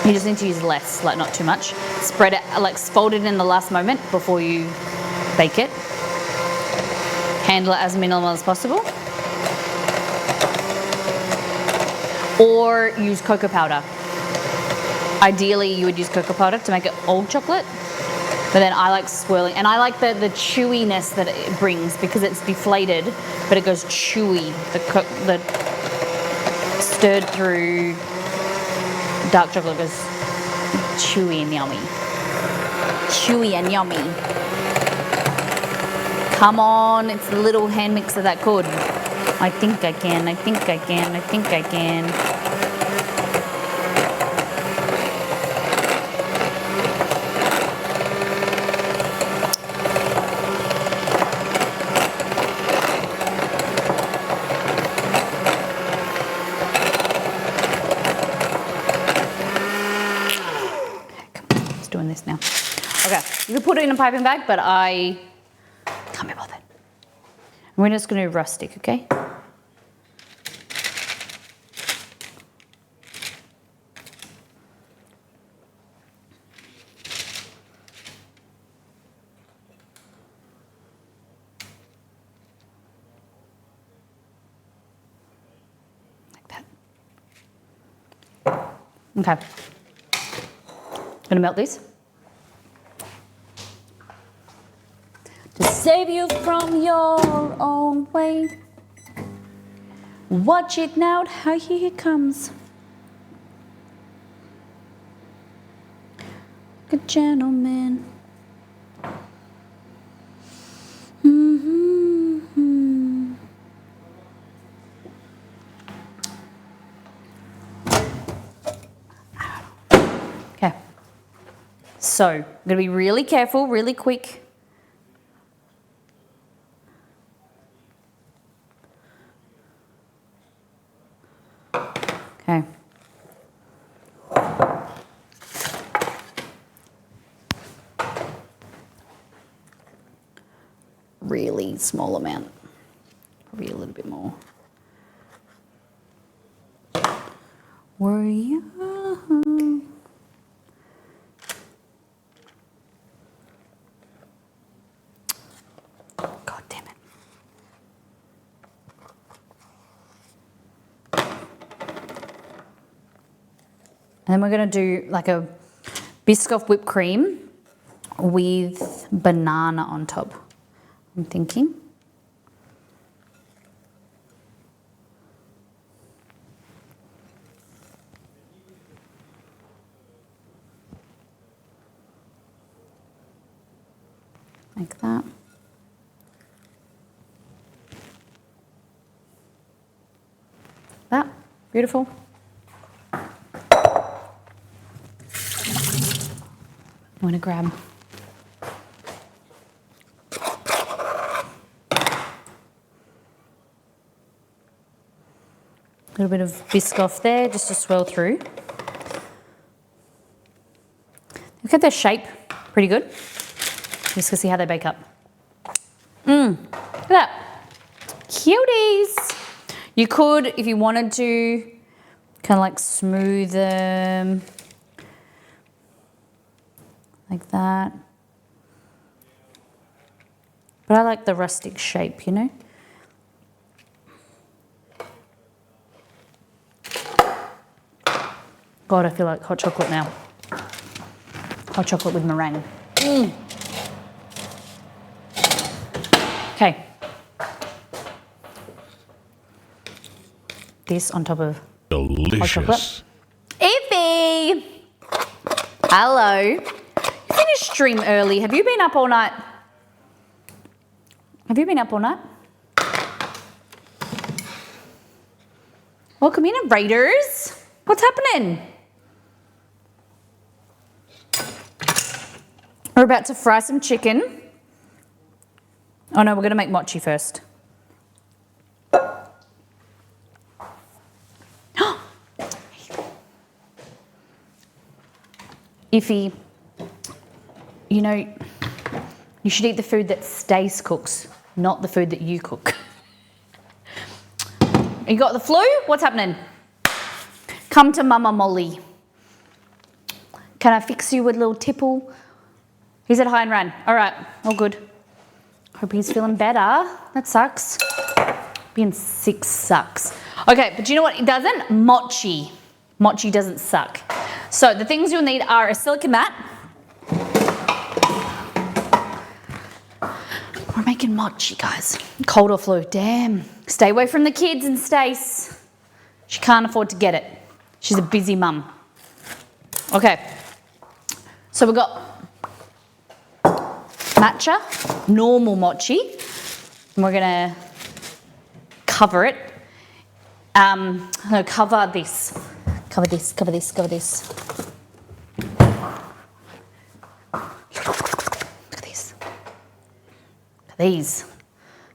You just need to use less, like not too much. Spread it, like fold it in the last moment before you bake it. Handle it as minimal as possible. Or use cocoa powder. Ideally, you would use cocoa powder to make it old chocolate. But then I like swirling, and I like the chewiness that it brings because it's deflated, but it goes chewy. The stirred through dark chocolate goes chewy and yummy. Chewy and yummy. Come on, it's the little hand mixer that could. I think I can, I think I can, I think I can. Doing this now. Okay, you can put it in a piping bag, but I can't be bothered. We're just going to do rustic, okay? Like that. Okay. Gonna melt these. To save you from your own way. Watch it now, how he comes. Like a gentleman. Okay. So, I'm going to be really careful, really quick. Okay. Really small amount. Probably a little bit more. Were you? God damn it. And then we're going to do like a Biscoff whipped cream with banana on top, I'm thinking. Like that. That, beautiful. I'm going to grab a little bit of Biscoff there just to swirl through. Look at their shape, pretty good. Just to see how they bake up. Look at that. Cuties. You could, if you wanted to, kind of like smooth them. Like that. But I like the rustic shape, you know? God, I feel like hot chocolate now. Hot chocolate with meringue. Okay. This on top of hot chocolate. Ify! Hello. You finished stream early. Have you been up all night? Have you been up all night? Welcome in, Raiders. What's happening? We're about to fry some chicken. Oh no, we're going to make mochi first. Ify, you know, you should eat the food that Stace cooks, not the food that you cook. You got the flu? What's happening? Come to Mama Molly. Can I fix you with a little tipple? He said hi and ran. All right, all good. Hope he's feeling better. That sucks. Being sick sucks. Okay, but you know what it doesn't? Mochi. Mochi doesn't suck. So the things you'll need are a silicone mat. We're making mochi, guys. Cold or flu, damn. Stay away from the kids and Stace. She can't afford to get it. She's a busy mum. Okay, so we've got matcha, normal mochi, and we're gonna cover it. No, cover this. Cover this, cover this, cover this. Look at this. Look at these.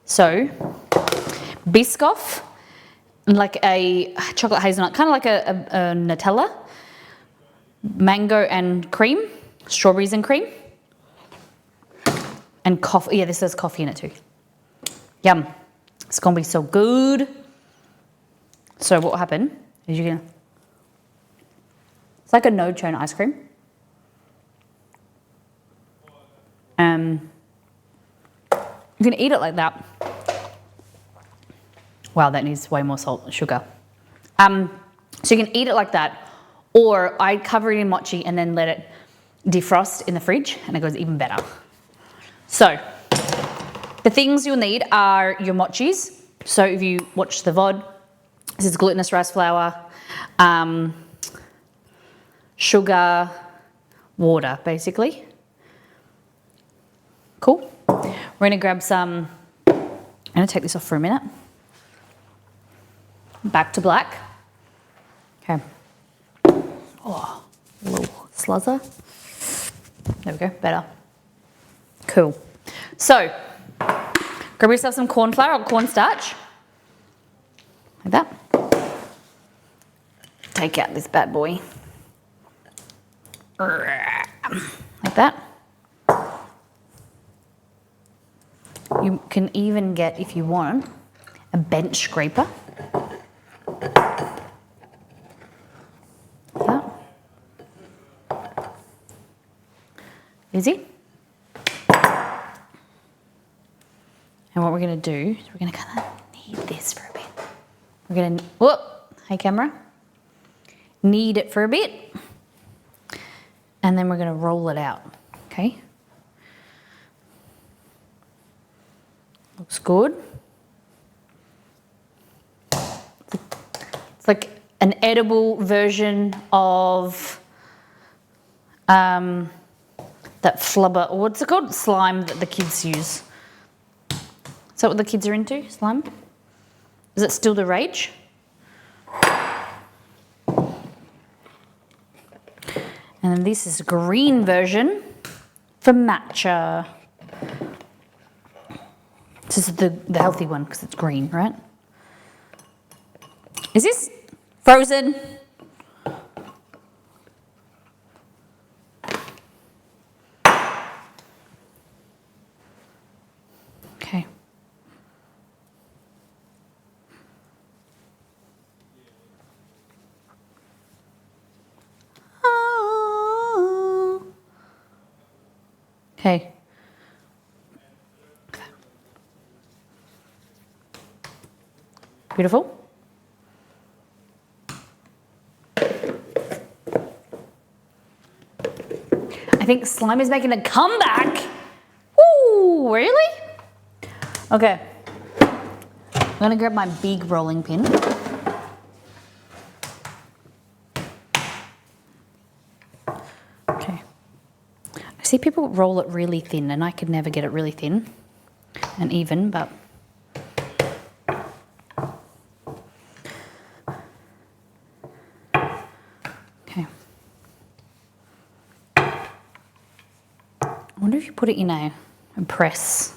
So, Biscoff, like a chocolate hazelnut, kind of like a Nutella, mango and cream, strawberries and cream, and coffee. Yeah, this has coffee in it too. Yum. It's gonna be so good. So what will happen is you're gonna, it's like a no-chone ice cream. You can eat it like that. Wow, that needs way more salt and sugar. So you can eat it like that, or I cover it in mochi and then let it defrost in the fridge, and it goes even better. So the things you'll need are your mochis. So if you watch the VOD, this is glutinous rice flour, sugar, water, basically. Cool. We're gonna grab some, I'm gonna take this off for a minute. Back to black. Okay. Oh, a little sluzzer. There we go, better. Cool. So, grab yourself some corn flour or cornstarch. Like that. Take out this bad boy. Like that. You can even get, if you want, a bench scraper. Like that. Easy. And what we're going to do is we're going to kind of knead this for a bit. We're going to, whoop, hey camera. Knead it for a bit. And then we're going to roll it out, okay? Looks good. It's like an edible version of that flubber, or what's it called? Slime that the kids use. Is that what the kids are into, slime? Is it still the rage? And then this is a green version for matcha. This is the healthy one because it's green, right? Is this frozen? Okay. Okay. Beautiful. I think slime is making a comeback. Ooh, really? Okay. I'm gonna grab my big rolling pin. Okay. I see people roll it really thin and I could never get it really thin and even, but okay. I wonder if you put it in a and press.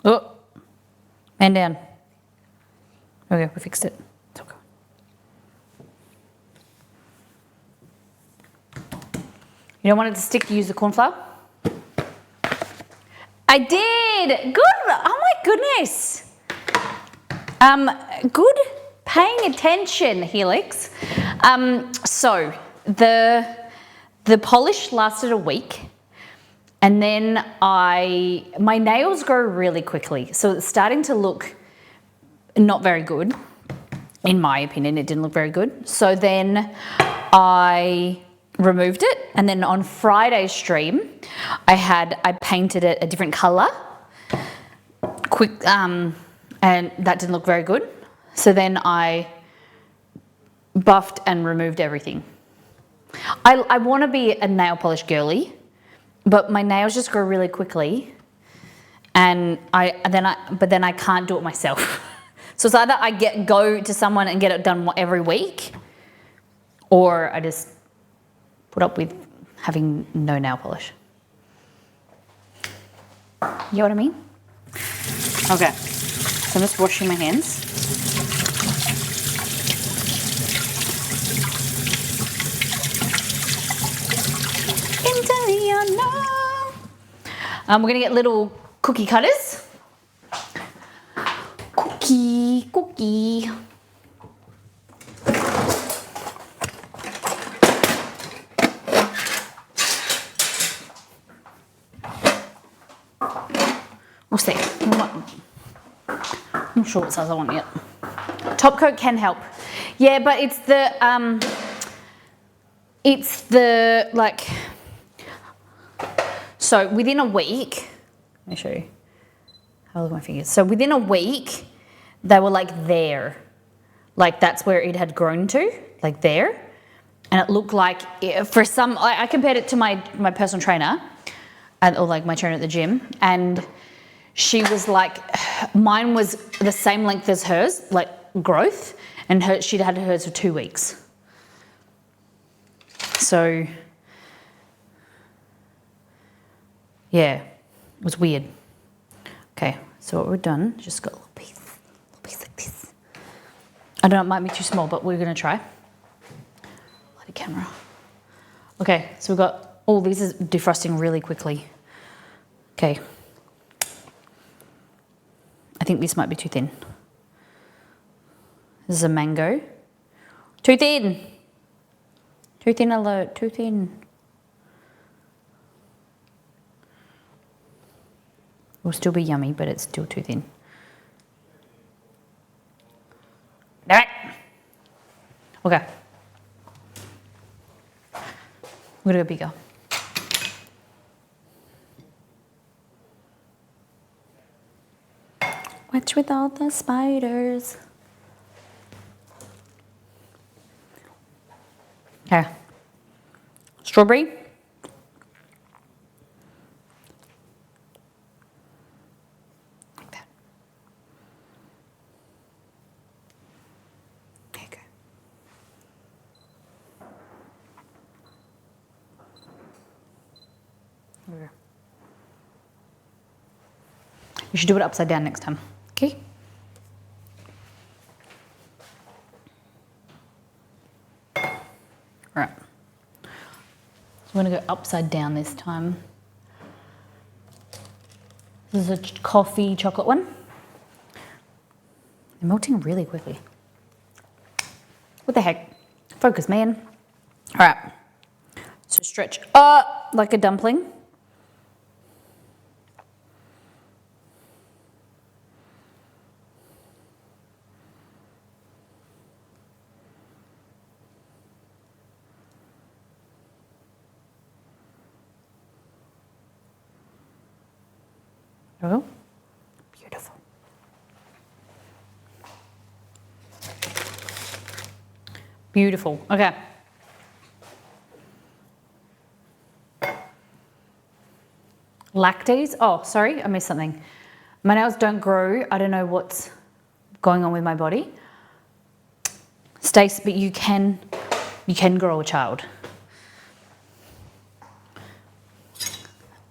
Oh, and down. Okay, we fixed it. It's okay. You don't want it to stick, use the corn flour? I did! Good! Oh my goodness! Good paying attention, Helix. So, the polish lasted a week. And then my nails grow really quickly. So it's starting to look not very good. In my opinion, it didn't look very good. So then I removed it. And then on Friday's stream, I painted it a different color. And that didn't look very good. So then I buffed and removed everything. I want to be a nail polish girly. But my nails just grow really quickly, but then I can't do it myself. So it's either I go to someone and get it done every week, or I just put up with having no nail polish. You know what I mean? Okay, so I'm just washing my hands. We're gonna get little cookie cutters. Cookie. We'll see. I'm not sure what size I want yet. Top coat can help. Yeah, but it's like, so within a week, let me show you how I look at my fingers. So within a week, they were like there. Like that's where it had grown to, like there. And it looked like, for some, I compared it to my personal trainer, or like my trainer at the gym, and she was like, mine was the same length as hers, like growth, and she'd had hers for 2 weeks. So, yeah, it was weird. Okay, so what we've done, just got a little piece like this. I don't know, it might be too small, but we're gonna try. Bloody camera. Okay, so we've got, oh, this is defrosting really quickly. Okay. I think this might be too thin. This is a mango. Too thin. Too thin alert, too thin. Will still be yummy, but it's still too thin. Damn it. Okay. We're gonna go bigger. Watch with all the spiders. Okay. Strawberry. Like that. Okay, good. Okay. You should do it upside down next time. Okay. All right. So we're going to go upside down this time. This is a coffee chocolate one. They're melting really quickly. What the heck? Focus, man. All right. So stretch up like a dumpling. Oh, beautiful. Beautiful. Okay. Lactase. Oh, sorry, I missed something. My nails don't grow. I don't know what's going on with my body. Stace, but you can grow a child.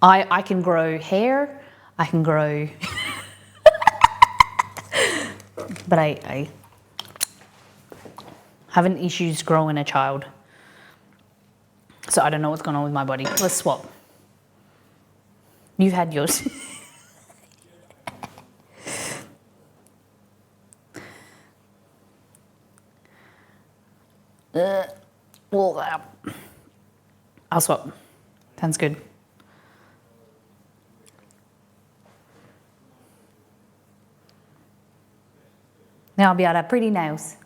I can grow hair. I can grow, but I having issues growing a child. So I don't know what's going on with my body. Let's swap. You've had yours. I'll swap. Sounds good. Now I'll be able to have pretty nails.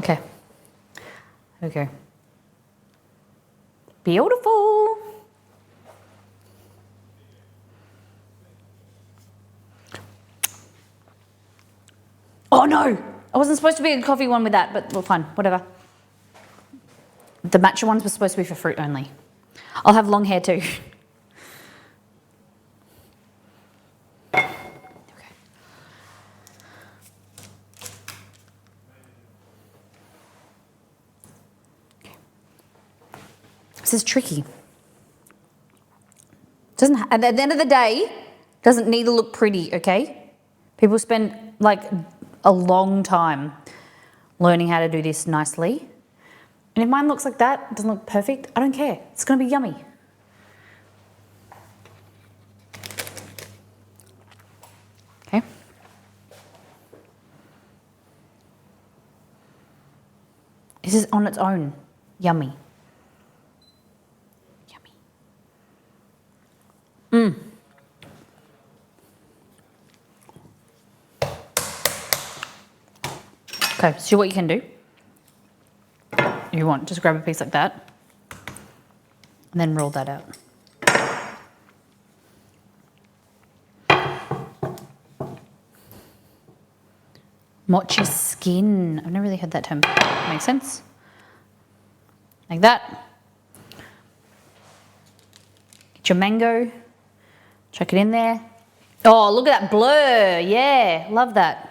Okay. Okay. Beautiful. Oh no! I wasn't supposed to be a coffee one with that, but well, fine, whatever. The matcha ones were supposed to be for fruit only. I'll have long hair too. Okay. This is tricky. At the end of the day, doesn't need to look pretty, okay? People spend like a long time learning how to do this nicely. And if mine looks like that, doesn't look perfect, I don't care. It's gonna be yummy. Okay. This is on its own. Yummy. Yummy. Okay, see what you can do. You want, just grab a piece like that and then roll that out. Mochi skin. I've never really heard that term. Makes sense. Like that. Get your mango. Chuck it in there. Oh, look at that blur. Yeah, love that.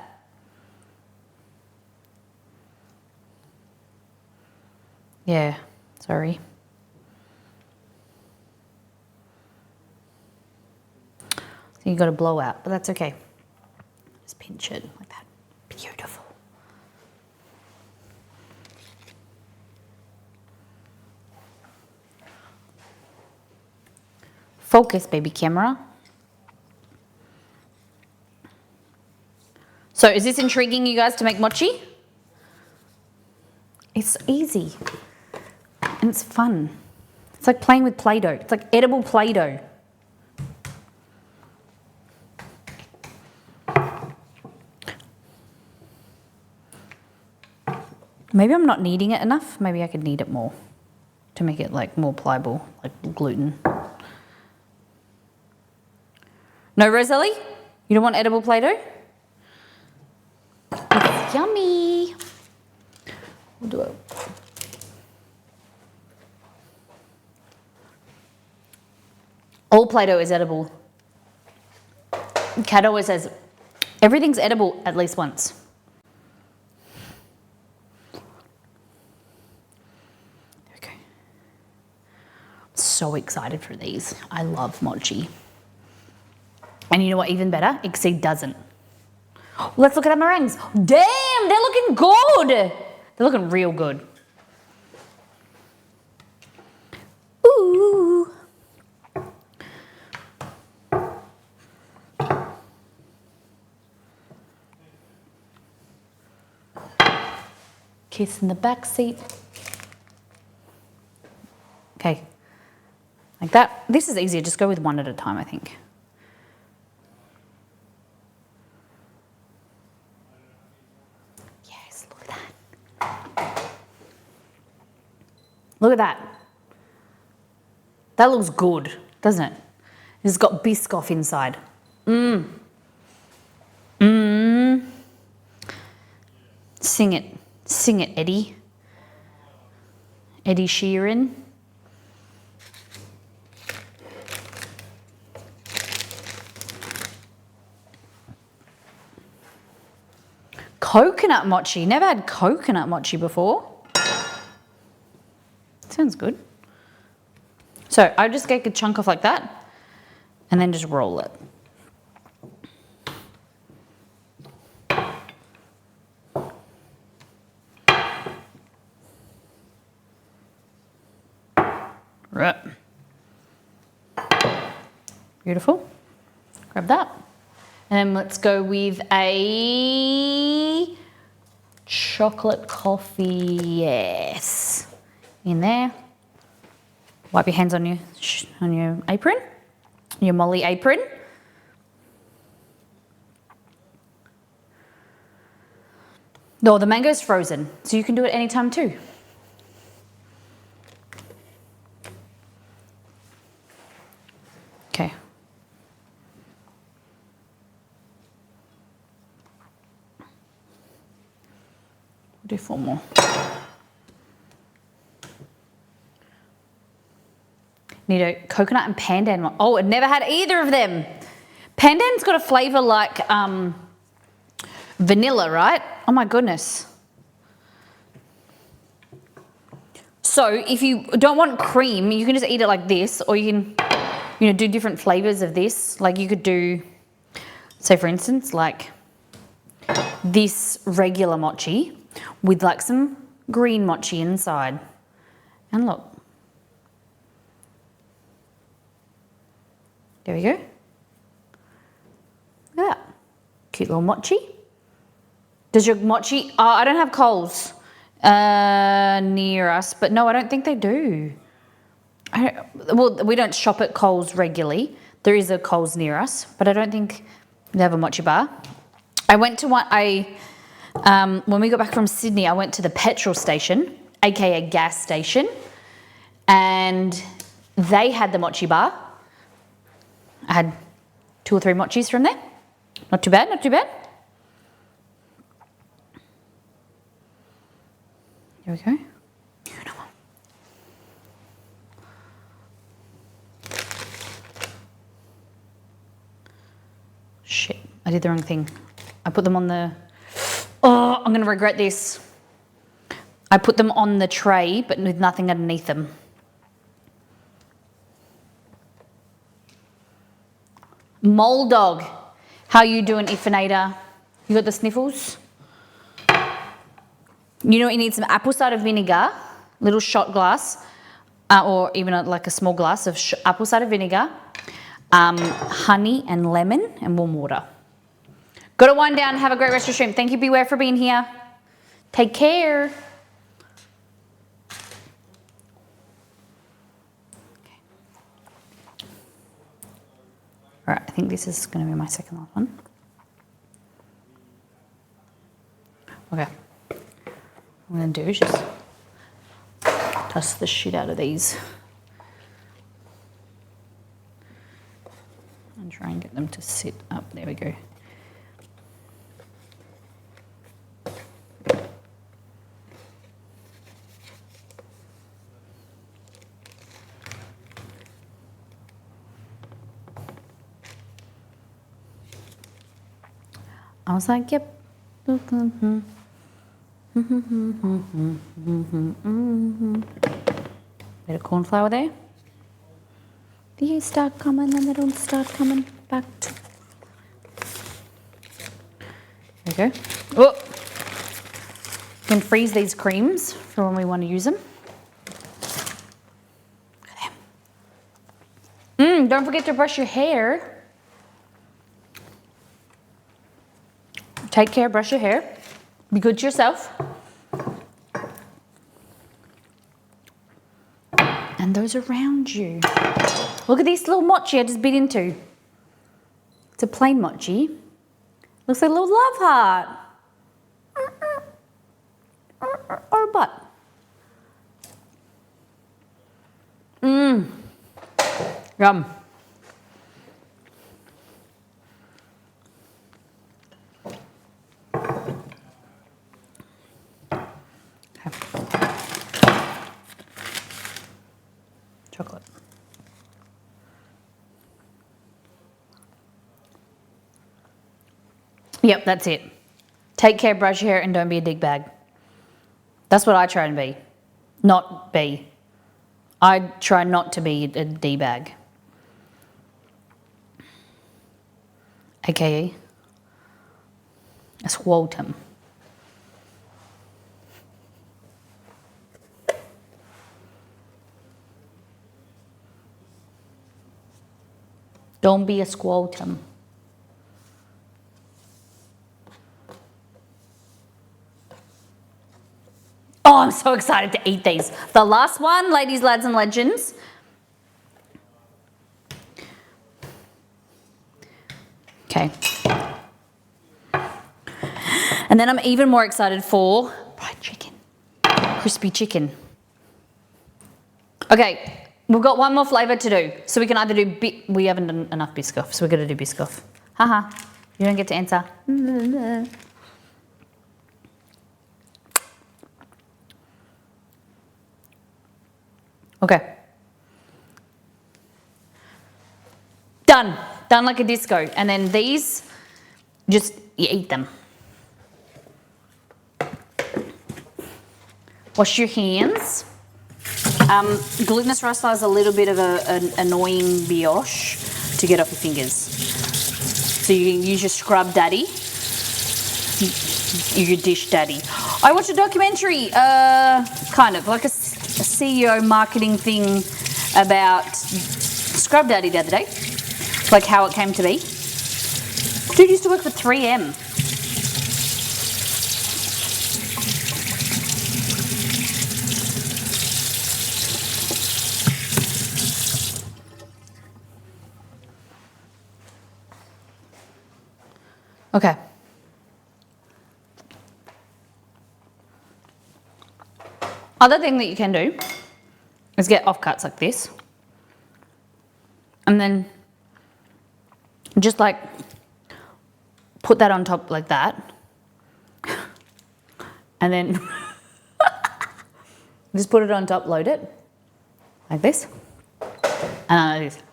Yeah, sorry. So you got a blowout, but that's okay. Just pinch it like that. Beautiful. Focus, baby camera. So is this intriguing you guys to make mochi? It's easy. And it's fun. It's like playing with Play-Doh. It's like edible Play-Doh. Maybe I'm not kneading it enough. Maybe I could knead it more to make it like more pliable, like gluten. No, Roseli? You don't want edible Play-Doh? It's yummy. We'll do it. All Play-Doh is edible. Kat always says, everything's edible at least once. Okay. So excited for these. I love mochi. And you know what, even better? Exceed doesn't. Let's look at our meringues. Damn, they're looking good. They're looking real good. Ooh. Kiss in the back seat. Okay, like that. This is easier, just go with one at a time, I think. Yes, look at that. Look at that. That looks good, doesn't it? It's got Biscoff inside. Sing it. Sing it, Eddie. Eddie Sheeran. Coconut mochi. Never had coconut mochi before. Sounds good. So I just take a chunk off like that and then just roll it. Right. Beautiful. Grab that. And then let's go with a chocolate coffee. Yes. In there. Wipe your hands on your apron, your Molly apron. No, the mango's frozen, so you can do it anytime too. Okay. We'll do 4 more. Need a coconut and pandan one. Oh, I'd never had either of them. Pandan's got a flavour like vanilla, right? Oh my goodness. So if you don't want cream, you can just eat it like this, or you can, do different flavours of this. Like you could do, say for instance, like this regular mochi with like some green mochi inside. And look. There we go. Look at that. Cute little mochi. Does your mochi... Oh, I don't have Coles near us, but no, I don't think they do. Well, we don't shop at Coles regularly. There is a Coles near us, but I don't think they have a mochi bar. I went to one... when we got back from Sydney, I went to the petrol station, aka gas station, and they had the mochi bar. I had 2 or 3 mochis from there. Not too bad, not too bad. Here we go. Shit, I did the wrong thing. I put them on the... Oh, I'm going to regret this. I put them on the tray, but with nothing underneath them. Mole dog, how you doing, Ifinator? You got the sniffles? You know what, you need some apple cider vinegar, little shot glass, or even like a small glass of apple cider vinegar, honey and lemon and warm water. Got to wind down. Have a great rest of your stream. Thank you, Beware, for being here. Take care. All right, I think this is going to be my second last one. Okay. What I'm going to do is just dust the shit out of these and try and get them to sit up. There we go. I was like, yep. Bit of corn flour there. These start coming and they don't start coming back. There we go. Oh! You can freeze these creams for when we want to use them. Look at them. Don't forget to brush your hair. Take care, brush your hair. Be good to yourself. And those around you. Look at this little mochi I just bit into. It's a plain mochi. Looks like a little love heart. Or a butt. Yum. Chocolate. Yep, that's it. Take care, brush your hair, and don't be a dig bag. That's what I try and be. Not be. I try not to be a D-bag. AKA a squaltum. Don't be a squaltum. Oh, I'm so excited to eat these. The last one, ladies, lads, and legends. Okay. And then I'm even more excited for fried chicken. Crispy chicken. Okay, we've got one more flavour to do. So we can either do, we haven't done enough Biscoff, so we're going to do Biscoff. Haha, you don't get to answer. Okay. Done. Done like a disco. And then these, just you eat them. Wash your hands. Glutinous rice flour is a little bit of an annoying brioche to get off your fingers. So you can use your scrub daddy, your dish daddy. I watched a documentary, kind of like a CEO marketing thing about scrub daddy the other day, like how it came to be. Dude used to work for 3M. Okay. Other thing that you can do is get offcuts like this. And then just like put that on top like that. And then just put it on top, load it like this. And like this.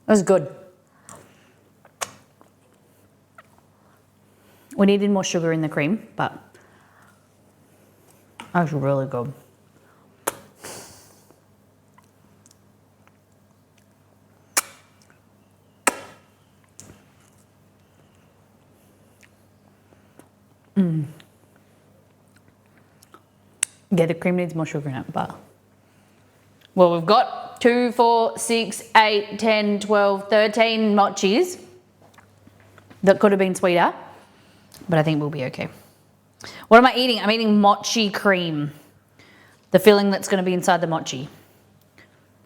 That was good. We needed more sugar in the cream, but that was really good. Yeah, the cream needs more sugar in it, but... Well, we've got 2, 4, 6, 8, 10, 12, 13 mochis that could have been sweeter, but I think we'll be okay. What am I eating? I'm eating mochi cream, the filling that's going to be inside the mochi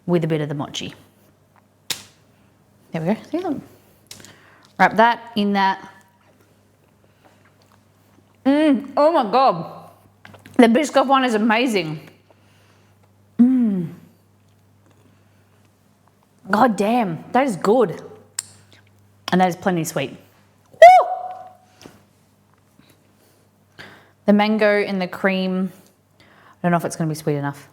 with a bit of the mochi. There we go. See, look. Wrap that in that. Oh my God. The Biscoff one is amazing. God damn, that is good. And that is plenty sweet. Woo! The mango and the cream, I don't know if it's going to be sweet enough.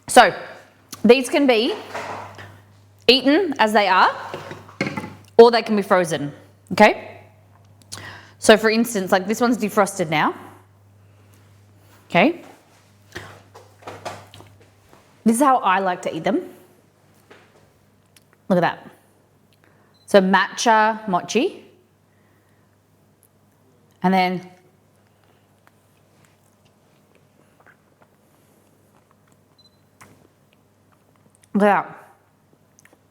So, these can be eaten as they are, or they can be frozen, okay? So for instance, like this one's defrosted now. Okay, this is how I like to eat them. Look at that. So matcha mochi. And then look at that.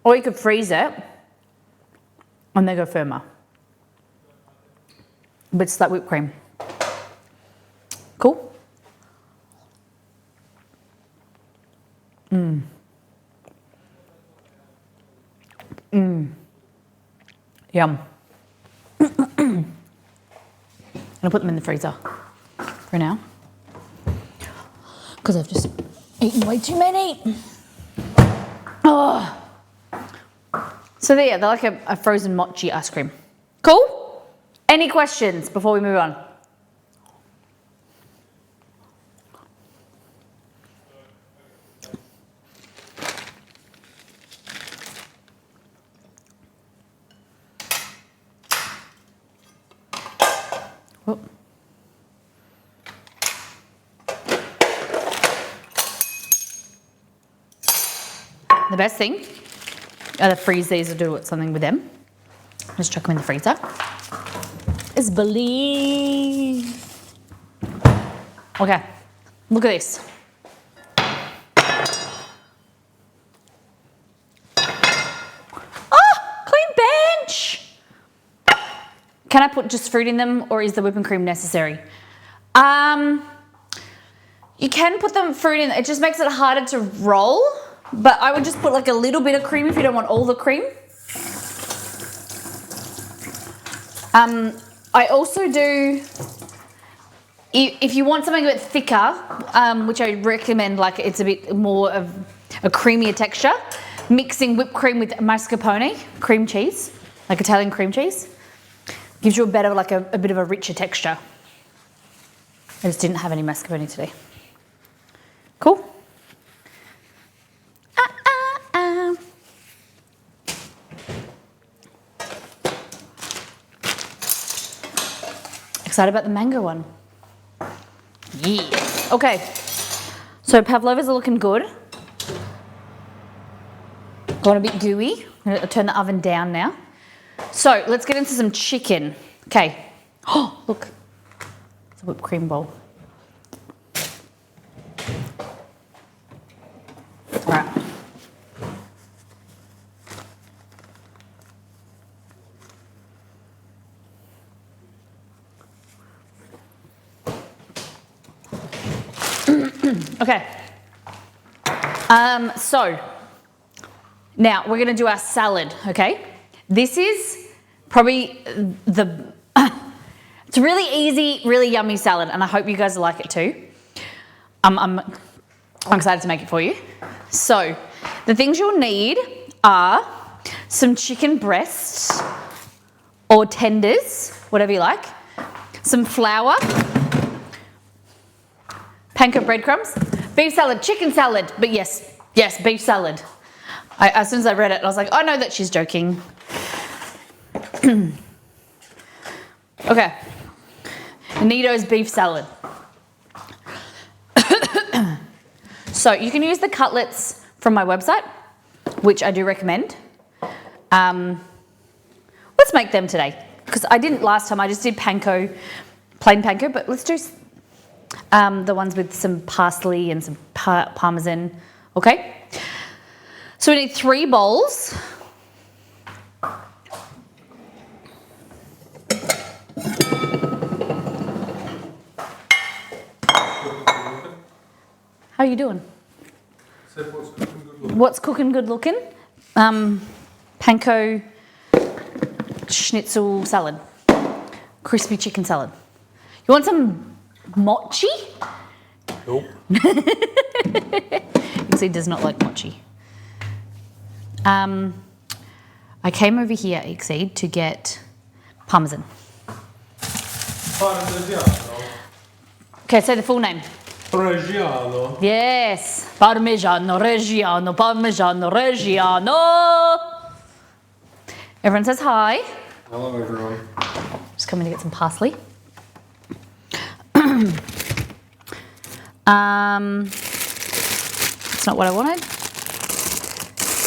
Or you could freeze it and they go firmer. But it's like whipped cream. Cool? Yum. I'm gonna put them in the freezer. for now. Because I've just eaten way too many. Oh. So they're like a frozen mochi ice cream. Cool? Any questions before we move on? Oh. The best thing, either freeze these or do something with them. Just chuck them in the freezer. Is believe. Okay, look at this. Oh, clean bench. Can I put just fruit in them, or is the whipping cream necessary? You can put the fruit in. It just makes it harder to roll. But I would just put like a little bit of cream if you don't want all the cream. I also do, if you want something a bit thicker, which I recommend, like it's a bit more of a creamier texture, mixing whipped cream with mascarpone, cream cheese, like Italian cream cheese, gives you a better, like a bit of a richer texture. I just didn't have any mascarpone today. Cool? Excited about the mango one. Yeah. Okay. So pavlovas are looking good. Got a bit gooey. I'm gonna turn the oven down now. So let's get into some chicken. Okay. Oh, look. It's a whipped cream bowl. All right. Okay, so now we're gonna do our salad, okay? This is probably it's a really easy, really yummy salad, and I hope you guys like it too. I'm excited to make it for you. So, the things you'll need are some chicken breasts or tenders, whatever you like, some flour, panko breadcrumbs, beef salad, chicken salad, but yes, beef salad. As soon as I read it, I was like, I know that she's joking. Okay, Nito's beef salad. So you can use the cutlets from my website, which I do recommend. Let's make them today, because I didn't last time, I just did panko, plain panko, but let's do the ones with some parsley and some parmesan, okay? So we need 3 bowls. How are you doing? What's cooking good looking? Panko Schnitzel salad, crispy chicken salad. You want some mochi? Nope. He does not like mochi. I came over here, Exceed, to get parmesan. Parmigiano. Okay, say the full name. Reggiano. Yes, Parmigiano Reggiano, Parmigiano Reggiano. Everyone says hi. Hello, everyone. Just coming to get some parsley. That's not what I wanted.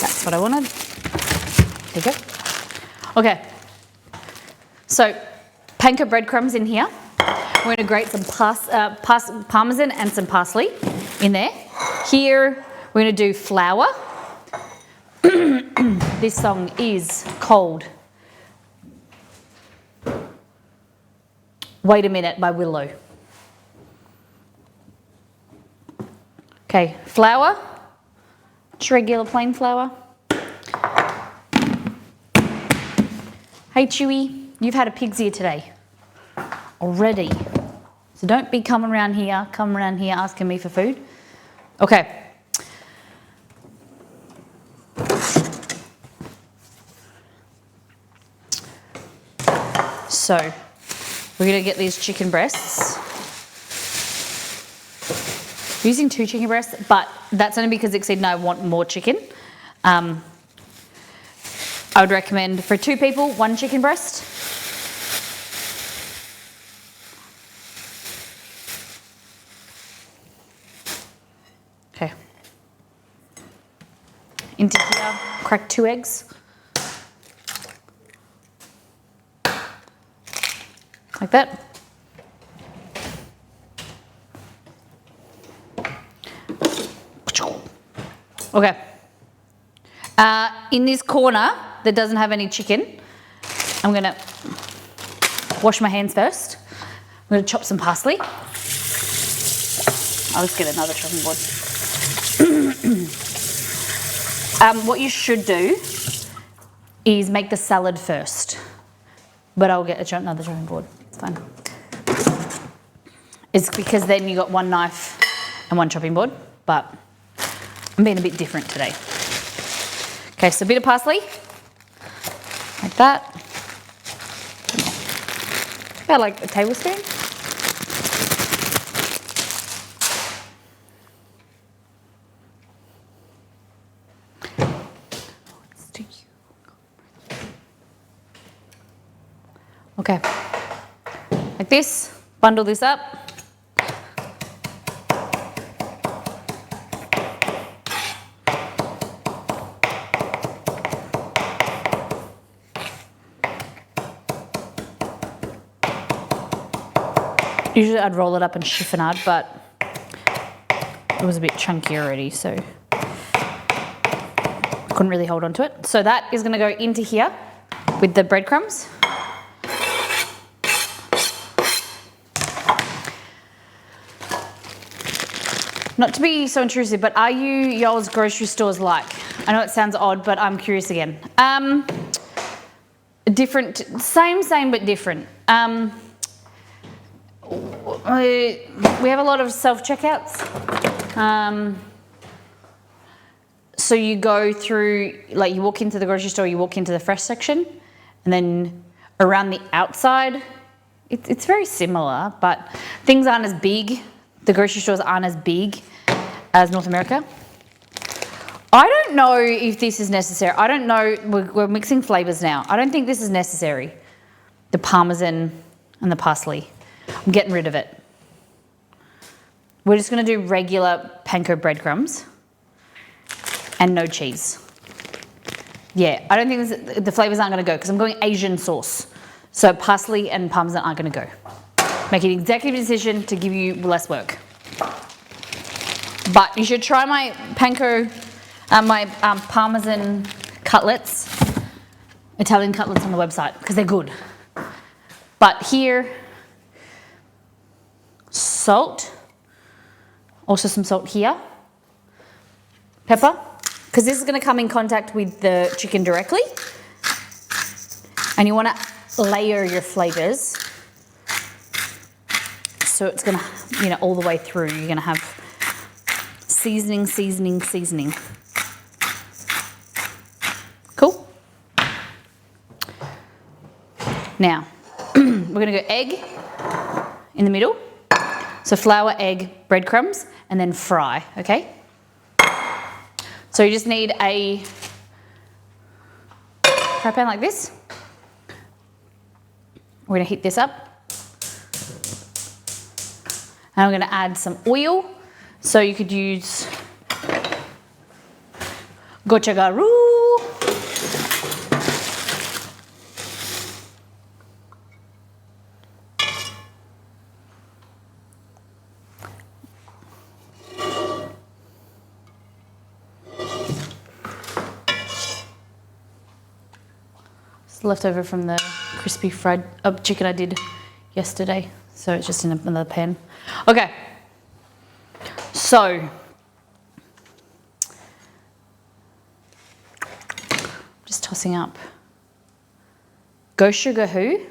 That's what I wanted. There you go. Okay. So, panko breadcrumbs in here. We're going to grate some parmesan and some parsley in there. Here, we're going to do flour. This song is cold. Wait a Minute by Willow. Okay, flour, just regular plain flour. Hey Chewy, you've had a pig's ear today. Already. So don't be coming around here asking me for food. Okay. So we're going to get these chicken breasts. We're using 2 chicken breasts, but that's only because Exceed and I want more chicken. I would recommend for 2 people, 1 chicken breast. Okay. Into here, crack 2 eggs. Like that. Okay. In this corner that doesn't have any chicken, I'm going to wash my hands first. I'm going to chop some parsley. I'll just get another chopping board. What you should do is make the salad first, but I'll get another chopping board. It's fine. It's because then you got 1 knife and 1 chopping board, but I'm being a bit different today. Okay, so a bit of parsley, like that. About like a tablespoon. Okay, like this, bundle this up. Usually I'd roll it up in chiffonade, but it was a bit chunky already, so I couldn't really hold on to it. So that is going to go into here with the breadcrumbs. Not to be so intrusive, but are you y'all's grocery stores like? I know it sounds odd, but I'm curious again. Different, same but different. We have a lot of self-checkouts. So you go through, like you walk into the grocery store, you walk into the fresh section, and then around the outside, it's very similar, but things aren't as big. The grocery stores aren't as big as North America. I don't know if this is necessary. I don't know, we're mixing flavours now. I don't think this is necessary. The Parmesan and the parsley. I'm getting rid of it. We're just going to do regular panko breadcrumbs and no cheese. Yeah, I don't think the flavours aren't going to go because I'm going Asian sauce. So parsley and Parmesan aren't going to go. Make an executive decision to give you less work. But you should try my panko, my Parmesan cutlets, Italian cutlets on the website because they're good. But here, salt, also some salt here, pepper, because this is going to come in contact with the chicken directly. And you want to layer your flavours. So it's going to, all the way through. You're going to have seasoning. Cool? Now, we're going to go egg in the middle. So flour, egg, breadcrumbs, and then fry, okay? So you just need a fry pan like this. We're going to heat this up. And I'm going to add some oil. So you could use gochagaru. It's leftover from the crispy fried chicken I did yesterday. So it's just in another pan. Okay. So, just tossing up. Gochagaru.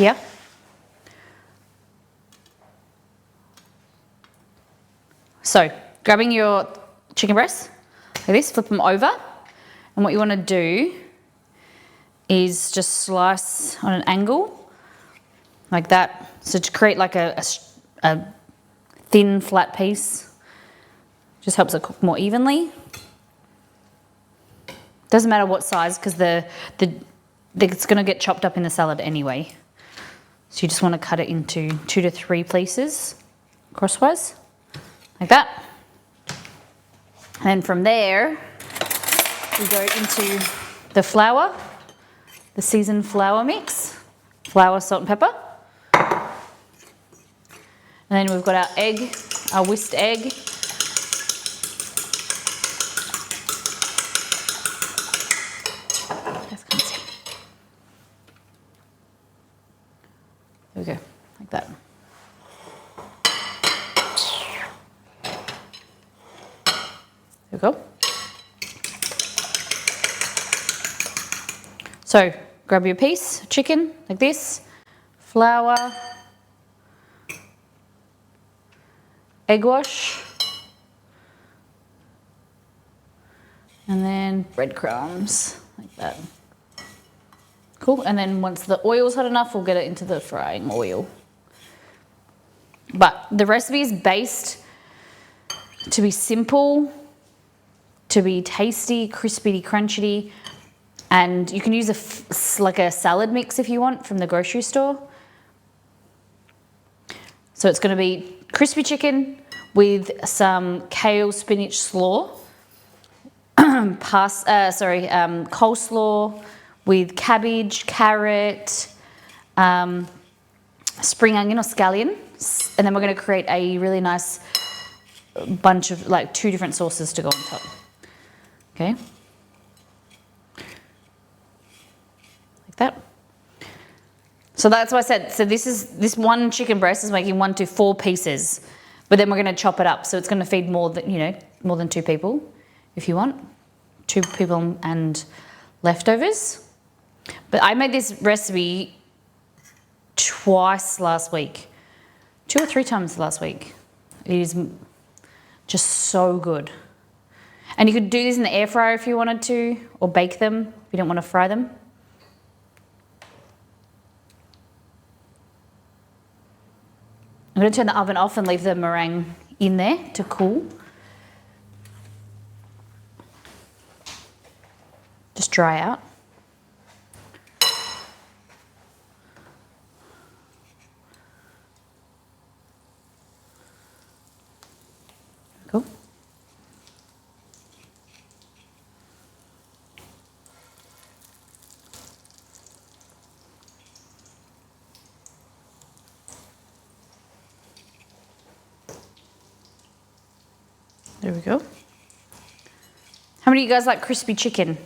here. So, grabbing your chicken breasts like this, flip them over, and what you want to do is just slice on an angle like that, so to create like a thin flat piece. Just helps it cook more evenly. Doesn't matter what size, because it's going to get chopped up in the salad anyway. So you just want to cut it into 2 to 3 pieces crosswise like that. And then from there we go into the flour, the seasoned flour mix, flour, salt and pepper. And then we've got our egg, our whisked egg. There we go, like that. There we go. So grab your piece of chicken like this, flour, egg wash, and then breadcrumbs like that. Cool, and then once the oil's hot enough, we'll get it into the frying oil. But the recipe is based to be simple, to be tasty, crispy, crunchy, and you can use like a salad mix if you want from the grocery store. So it's going to be crispy chicken with some kale spinach slaw, coleslaw with cabbage, carrot, spring onion or scallion, and then we're going to create a really nice bunch of like 2 different sauces to go on top. Okay, like that. So that's what I said. So this one chicken breast is making 1 to 4 pieces, but then we're going to chop it up. So it's going to feed more than 2 people, if you want, 2 people and leftovers. But I made this recipe twice last week, 2 or 3 times last week. It is just so good. And you could do this in the air fryer if you wanted to, or bake them if you don't want to fry them. I'm going to turn the oven off and leave the meringue in there to cool. Just dry out. Cool. There we go. How many of you guys like crispy chicken?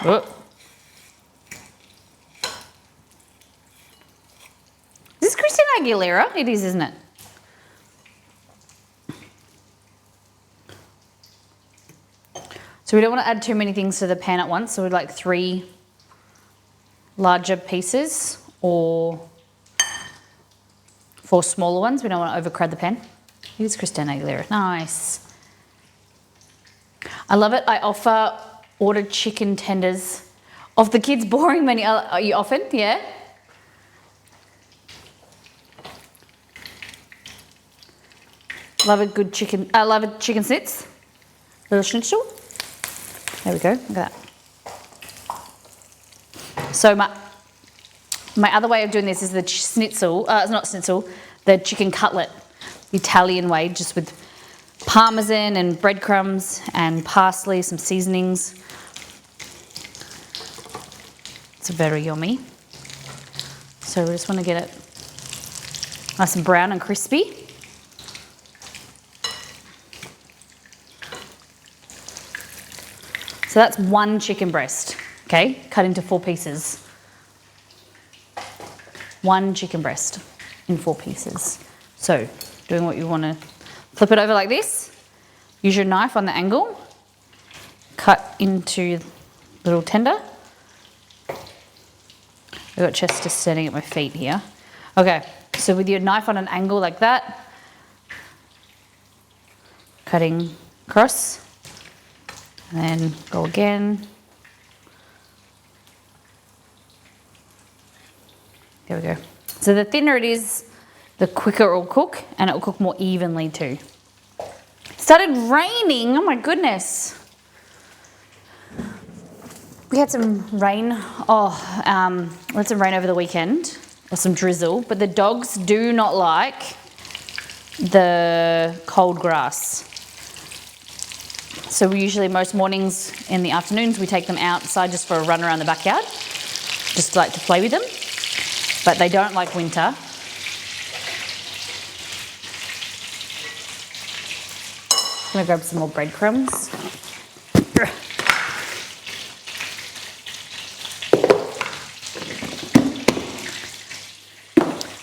Oh. Is this Christina Aguilera? It is, isn't it? So we don't want to add too many things to the pan at once, so we'd like 3 larger pieces or 4 smaller ones. We don't want to overcrowd the pan. It is Christina Aguilera. Nice. I love it. I offer ordered chicken tenders off the kids' boring menu. Are you often? Yeah? Love a good chicken. I love a chicken schnitz. Little schnitzel. There we go. Look at that. So my other way of doing this is the schnitzel. It's not schnitzel. The chicken cutlet, the Italian way, just with parmesan and breadcrumbs and parsley, some seasonings. It's very yummy. So we just want to get it nice and brown and crispy. So that's 1 chicken breast, okay, cut into 4 pieces. 1 chicken breast in 4 pieces. So doing what you want to, flip it over like this, use your knife on the angle, cut into little tender. I've got Chester standing at my feet here. Okay, so with your knife on an angle like that, cutting across, and then go again. There we go. So the thinner it is, the quicker it will cook, and it will cook more evenly too. Started raining, oh my goodness. We had some rain, we had some rain over the weekend, or some drizzle, but the dogs do not like the cold grass. So we usually, most mornings in the afternoons, we take them outside just for a run around the backyard, just like to play with them, but they don't like winter. I'm gonna grab some more breadcrumbs.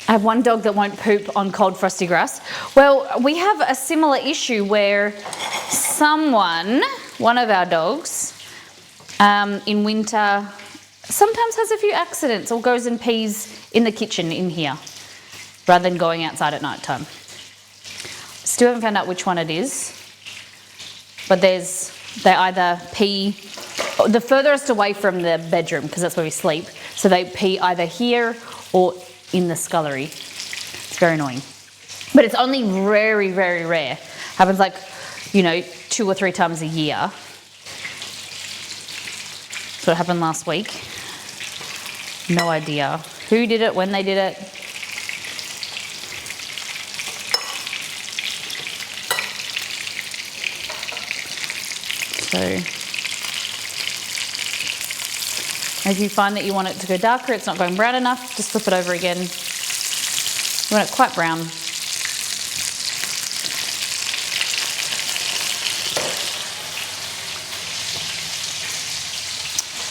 I have one dog that won't poop on cold frosty grass. Well, we have a similar issue where one of our dogs, in winter, sometimes has a few accidents or goes and pees in the kitchen in here rather than going outside at night time. Still haven't found out which one it is, but they either pee the furthest away from the bedroom because that's where we sleep, so they pee either here or in the scullery. It's very annoying, but it's only very, very rare. Happens like, 2 or 3 times a year. So it happened last week. No idea who did it, when they did it. So if you find that you want it to go darker, it's not going brown enough, just flip it over again. You want it quite brown.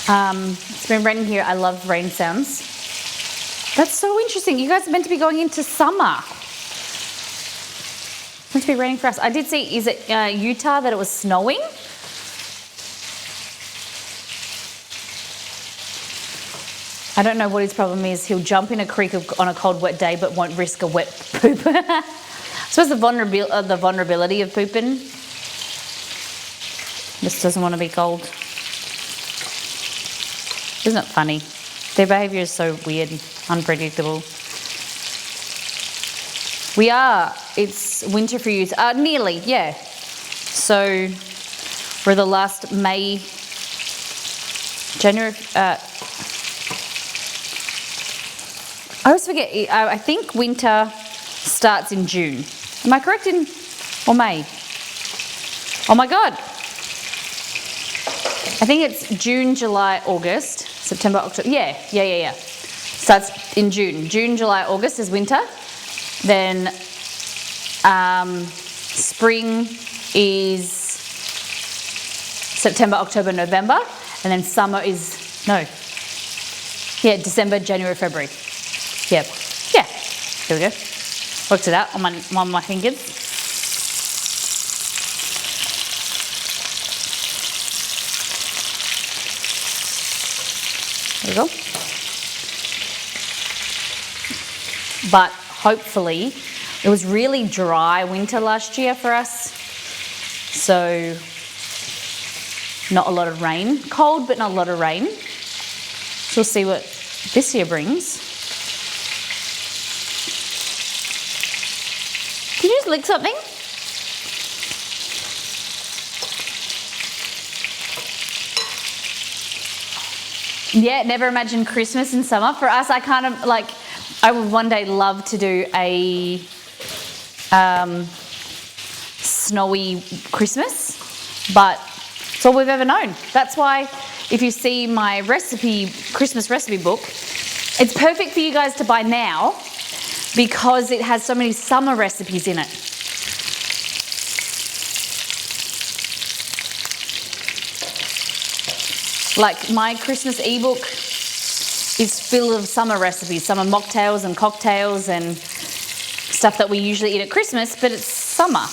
It's been raining here. I love rain sounds. That's so interesting. You guys are meant to be going into summer. It's meant to be raining for us. I did see, is it Utah that it was snowing? I don't know what his problem is. He'll jump in a creek on a cold, wet day, but won't risk a wet poop. I suppose the vulnerability of pooping. Just doesn't want to be cold. Isn't it funny? Their behaviour is so weird, unpredictable. It's winter for you. Nearly, yeah. So we're the last January. I always forget, I think winter starts in June. Am I correct or May? Oh my God. I think it's June, July, August, September, October. Yeah. Starts in June. June, July, August is winter. Then spring is September, October, November. And then summer is, December, January, February. Yeah. Here we go. Worked it out on my fingers. There we go. But hopefully, it was really dry winter last year for us. So, not a lot of rain. Cold, but not a lot of rain. So we'll see what this year brings. Did you just lick something? Yeah, never imagined Christmas in summer. For us, I would one day love to do a snowy Christmas, but it's all we've ever known. That's why if you see my Christmas recipe book, it's perfect for you guys to buy now because it has so many summer recipes in it. Like my Christmas ebook is full of summer recipes, summer mocktails and cocktails and stuff that we usually eat at Christmas, but it's summer.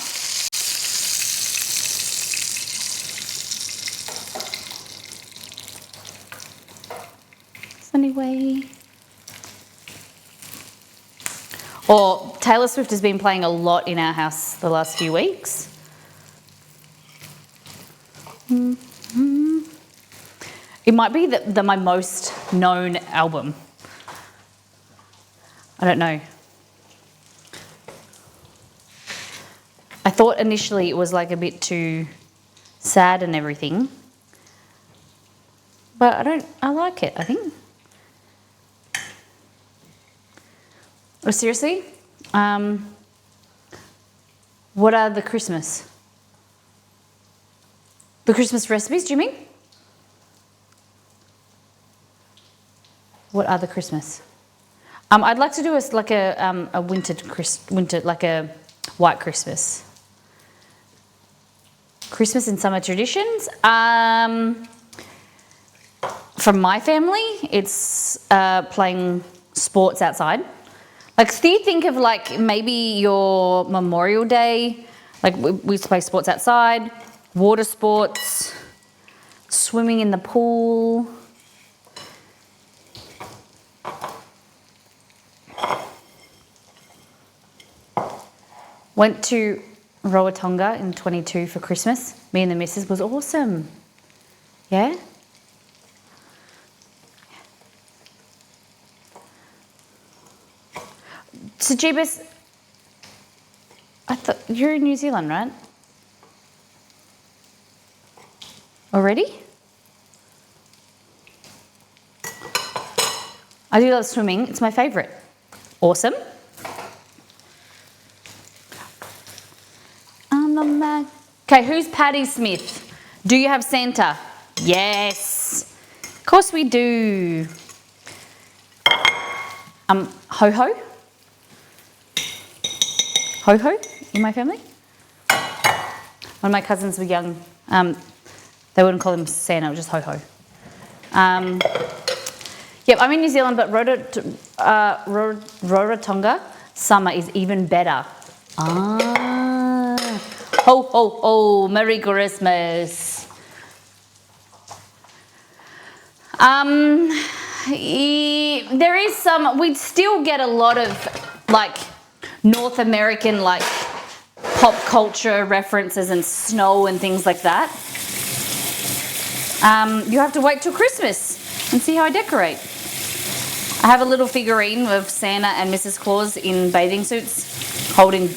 anyway. Or Taylor Swift has been playing a lot in our house the last few weeks. It might be my most known album. I don't know. I thought initially it was like a bit too sad and everything. But I like it, I think. Oh, seriously? What are the Christmas? The Christmas recipes, do you mean? What are the Christmas? I'd like to do a winter, like a white Christmas. Christmas and summer traditions. From my family, it's playing sports outside. Like, think of like maybe your Memorial Day. Like we used to play sports outside, water sports, swimming in the pool. Went to Rarotonga in 22 for Christmas. Me and the missus, was awesome. Yeah? So, Jeebus, I thought you're in New Zealand, right? Already? I do love swimming. It's my favourite. Awesome. Okay, who's Patty Smith? Do you have Santa? Yes. Of course we do. Ho-ho? Ho-ho in my family? When my cousins were young, they wouldn't call him Santa, it was just ho-ho. Yep, I'm in New Zealand, but Rarotonga summer is even better. Ho, ho, ho, Merry Christmas. There is some, we still get a lot of like North American like pop culture references and snow and things like that. You have to wait till Christmas and see how I decorate. I have a little figurine of Santa and Mrs. Claus in bathing suits holding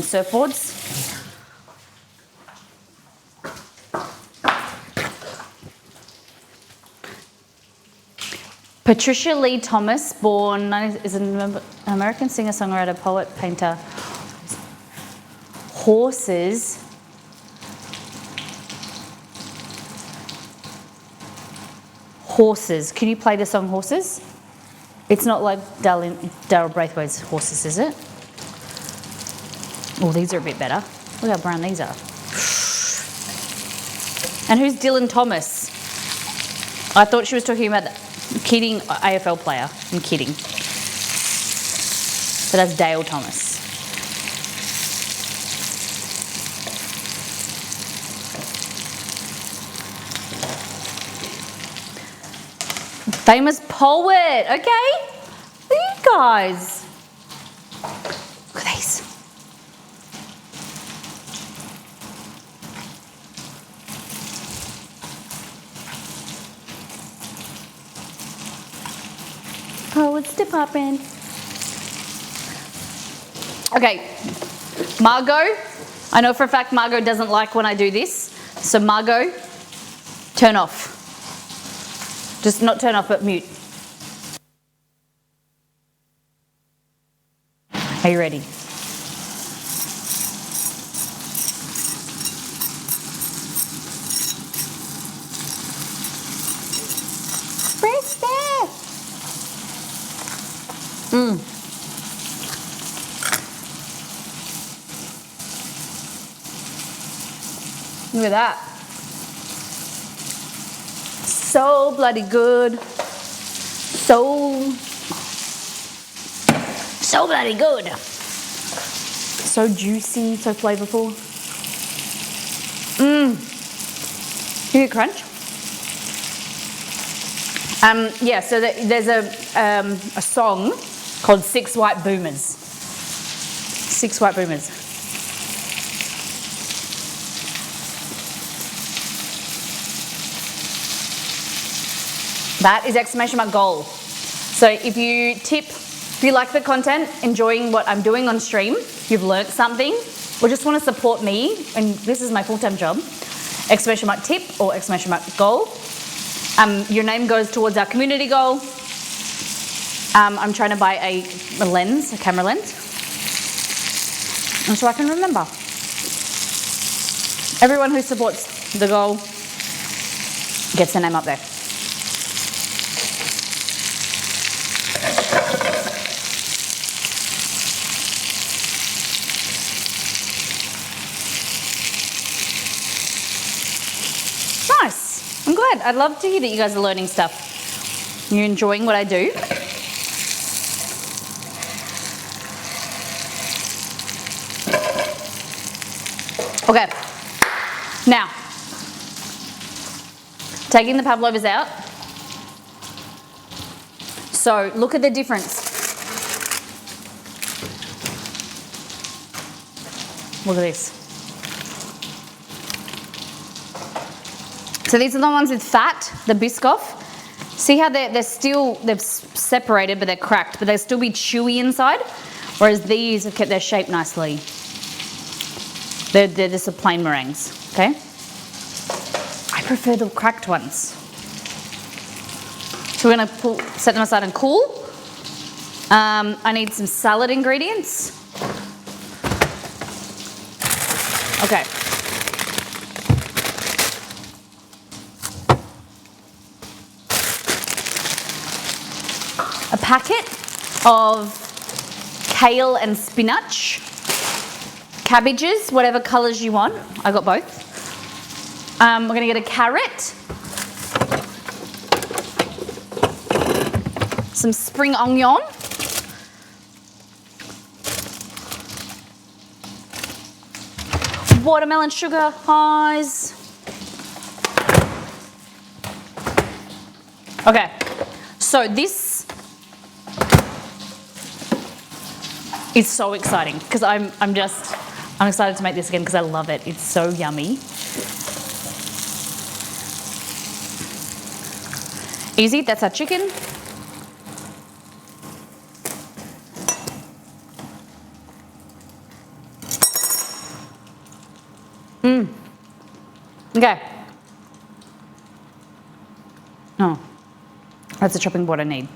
surfboards. Patricia Lee Thomas, is an American singer-songwriter, poet, painter. Horses. Horses. Can you play the song Horses? It's not like Daryl Braithwaite's Horses, is it? Oh, these are a bit better. Look how brown these are. And who's Dylan Thomas? I thought she was talking about kidding AFL player. I'm kidding. So that's Dale Thomas. Famous poet. Okay. Look at you guys. Look at these. Poets to poppin'. Okay. Margot. I know for a fact Margot doesn't like when I do this. So Margot, turn off. Just not turn off, but mute. Are you ready? Look at that. So bloody good. So bloody good. So juicy, so flavorful. Give me a crunch. Yeah, so there's a song called Six White Boomers. Six White Boomers. That is exclamation mark goal. So if you like the content, enjoying what I'm doing on stream, you've learnt something, or just want to support me, and this is my full-time job, exclamation mark tip or exclamation mark goal. Your name goes towards our community goal. I'm trying to buy a lens, a camera lens, and so I can remember. Everyone who supports the goal gets their name up there. Nice. I'm glad. I'd love to hear that you guys are learning stuff. You're enjoying what I do. Okay. Now, taking the Pavlovas out. So look at the difference. Look at this. So these are the ones with fat, the Biscoff. See how they've separated, but they're cracked, but they'll still be chewy inside. Whereas these have kept their shape nicely. They're just the plain meringues, okay? I prefer the cracked ones. So we're gonna set them aside and cool. I need some salad ingredients. Okay. A packet of kale and spinach, cabbages, whatever colours you want. I got both. We're going to get a carrot, some spring onion, watermelon sugar, highs. Okay, so this is so exciting because I'm excited to make this again because I love it. It's so yummy. Easy, that's our chicken. Okay. Oh, that's the chopping board I need.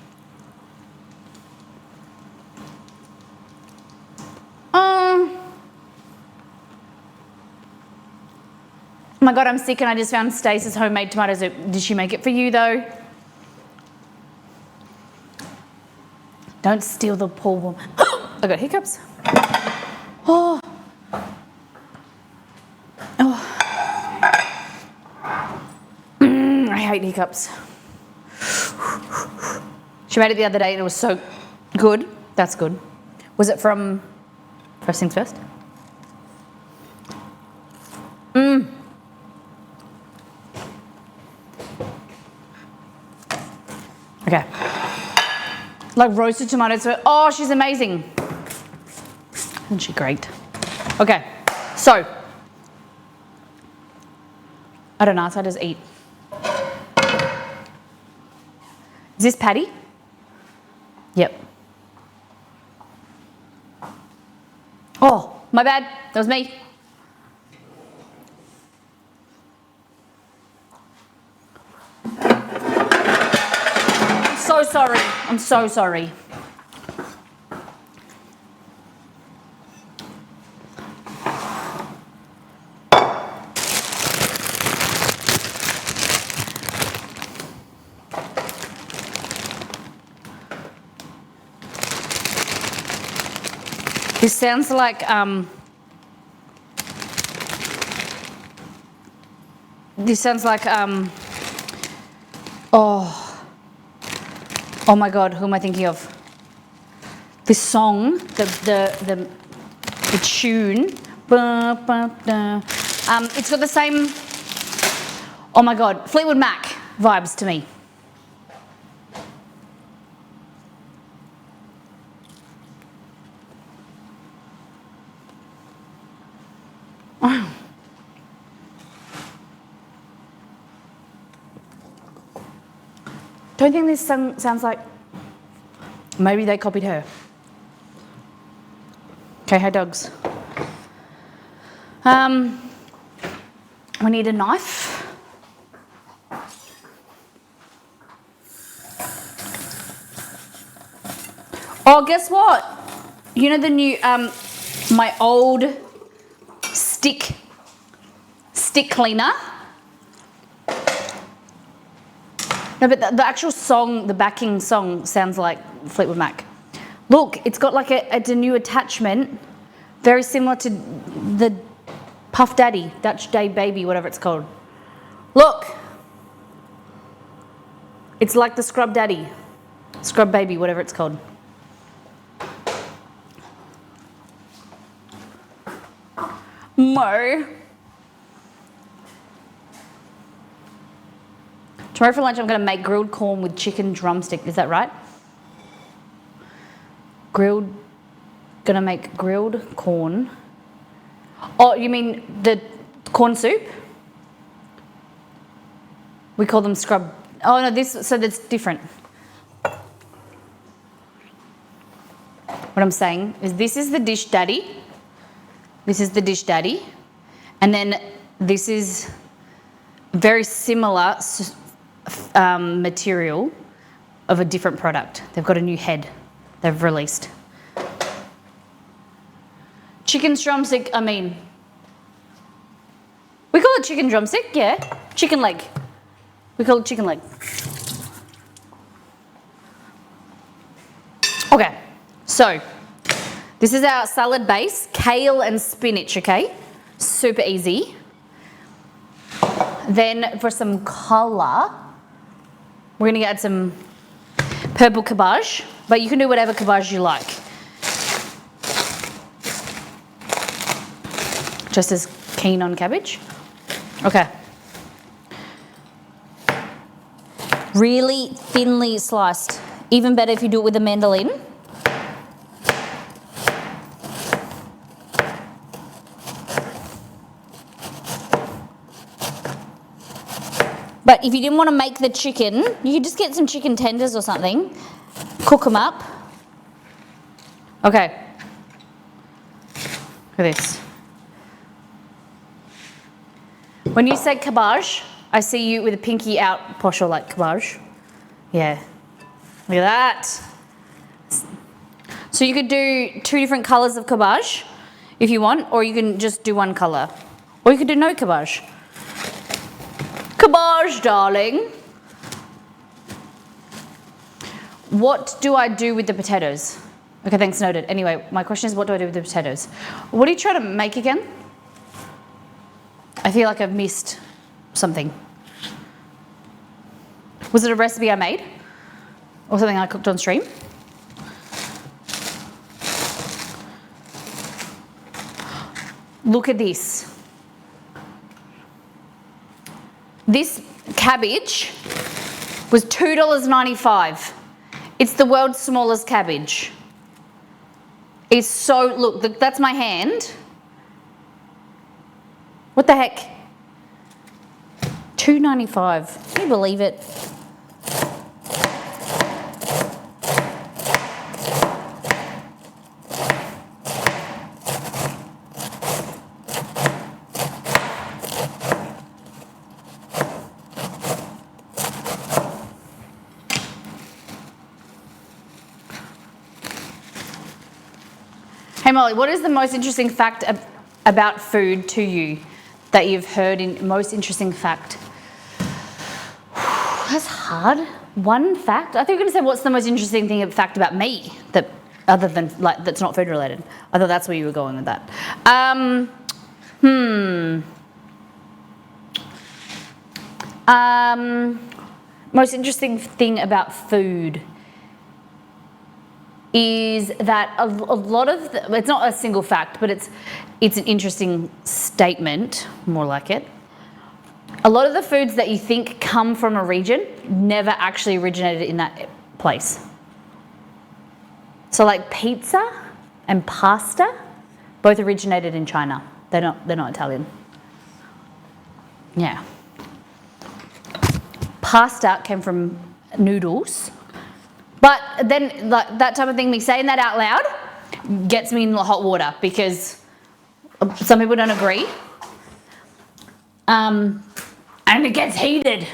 Oh my God, I'm sick and I just found Stace's homemade tomato soup. Did she make it for you though? Don't steal the poor woman. I got hiccups. Oh. Oh. I hate hiccups. She made it the other day and it was so good. That's good. Was it from First Things First? Okay. Like roasted tomatoes. Oh, she's amazing. Isn't she great? Okay. So, I don't know, so I just eat. Is this Patty? Yep. Oh, my bad. That was me. I'm so sorry. I'm so sorry. This sounds like oh my God, who am I thinking of? This song, the tune. It's got the same, oh my God, Fleetwood Mac vibes to me. Don't think this sounds like... Maybe they copied her. Okay, hey dogs. We need a knife. Oh, guess what? You know the new, my old stick cleaner? No, but the actual song, the backing song sounds like Fleetwood Mac. Look, it's got like a new attachment, very similar to the Puff Daddy, Dutch Day Baby, whatever it's called. Look, it's like the Scrub Daddy, Scrub Baby, whatever it's called. Mo. Tomorrow for lunch I'm going to make grilled corn with chicken drumstick. Is that right? Gonna make grilled corn. Oh, you mean the corn soup? We call them scrub. Oh no, so that's different. What I'm saying is this is the dish daddy. This is the dish daddy. And then this is very similar material of a different product. They've got a new head they've released. Chicken drumstick, we call it chicken drumstick, yeah. Chicken leg. We call it chicken leg. Okay, so this is our salad base, kale and spinach, okay? Super easy. Then for some colour, we're gonna add some purple cabbage, but you can do whatever cabbage you like. Just as keen on cabbage. Okay. Really thinly sliced. Even better if you do it with a mandolin. But if you didn't want to make the chicken, you could just get some chicken tenders or something, cook them up. Okay. Look at this. When you say cabbage, I see you with a pinky out, posher like cabbage. Yeah. Look at that. So you could do 2 different colours of cabbage if you want, or you can just do 1 colour. Or you could do no cabbage. Cabbage, darling. What do I do with the potatoes? Okay, thanks, noted. Anyway, my question is, what do I do with the potatoes? What are you trying to make again? I feel like I've missed something. Was it a recipe I made? Or something I cooked on stream? Look at this. This cabbage was $2.95. It's the world's smallest cabbage. It's so, look, that's my hand. What the heck? $2.95. Can you believe it? Hey Molly, what is the most interesting fact about food to you that you've heard most interesting fact? That's hard. One fact? I thought you were going to say what's the most interesting fact about me that other than that's not food related. I thought that's where you were going with that. Most interesting thing about food is that a lot of it's not a single fact, but it's an interesting statement, more like it. A lot of the foods that you think come from a region never actually originated in that place. So like pizza and pasta both originated in China. They're not Italian. Yeah. Pasta came from noodles. But then like that type of thing, me saying that out loud gets me in the hot water because some people don't agree. And it gets heated.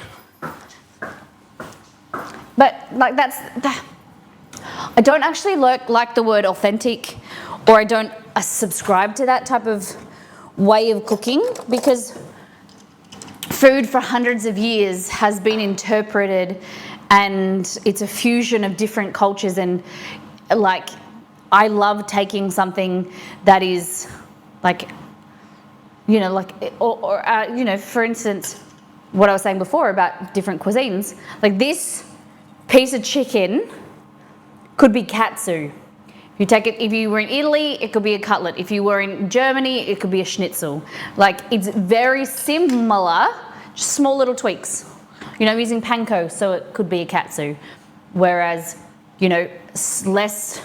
But like I don't actually like the word authentic, or I don't subscribe to that type of way of cooking, because food for hundreds of years has been interpreted and it's a fusion of different cultures, and like I love taking something that is like, you know, like, or you know, for instance, what I was saying before about different cuisines, like this piece of chicken could be katsu. You take it, if you were in Italy, it could be a cutlet. If you were in Germany, it could be a schnitzel. Like, it's very similar, just small little tweaks. You know, I'm using panko, so it could be a katsu. Whereas, you know, less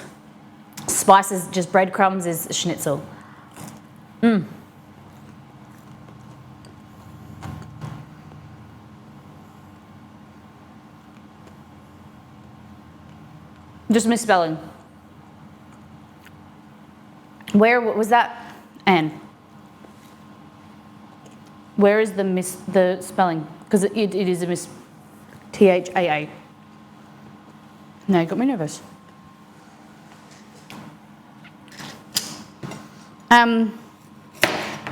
spices, just breadcrumbs is schnitzel. Just misspelling. Where was that, Anne? Where is the spelling? Because it is a miss. THAA. No, it got me nervous.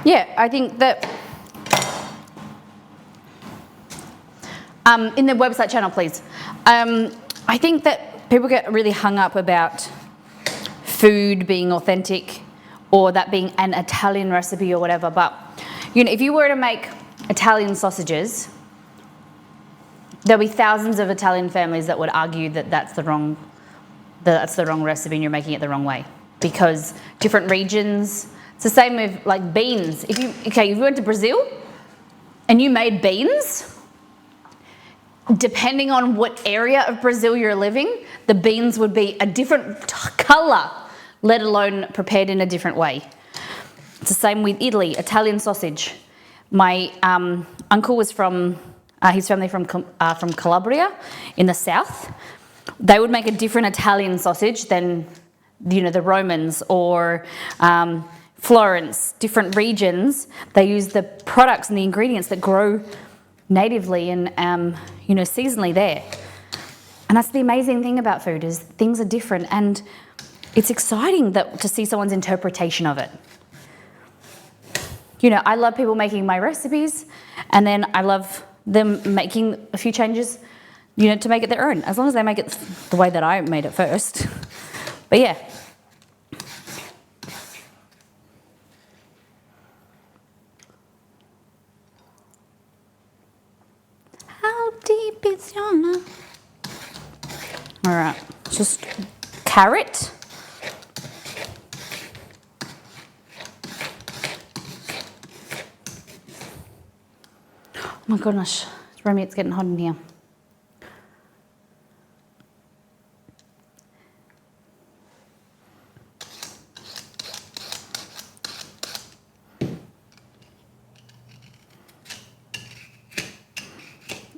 Yeah, I think that in the website channel, please. I think that people get really hung up about food being authentic or that being an Italian recipe or whatever, but you know, if you were to make Italian sausages, there'll be thousands of Italian families that would argue that that's the wrong recipe and you're making it the wrong way, because different regions. It's the same with like beans. If you went to Brazil and you made beans, depending on what area of Brazil you're living, the beans would be a different colour, let alone prepared in a different way. It's the same with Italy, Italian sausage. My uncle was from, his family from Calabria in the south. They would make a different Italian sausage than, you know, the Romans or Florence, different regions. They use the products and the ingredients that grow natively and, you know, seasonally there. And that's the amazing thing about food, is things are different, and it's exciting to see someone's interpretation of it. You know, I love people making my recipes, and then I love them making a few changes, you know, to make it their own, as long as they make it the way that I made it first. But yeah. How deep is your love? All right, just carrot. Oh my goodness, Remy, it's getting hot in here.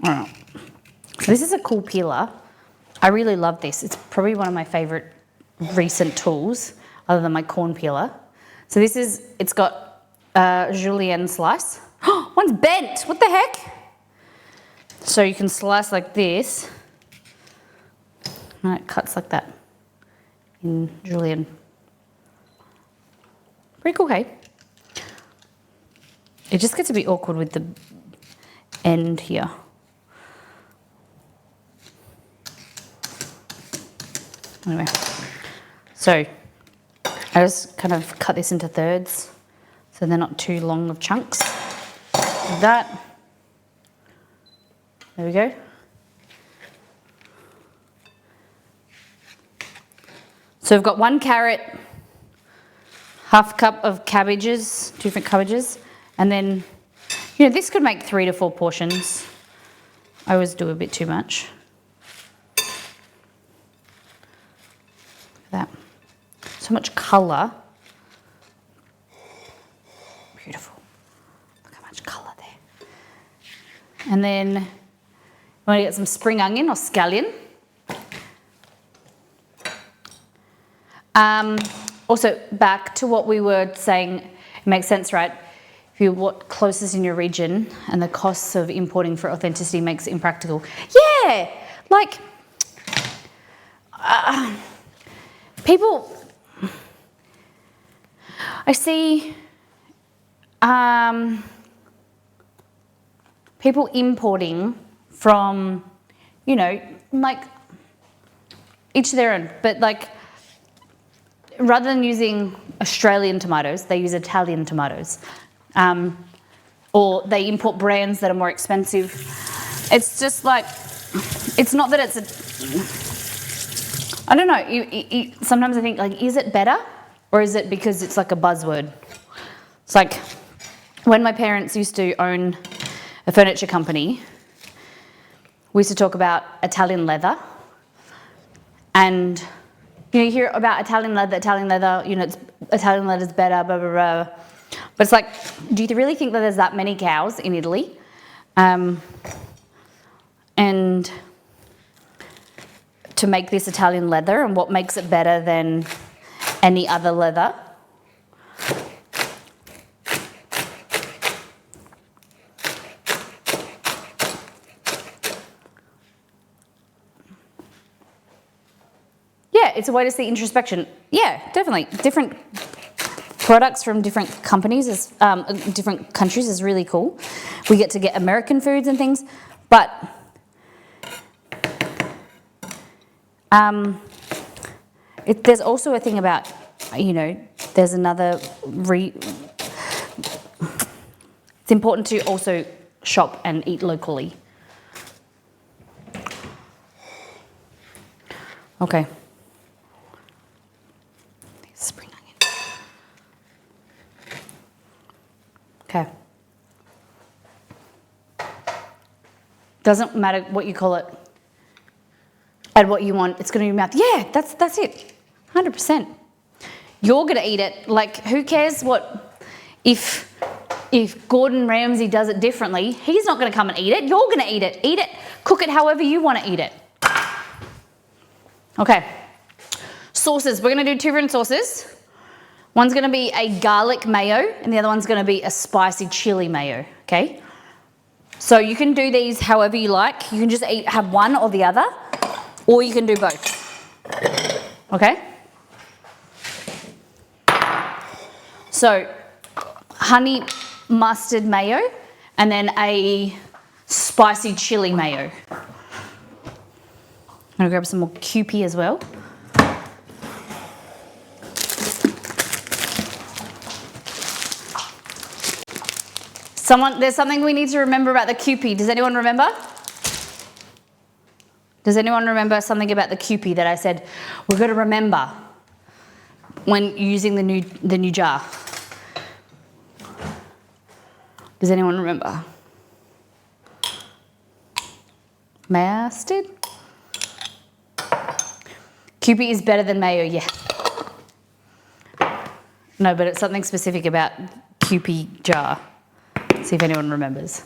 All right, so this is a cool peeler. I really love this. It's probably one of my favorite recent tools, other than my corn peeler. So this is, it's got julienne slice. One's bent, what the heck? So you can slice like this, and it cuts like that in julienne. Pretty cool, hey? It just gets a bit awkward with the end here. Anyway, so I just kind of cut this into thirds so they're not too long of chunks. Like that. There we go. So we've got 1 carrot, half cup of cabbages, different cabbages, and then, you know, this could make 3 to 4 portions. I always do a bit too much. That. So much colour. Beautiful. Look how much colour there. And then want to get some spring onion or scallion. Also, back to what we were saying, it makes sense, right? If you're what closest in your region and the costs of importing for authenticity makes it impractical. Yeah, like people, I see people importing from, you know, like each their own, but like rather than using Australian tomatoes, they use Italian tomatoes. Or they import brands that are more expensive. It's just like, it's not that it's I don't know, sometimes I think like, is it better? Or is it because it's like a buzzword? It's like when my parents used to own a furniture company, we used to talk about Italian leather. And you know, you hear about Italian leather, you know, Italian leather's better, blah, blah, blah. But it's like, do you really think that there's that many cows in Italy? And to make this Italian leather, and what makes it better than any other leather? Yeah, it's a way to see introspection. Yeah, definitely. Different products from different companies, different countries is really cool. We get to get American foods and things, but there's also a thing about, you know, there's another it's important to also shop and eat locally. Okay. Spring onion. Okay. Doesn't matter what you call it. Add what you want. It's going to be mouth. Yeah, that's it. 100%. You're going to eat it. Like, who cares what if Gordon Ramsay does it differently? He's not going to come and eat it. You're going to eat it. Eat it. Cook it however you want to eat it. Okay. Sauces. We're going to do 2 different sauces. One's going to be a garlic mayo, and the other one's going to be a spicy chili mayo. Okay. So you can do these however you like. You can just have one or the other, or you can do both. Okay. So honey mustard mayo, and then a spicy chili mayo. I'm going to grab some more Kewpie as well. There's something we need to remember about the Kewpie. Does anyone remember? Does anyone remember something about the Kewpie that I said we've got to remember when using the new jar? Does anyone remember? Mustard? Kewpie is better than mayo, yeah. No, but it's something specific about Kewpie jar. See if anyone remembers.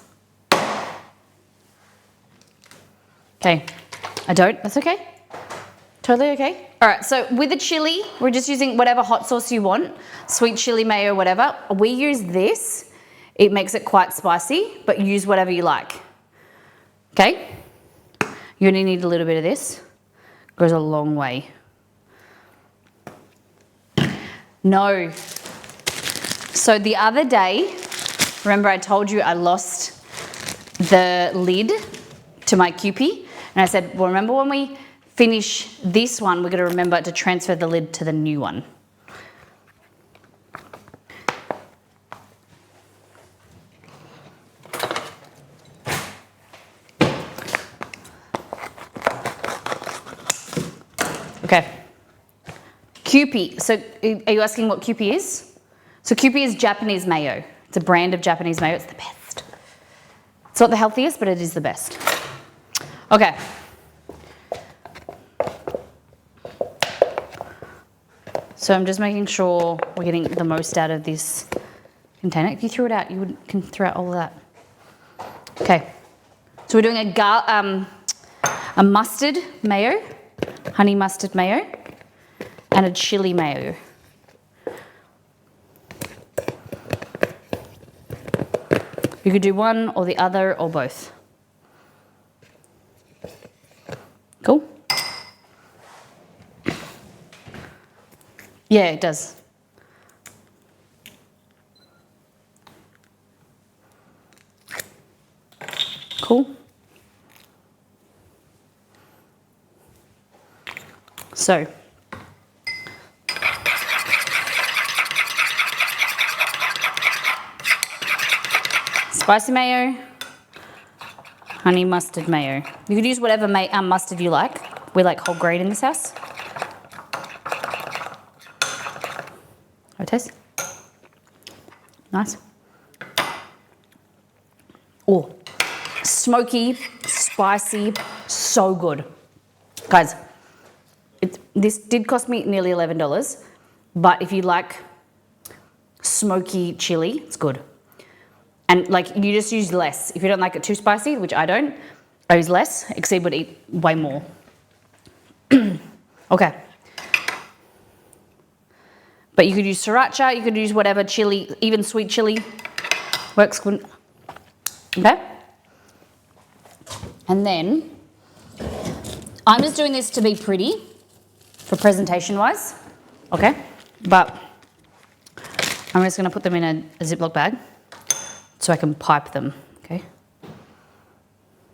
Okay, I don't, that's okay. Totally okay. All right, so with the chili, we're just using whatever hot sauce you want, sweet chili mayo, whatever. We use this. It makes it quite spicy, but use whatever you like. Okay? You only need a little bit of this. Goes a long way. No. So the other day, remember I told you I lost the lid to my Kewpie? And I said, well, remember when we finish this one, we're going to remember to transfer the lid to the new one. Okay. Kewpie. So are you asking what Kewpie is? So Kewpie is Japanese mayo. It's a brand of Japanese mayo. It's the best. It's not the healthiest, but it is the best. Okay. So I'm just making sure we're getting the most out of this container. If you threw it out, you can throw out all of that. Okay. So we're doing a mustard mayo, honey mustard mayo, and a chili mayo. You could do one or the other or both. Cool? Yeah, it does. Cool. So, spicy mayo, honey mustard mayo. You could use whatever mustard you like. We like whole grain in this house. Have a taste. Nice. Oh, smoky, spicy, so good. Guys, this did cost me nearly $11, but if you like smoky chili, it's good. And like, you just use less. If you don't like it too spicy, which I don't, I use less. Exceed would eat way more. Okay. But you could use sriracha, you could use whatever chili, even sweet chili works good. Okay? And then, I'm just doing this to be pretty, for presentation wise, okay? But I'm just gonna put them in a Ziploc bag so I can pipe them, okay?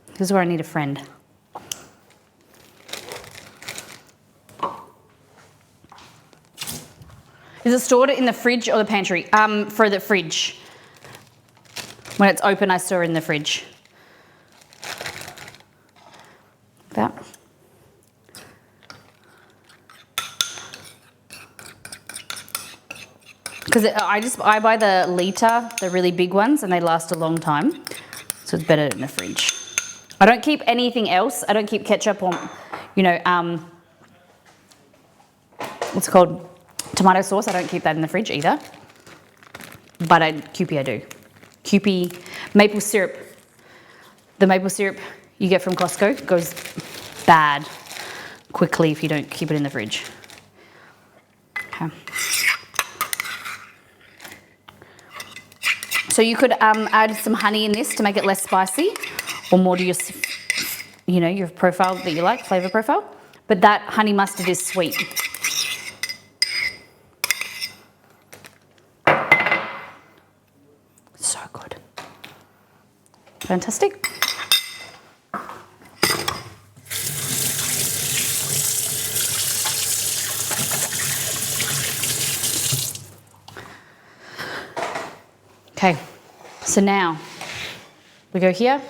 This is where I need a friend. Is it stored in the fridge or the pantry? For the fridge. When it's open, I store it in the fridge. That. Because I buy the litre, the really big ones, and they last a long time. So it's better in the fridge. I don't keep anything else. I don't keep ketchup or, you know, what's it called? Tomato sauce. I don't keep that in the fridge either. But Kewpie I do. Kewpie maple syrup. The maple syrup you get from Costco goes bad quickly if you don't keep it in the fridge. Okay. So you could add some honey in this to make it less spicy, or more to your, you know, your profile that you like, flavor profile. But that honey mustard is sweet. So good. Fantastic. Okay, so now we go here.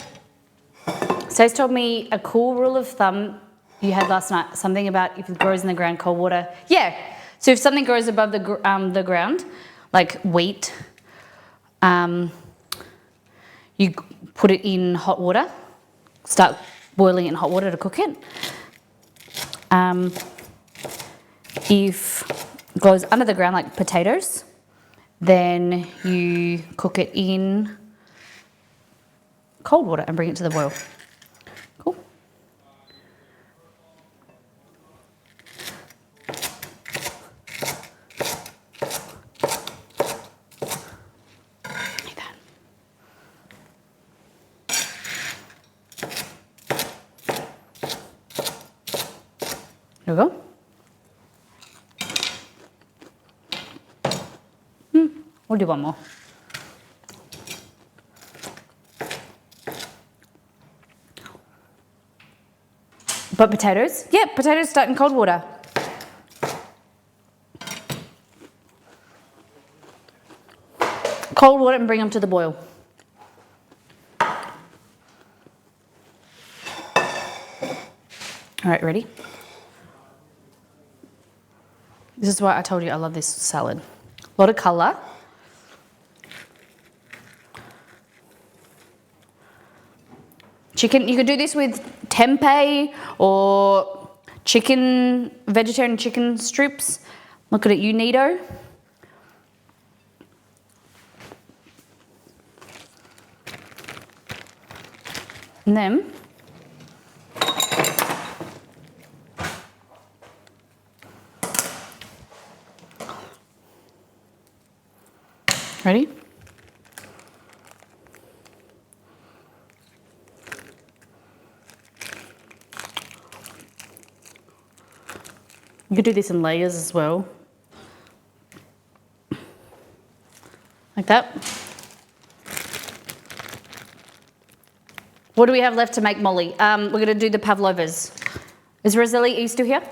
Stace told me a cool rule of thumb you had last night, something about if it grows in the ground, cold water. Yeah, so if something grows above the ground, like wheat, you put it in hot water, start boiling it in hot water to cook it. If it grows under the ground, like potatoes, then you cook it in cold water and bring it to the boil. Cool. Like that. There we go. We'll do one more. But potatoes? Yeah, potatoes start in cold water. Cold water and bring them to the boil. All right, ready? This is why I told you I love this salad. A lot of colour. Chicken, you could do this with tempeh or chicken, vegetarian chicken strips. Look at it, you neato. And then ready? You could do this in layers as well. Like that. What do we have left to make, Molly? We're going to do the Pavlovas. Is Roseli, are you still here?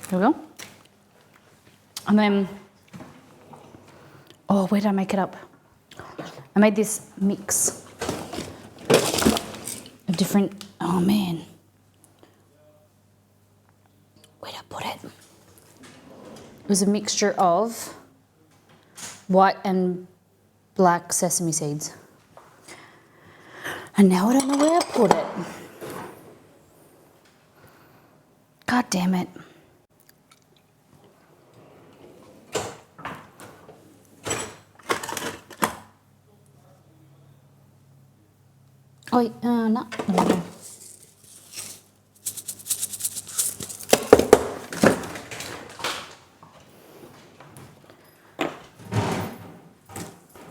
There we go. And then, oh, where did I make it up? I made this mix of different, oh man. Where'd I put it? It was a mixture of white and black sesame seeds. And now I don't know where I put it. God damn it. Oh, no.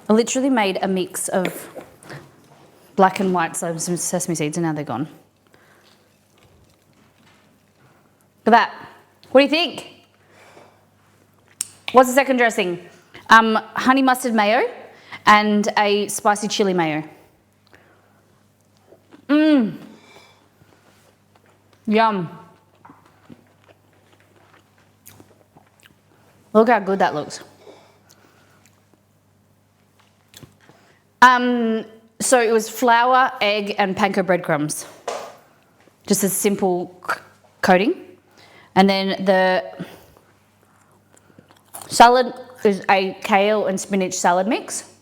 I literally made a mix of black and white sesame seeds and now they're gone. Look at that. What do you think? What's the second dressing? Honey mustard mayo and a spicy chili mayo. Mmm. Yum. Look how good that looks. So it was flour, egg, and panko breadcrumbs. Just a simple coating. And then the salad is a kale and spinach salad mix.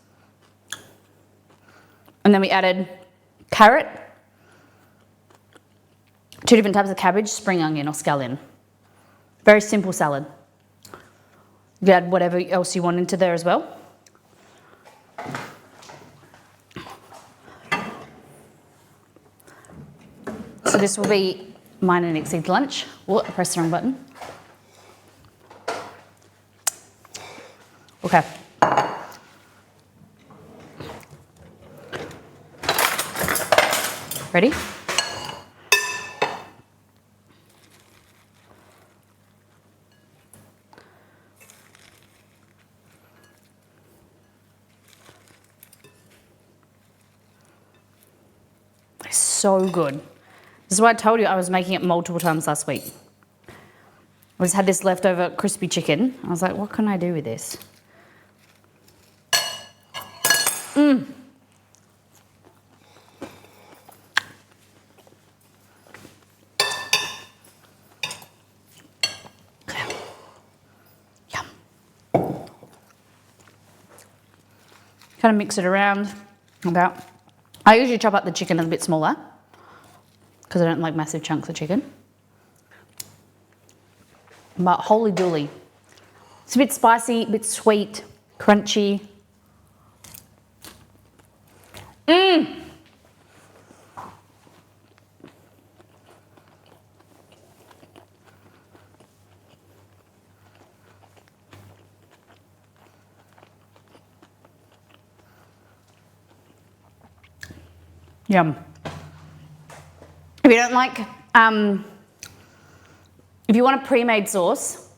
And then we added carrot, 2 different types of cabbage, spring onion or scallion. Very simple salad. You can add whatever else you want into there as well. So this will be mine and Exceed's lunch. Oh, I pressed the wrong button. Okay. Ready? It's so good. This is why I told you I was making it multiple times last week. I just had this leftover crispy chicken. I was like, what can I do with this? Mmm. Yum. Kind of mix it around about. I usually chop up the chicken a bit smaller because I don't like massive chunks of chicken. But holy dooly. It's a bit spicy, a bit sweet, crunchy. Mmm. Yum. If you don't like, if you want a pre-made sauce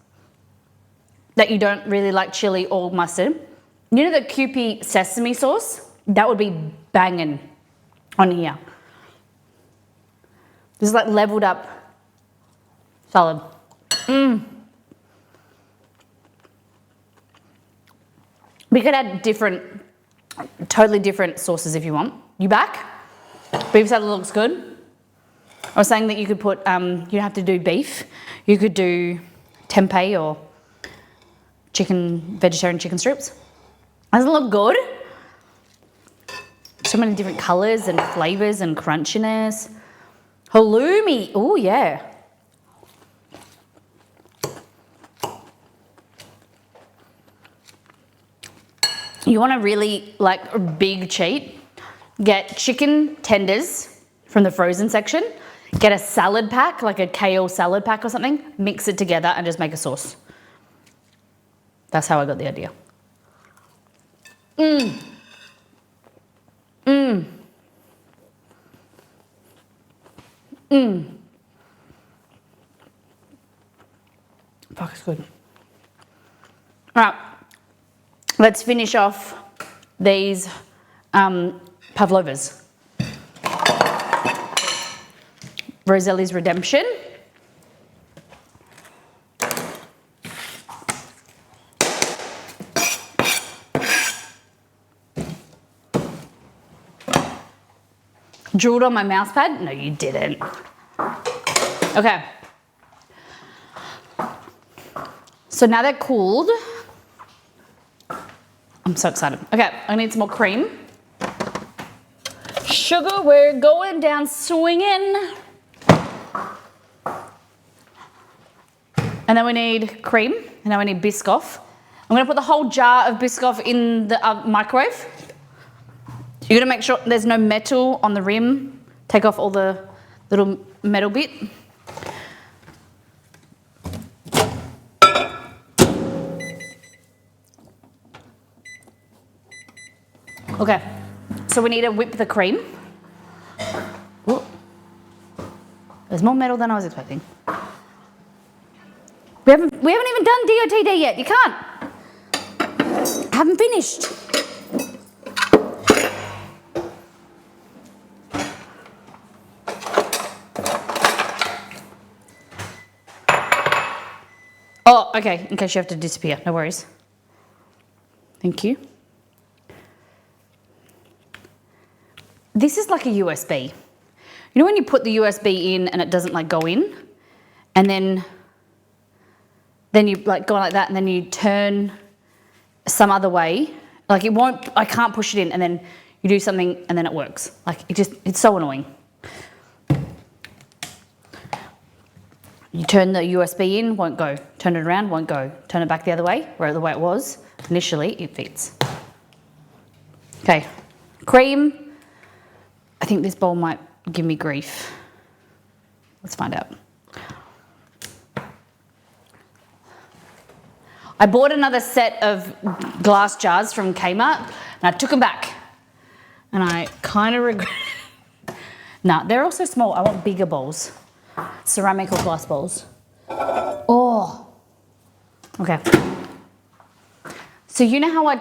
that you don't really like chili or mustard, you know the Kewpie sesame sauce? That would be banging on here. This is like leveled up salad. Mmm. We could add different, totally different sauces if you want. You back? Beef salad looks good. I was saying that you could put, you don't have to do beef. You could do tempeh or vegetarian chicken strips. Doesn't it look good? So many different colours and flavours and crunchiness. Halloumi. Oh, yeah. You want a really like big cheat? Get chicken tenders from the frozen section. Get a salad pack, like a kale salad pack or something. Mix it together and just make a sauce. That's how I got the idea. Fuck, it's good. All right, let's finish off these Pavlovas. Roseli's Redemption. Drooled on my mouse pad? No, you didn't. Okay. So now they're cooled. I'm so excited. Okay, I need some more cream. Sugar, we're going down swinging. And then we need cream, and then we need Biscoff. I'm gonna put the whole jar of Biscoff in the microwave. You're gonna make sure there's no metal on the rim. Take off all the little metal bit. Okay, so we need to whip the cream. Ooh. There's more metal than I was expecting. We haven't even done DOTD yet. You can't. I haven't finished. Oh, okay, in case you have to disappear, no worries. Thank you. This is like a USB. You know when you put the USB in and it doesn't like go in? And then you like go like that and then you turn some other way. Like it won't, I can't push it in and then you do something and then it works. Like it's so annoying. You turn the USB in, won't go. Turn it around, won't go. Turn it back the other way, where the way it was. Initially, it fits. Okay, cream. I think this bowl might give me grief. Let's find out. I bought another set of glass jars from Kmart and I took them back. And I kind of regret it. Nah, they're also small. I want bigger bowls. Ceramic or glass bowls. Oh. Okay. So you know how I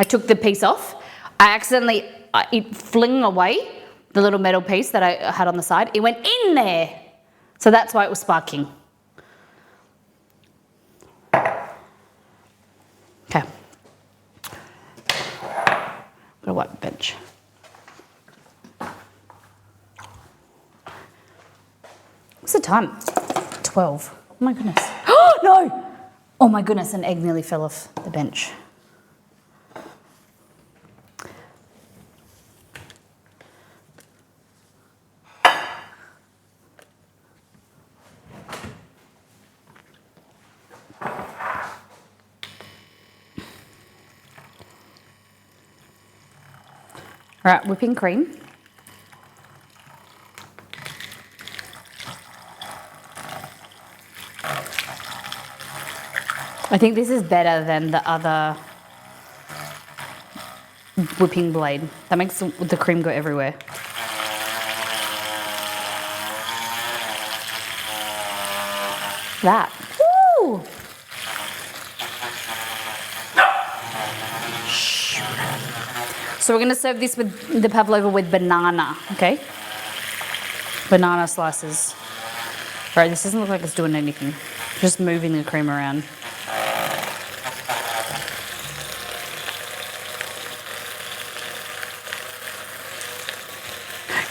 took the piece off? I accidentally, it fling away the little metal piece that I had on the side. It went in there. So that's why it was sparking. Okay. Gotta wipe the bench. What's the time? 12. Oh my goodness. Oh no! Oh my goodness, an egg nearly fell off the bench. All right, whipping cream. I think this is better than the other whipping blade. That makes the cream go everywhere. That. Woo! So we're gonna serve this with the pavlova with banana, okay? Banana slices. All right, this doesn't look like it's doing anything. Just moving the cream around.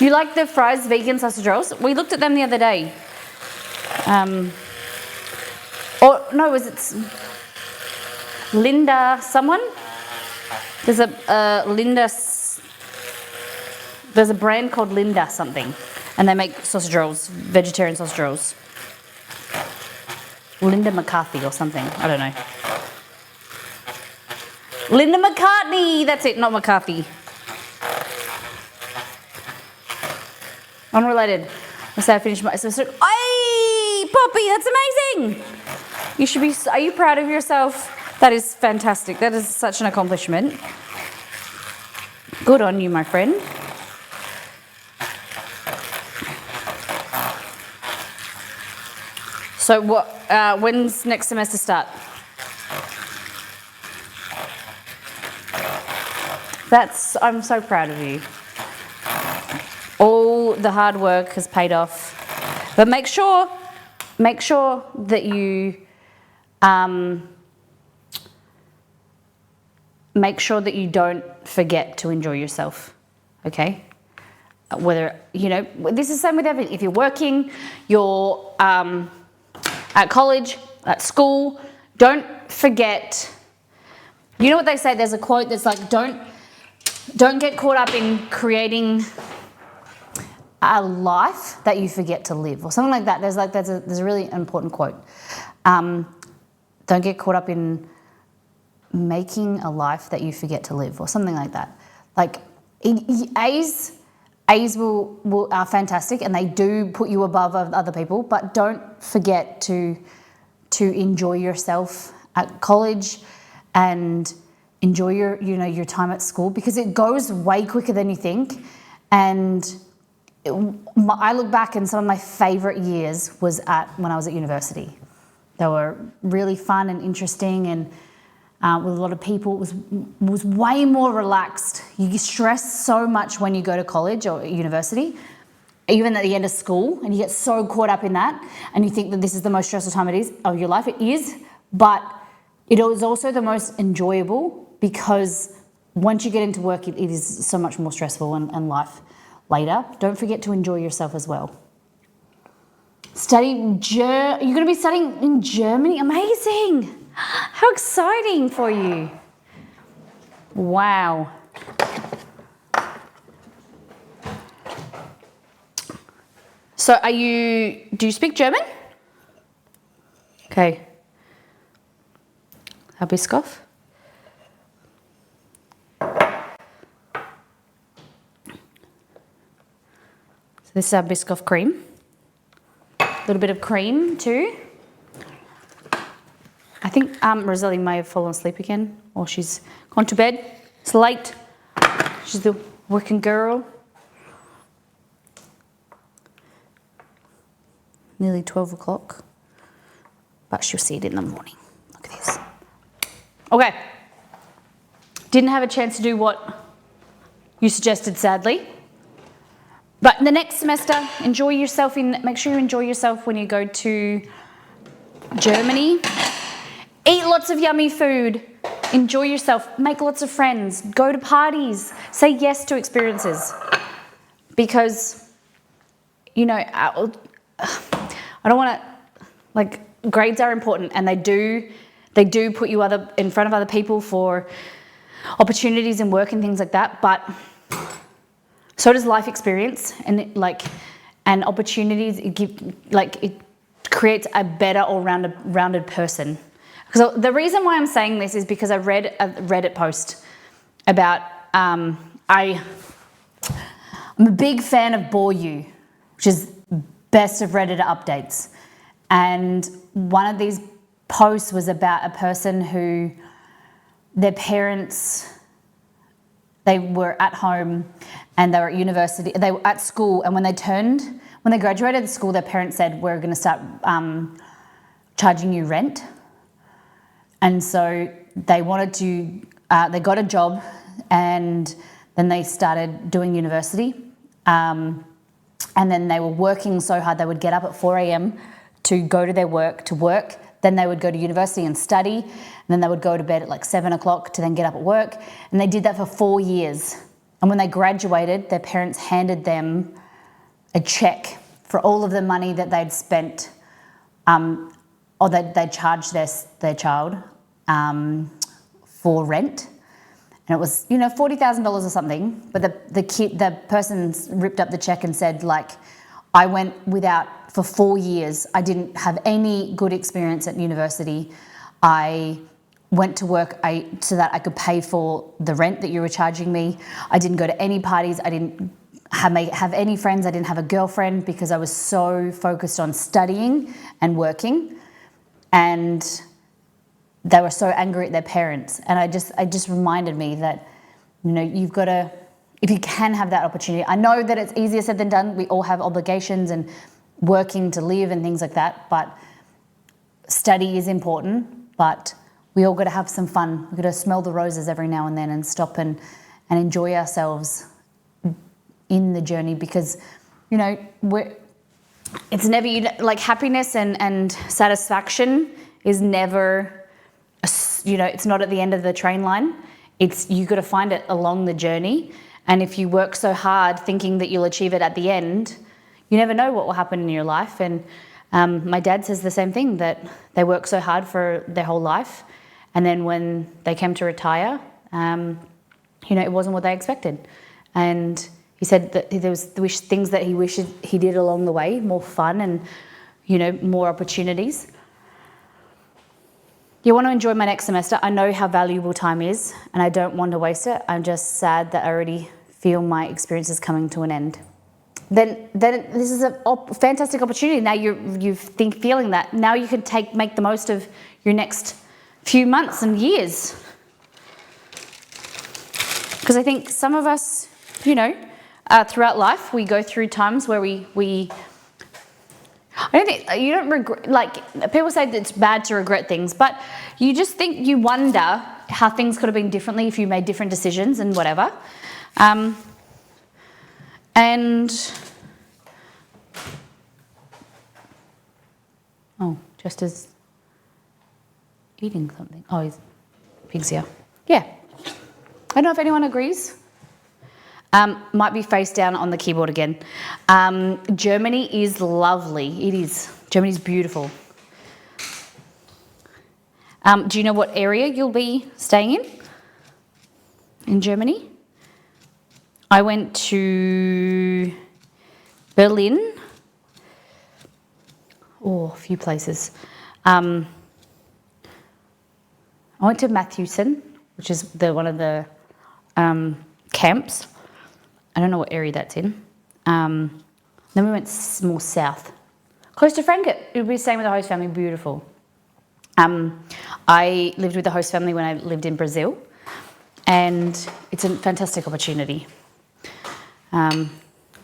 You like the fries vegan sausage rolls? We looked at them the other day. Or no, was it Linda someone? There's a Linda There's a brand called Linda something, and they make sausage rolls, vegetarian sausage rolls. Linda McCarthy or something, I don't know. Linda McCartney, that's it, not McCarthy. Unrelated. I finished my semester. Hey, Poppy, that's amazing. You should be, are you proud of yourself? That is fantastic. That is such an accomplishment. Good on you, my friend. So what, when's next semester start? I'm so proud of you. All the hard work has paid off. But make sure that you, make sure that you don't forget to enjoy yourself, okay? Whether, you know, this is the same with everything. If you're working, you're at college, at school, don't forget. You know what they say? There's a quote that's like, don't get caught up in creating a life that you forget to live, or something like that. There's a really important quote. Don't get caught up in making a life that you forget to live, or something like that. Like A's are fantastic, and they do put you above other people. But don't forget to enjoy yourself at college and enjoy your time at school, because it goes way quicker than you think. And I look back, and some of my favourite years was when I was at university. They were really fun and interesting, and with a lot of people. It was way more relaxed. You stress so much when you go to college or university, even at the end of school, and you get so caught up in that, and you think that this is the most stressful time of your life. It is, but it is also the most enjoyable, because once you get into work, it is so much more stressful and life later. Don't forget to enjoy yourself as well. You're going to be studying in Germany? Amazing! How exciting for you. Wow. So do you speak German? Okay. Herr Biscoff? So this is our Biscoff cream. A little bit of cream too. I think Roseli may have fallen asleep again, or she's gone to bed. It's late. She's the working girl. Nearly 12 o'clock. But she'll see it in the morning. Look at this. Okay. Didn't have a chance to do what you suggested, sadly. But in the next semester, make sure you enjoy yourself when you go to Germany. Eat lots of yummy food. Enjoy yourself. Make lots of friends. Go to parties. Say yes to experiences. Because, you know, I don't want to, grades are important, and they do put you in front of other people for opportunities and work and things like that. But so does life experience and opportunities. It creates a better all-rounded person. So the reason why I'm saying this is because I read a Reddit post about, I'm a big fan of Bore You, which is best of Reddit updates. And one of these posts was about a person who their parents, they were at home and they were at university, they were at school, and when they graduated school, their parents said, we're going to start charging you rent. And so they they got a job, and then they started doing university. And then they were working so hard, they would get up at 4 a.m. to go to their work, Then they would go to university and study. And then they would go to bed at 7 o'clock to then get up at work. And they did that for 4 years. And when they graduated, their parents handed them a check for all of the money that they'd spent, or they'd charged their child for rent. And it was, you know, $40,000 or something. But the person ripped up the check and said, like, I went without for 4 years. I didn't have any good experience at university. I went to work so that I could pay for the rent that you were charging me. I didn't go to any parties. I didn't have any friends. I didn't have a girlfriend because I was so focused on studying and working. And they were so angry at their parents. And it just reminded me that, you know, you've got to, if you can have that opportunity. I know that it's easier said than done. We all have obligations and working to live and things like that, but study is important, but we all got to have some fun. We've got to smell the roses every now and then and stop and enjoy ourselves in the journey, because, you know, it's never, like, happiness and satisfaction is never, you know, it's not at the end of the train line. You got to find it along the journey. And if you work so hard thinking that you'll achieve it at the end, you never know what will happen in your life. And my dad says the same thing, that they work so hard for their whole life, and then when they came to retire, you know, it wasn't what they expected. And he said that there was things that he wished he did along the way, more fun and, you know, more opportunities. You want to enjoy my next semester. I know how valuable time is, and I don't want to waste it. I'm just sad that I already feel my experience is coming to an end. Then this is a fantastic opportunity. Now you're feeling that. Now you can make the most of your next few months and years. Because I think some of us, you know, throughout life, we go through times where we I don't think, you don't regret, like, people say that it's bad to regret things, but you just think, you wonder how things could have been differently if you made different decisions and whatever. Just as eating something. Oh, pig's here. Yeah. I don't know if anyone agrees. Might be face down on the keyboard again. Germany is lovely. It is. Germany's beautiful. Do you know what area you'll be staying in Germany? I went to Berlin. Oh, a few places. I went to Matthewson, which is one of the camps. I don't know what area that's in. Then we went more south, close to Frankfurt. We'll be staying with the host family. Beautiful. I lived with the host family when I lived in Brazil, and it's a fantastic opportunity.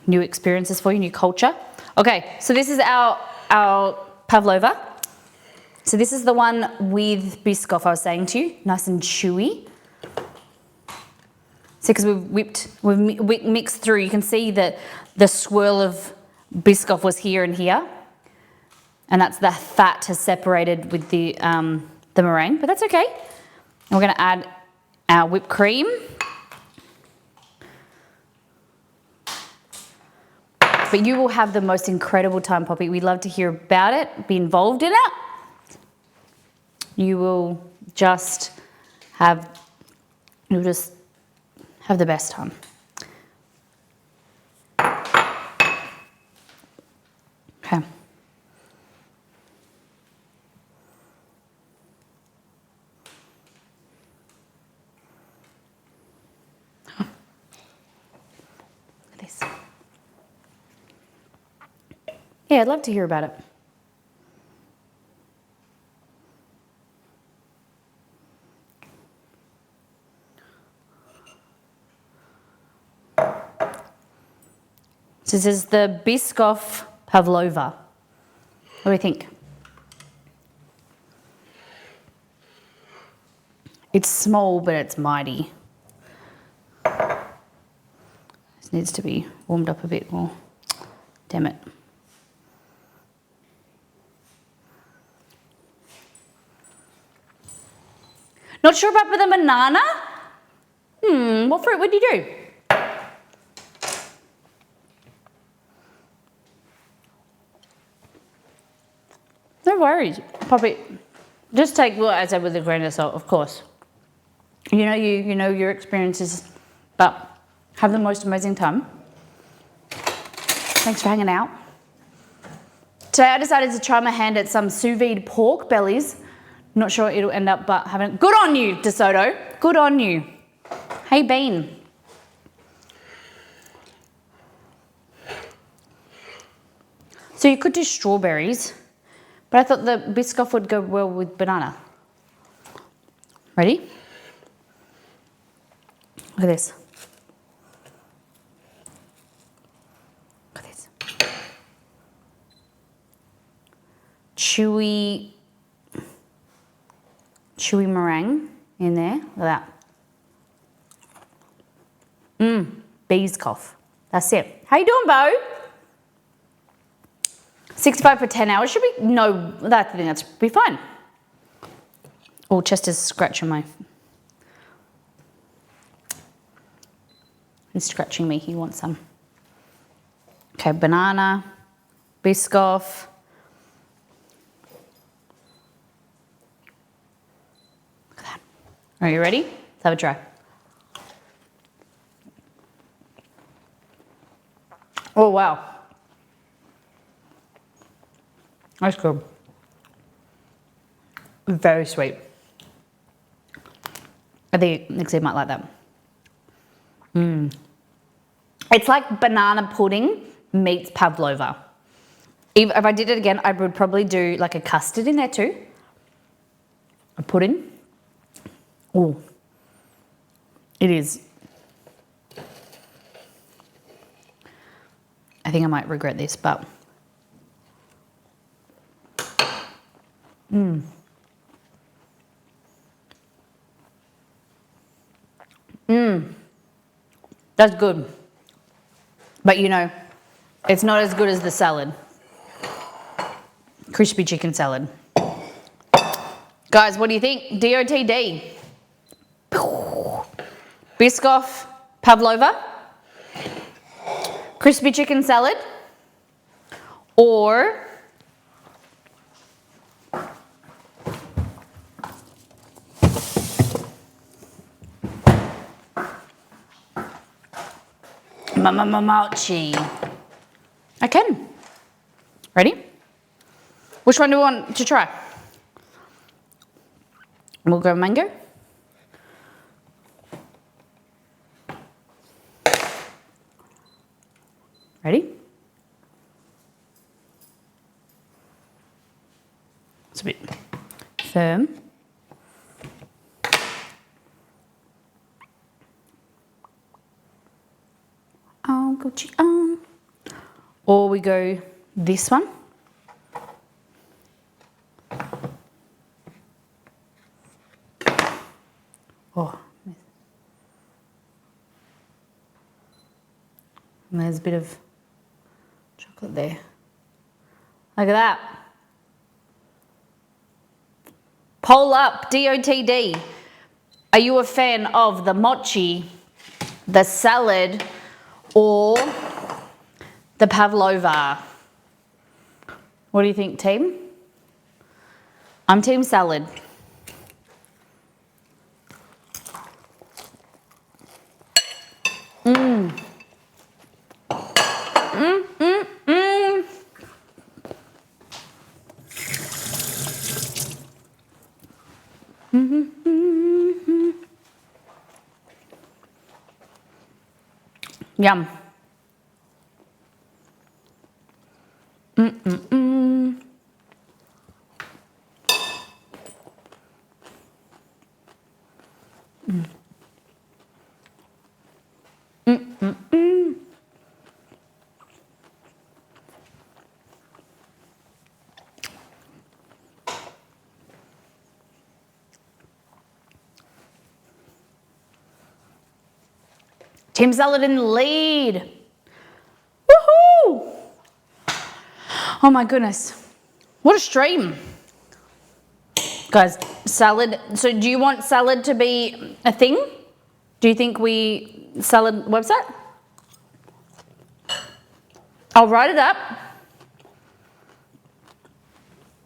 New experiences for you, new culture. Okay, so this is our Pavlova. So this is the one with Biscoff I was saying to you, nice and chewy. See, because we've mixed through, you can see that the swirl of Biscoff was here and here, and that's the fat has separated with the meringue, but that's okay. And we're going to add our whipped cream. But you will have the most incredible time, Poppy. We'd love to hear about it, be involved in it. You will just have the best time. Okay. Look at this. Yeah, I'd love to hear about it. So this is the Biscoff Pavlova. What do you think? It's small, but it's mighty. This needs to be warmed up a bit more. Damn it. Not sure about the banana? What fruit would you do? No worries. Probably just take what I said with a grain of salt, of course. You know your experiences, but have the most amazing time. Thanks for hanging out. Today I decided to try my hand at some sous vide pork bellies. Not sure it'll end up, but haven't. Good on you, DeSoto. Good on you. Hey, Bean. So you could do strawberries, but I thought the Biscoff would go well with banana. Ready? Look at this. Look at this. Chewy meringue in there. Look at that. Biscoff. That's it. How you doing, Bo? 65 for 10 hours should be, no, I think that's be fine. Oh, Chester's scratching my, he's scratching me, he wants some. Okay, banana, Biscoff. Look at that. Are you ready? Let's have a try. Oh, wow. That's good. Very sweet. I think Nixie might like that. It's like banana pudding meets pavlova. If I did it again, I would probably do like a custard in there too. A pudding. Oh, it is. I think I might regret this, but. That's good. But you know, it's not as good as the salad. Crispy chicken salad. Guys, what do you think? DOTD. Biscoff, pavlova, crispy chicken salad, or mochi. I can. Ready? Which one do you want to try? We'll go mango. Ready? It's a bit firm. Oh, Gucci on. Or we go this one. Oh, and there's a bit of chocolate there. Look at that. Poll up, DOTD. Are you a fan of the mochi, the salad, or the pavlova? What do you think, team? I'm team salad. Yum. Team salad in the lead. Woohoo! Oh my goodness. What a stream. Guys, salad. So do you want salad to be a thing? Do you think salad website? I'll write it up.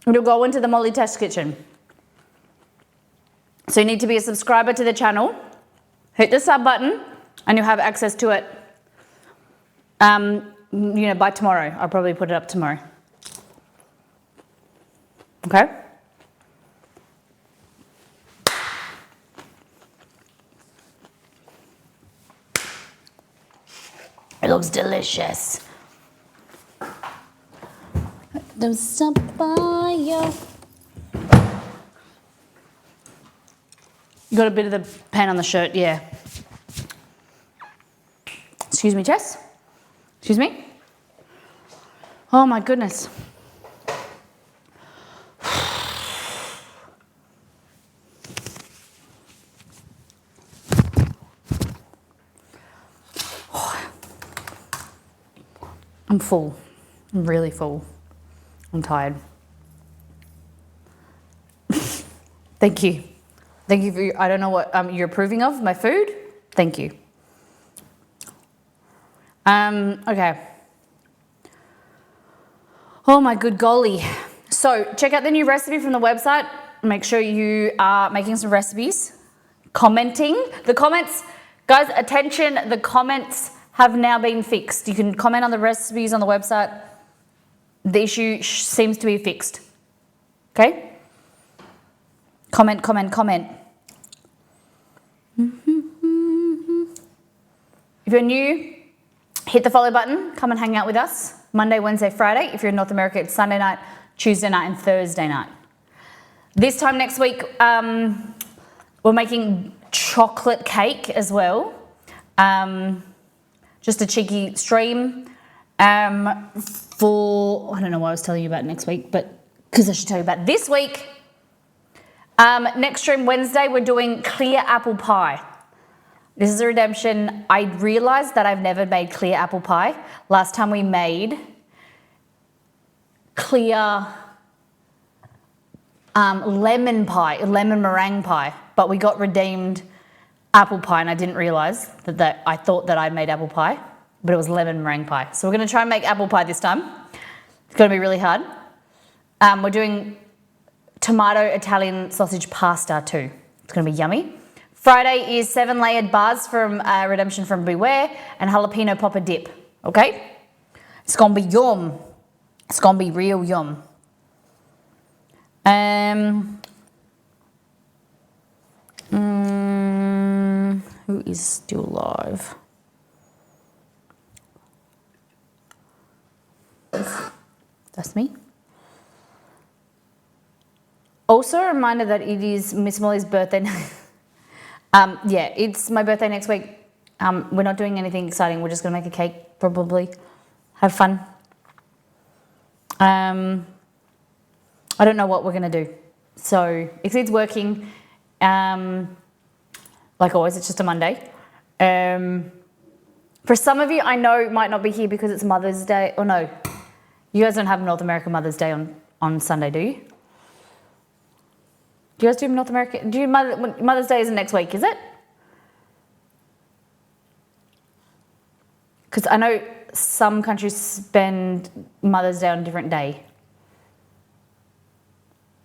It'll go into the Molly Test Kitchen. So you need to be a subscriber to the channel. Hit the sub button and you'll have access to it, by tomorrow. I'll probably put it up tomorrow. Okay? It looks delicious. There's a fire. You got a bit of the pan on the shirt, yeah. Excuse me, Jess? Excuse me? Oh my goodness. I'm full. I'm really full. I'm tired. Thank you. Thank you for I don't know what you're approving of, my food. Thank you. Okay. Oh my good golly. So check out the new recipe from the website. Make sure you are making some recipes. Commenting. The comments, guys, attention, the comments have now been fixed. You can comment on the recipes on the website. The issue seems to be fixed. Okay? Comment, comment, comment. If you're new, hit the follow button. Come and hang out with us. Monday, Wednesday, Friday. If you're in North America, it's Sunday night, Tuesday night, and Thursday night. This time next week, we're making chocolate cake as well. Just a cheeky stream for, I don't know what I was telling you about next week, but because I should tell you about this week. Next stream Wednesday, we're doing clear apple pie. This is a redemption. I realized that I've never made clear apple pie. Last time we made clear lemon pie, lemon meringue pie, but we got redeemed apple pie, and I didn't realize that I thought that I'd made apple pie, but it was lemon meringue pie. So we're going to try and make apple pie this time. It's going to be really hard. We're doing tomato Italian sausage pasta too. It's going to be yummy. Friday is 7-layered bars from Redemption from Beware and jalapeno popper dip. Okay? It's going to be yum. It's going to be real yum. Who is still alive? That's me. Also a reminder that it is Miss Molly's birthday. Yeah, it's my birthday next week. We're not doing anything exciting. We're just going to make a cake, probably. Have fun. I don't know what we're going to do. So, Exceed's working. Like always, it's just a Monday. For some of you, I know might not be here because it's Mother's Day. Oh, no. You guys don't have North America Mother's Day on Sunday, do you? Do you guys do North America? Do you Mother's Day isn't next week, is it? Because I know some countries spend Mother's Day on a different day.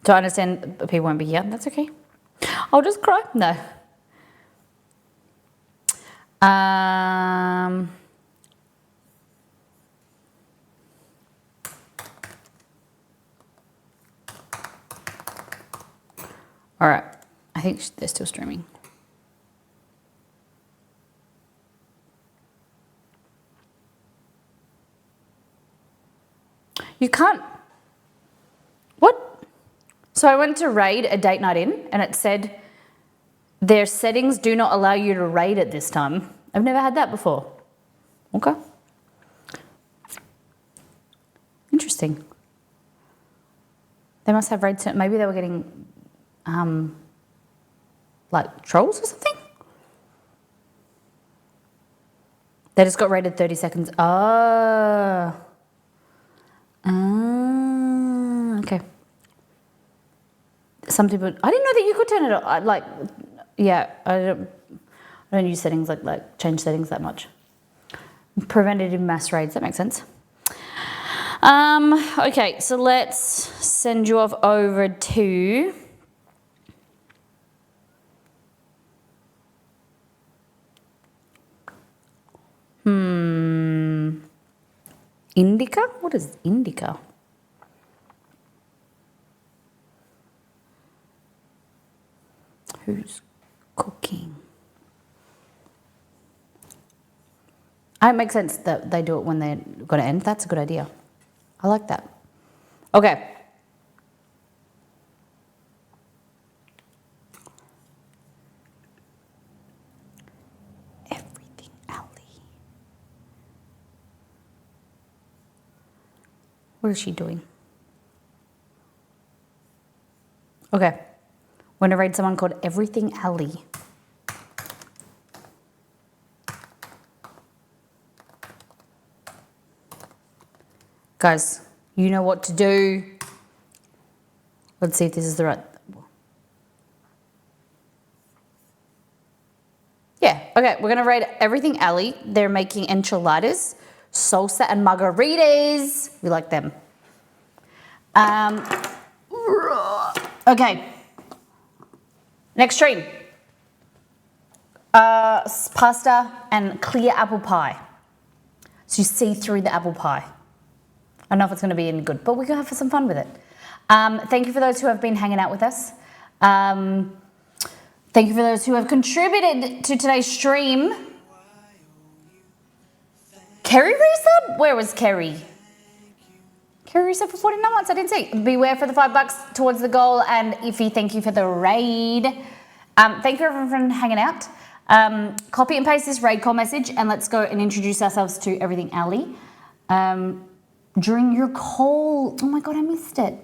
So I understand people won't be here. That's okay. I'll just cry. No. All right. I think they're still streaming. You can't. What? So I went to raid a date night in and it said their settings do not allow you to raid at this time. I've never had that before. Okay. Interesting. They must have raid. Maybe they were getting like trolls or something. They just got raided 30 seconds. Oh. Okay. Some people, I didn't know that you could turn it on. I don't use settings like change settings that much. Preventative mass raids, that makes sense. Okay, so let's send you off over to Indica? What is indica? Who's cooking? It makes sense that they do it when they're going to end. That's a good idea. I like that. Okay. Everything Ali. What is she doing? Okay. We're going to read someone called Everything Ali. Guys, you know what to do. Let's see if this is the right. Yeah, okay, we're gonna rate Everything Ali. They're making enchiladas, salsa, and margaritas. We like them. Okay. Next stream. Pasta and clear apple pie. So you see through the apple pie. I don't know if it's going to be any good, but we're going to have some fun with it. Thank you for those who have been hanging out with us. Thank you for those who have contributed to today's stream. Kerry resub? Where was Kerry? Kerry resub for 49 months. I didn't see. Beware for the $5 towards the goal. And Iffy, thank you for the raid. Thank you everyone for hanging out. Copy and paste this raid call message and let's go and introduce ourselves to Everything Ali. During your call, oh my God, I missed it.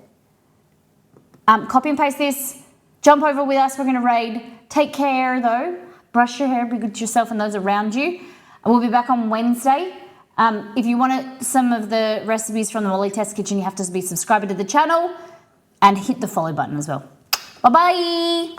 Copy and paste this, jump over with us, we're gonna raid. Take care though, brush your hair, be good to yourself and those around you. We'll be back on Wednesday. If you want some of the recipes from the Molly Test Kitchen, you have to be subscribed to the channel and hit the follow button as well. Bye-bye.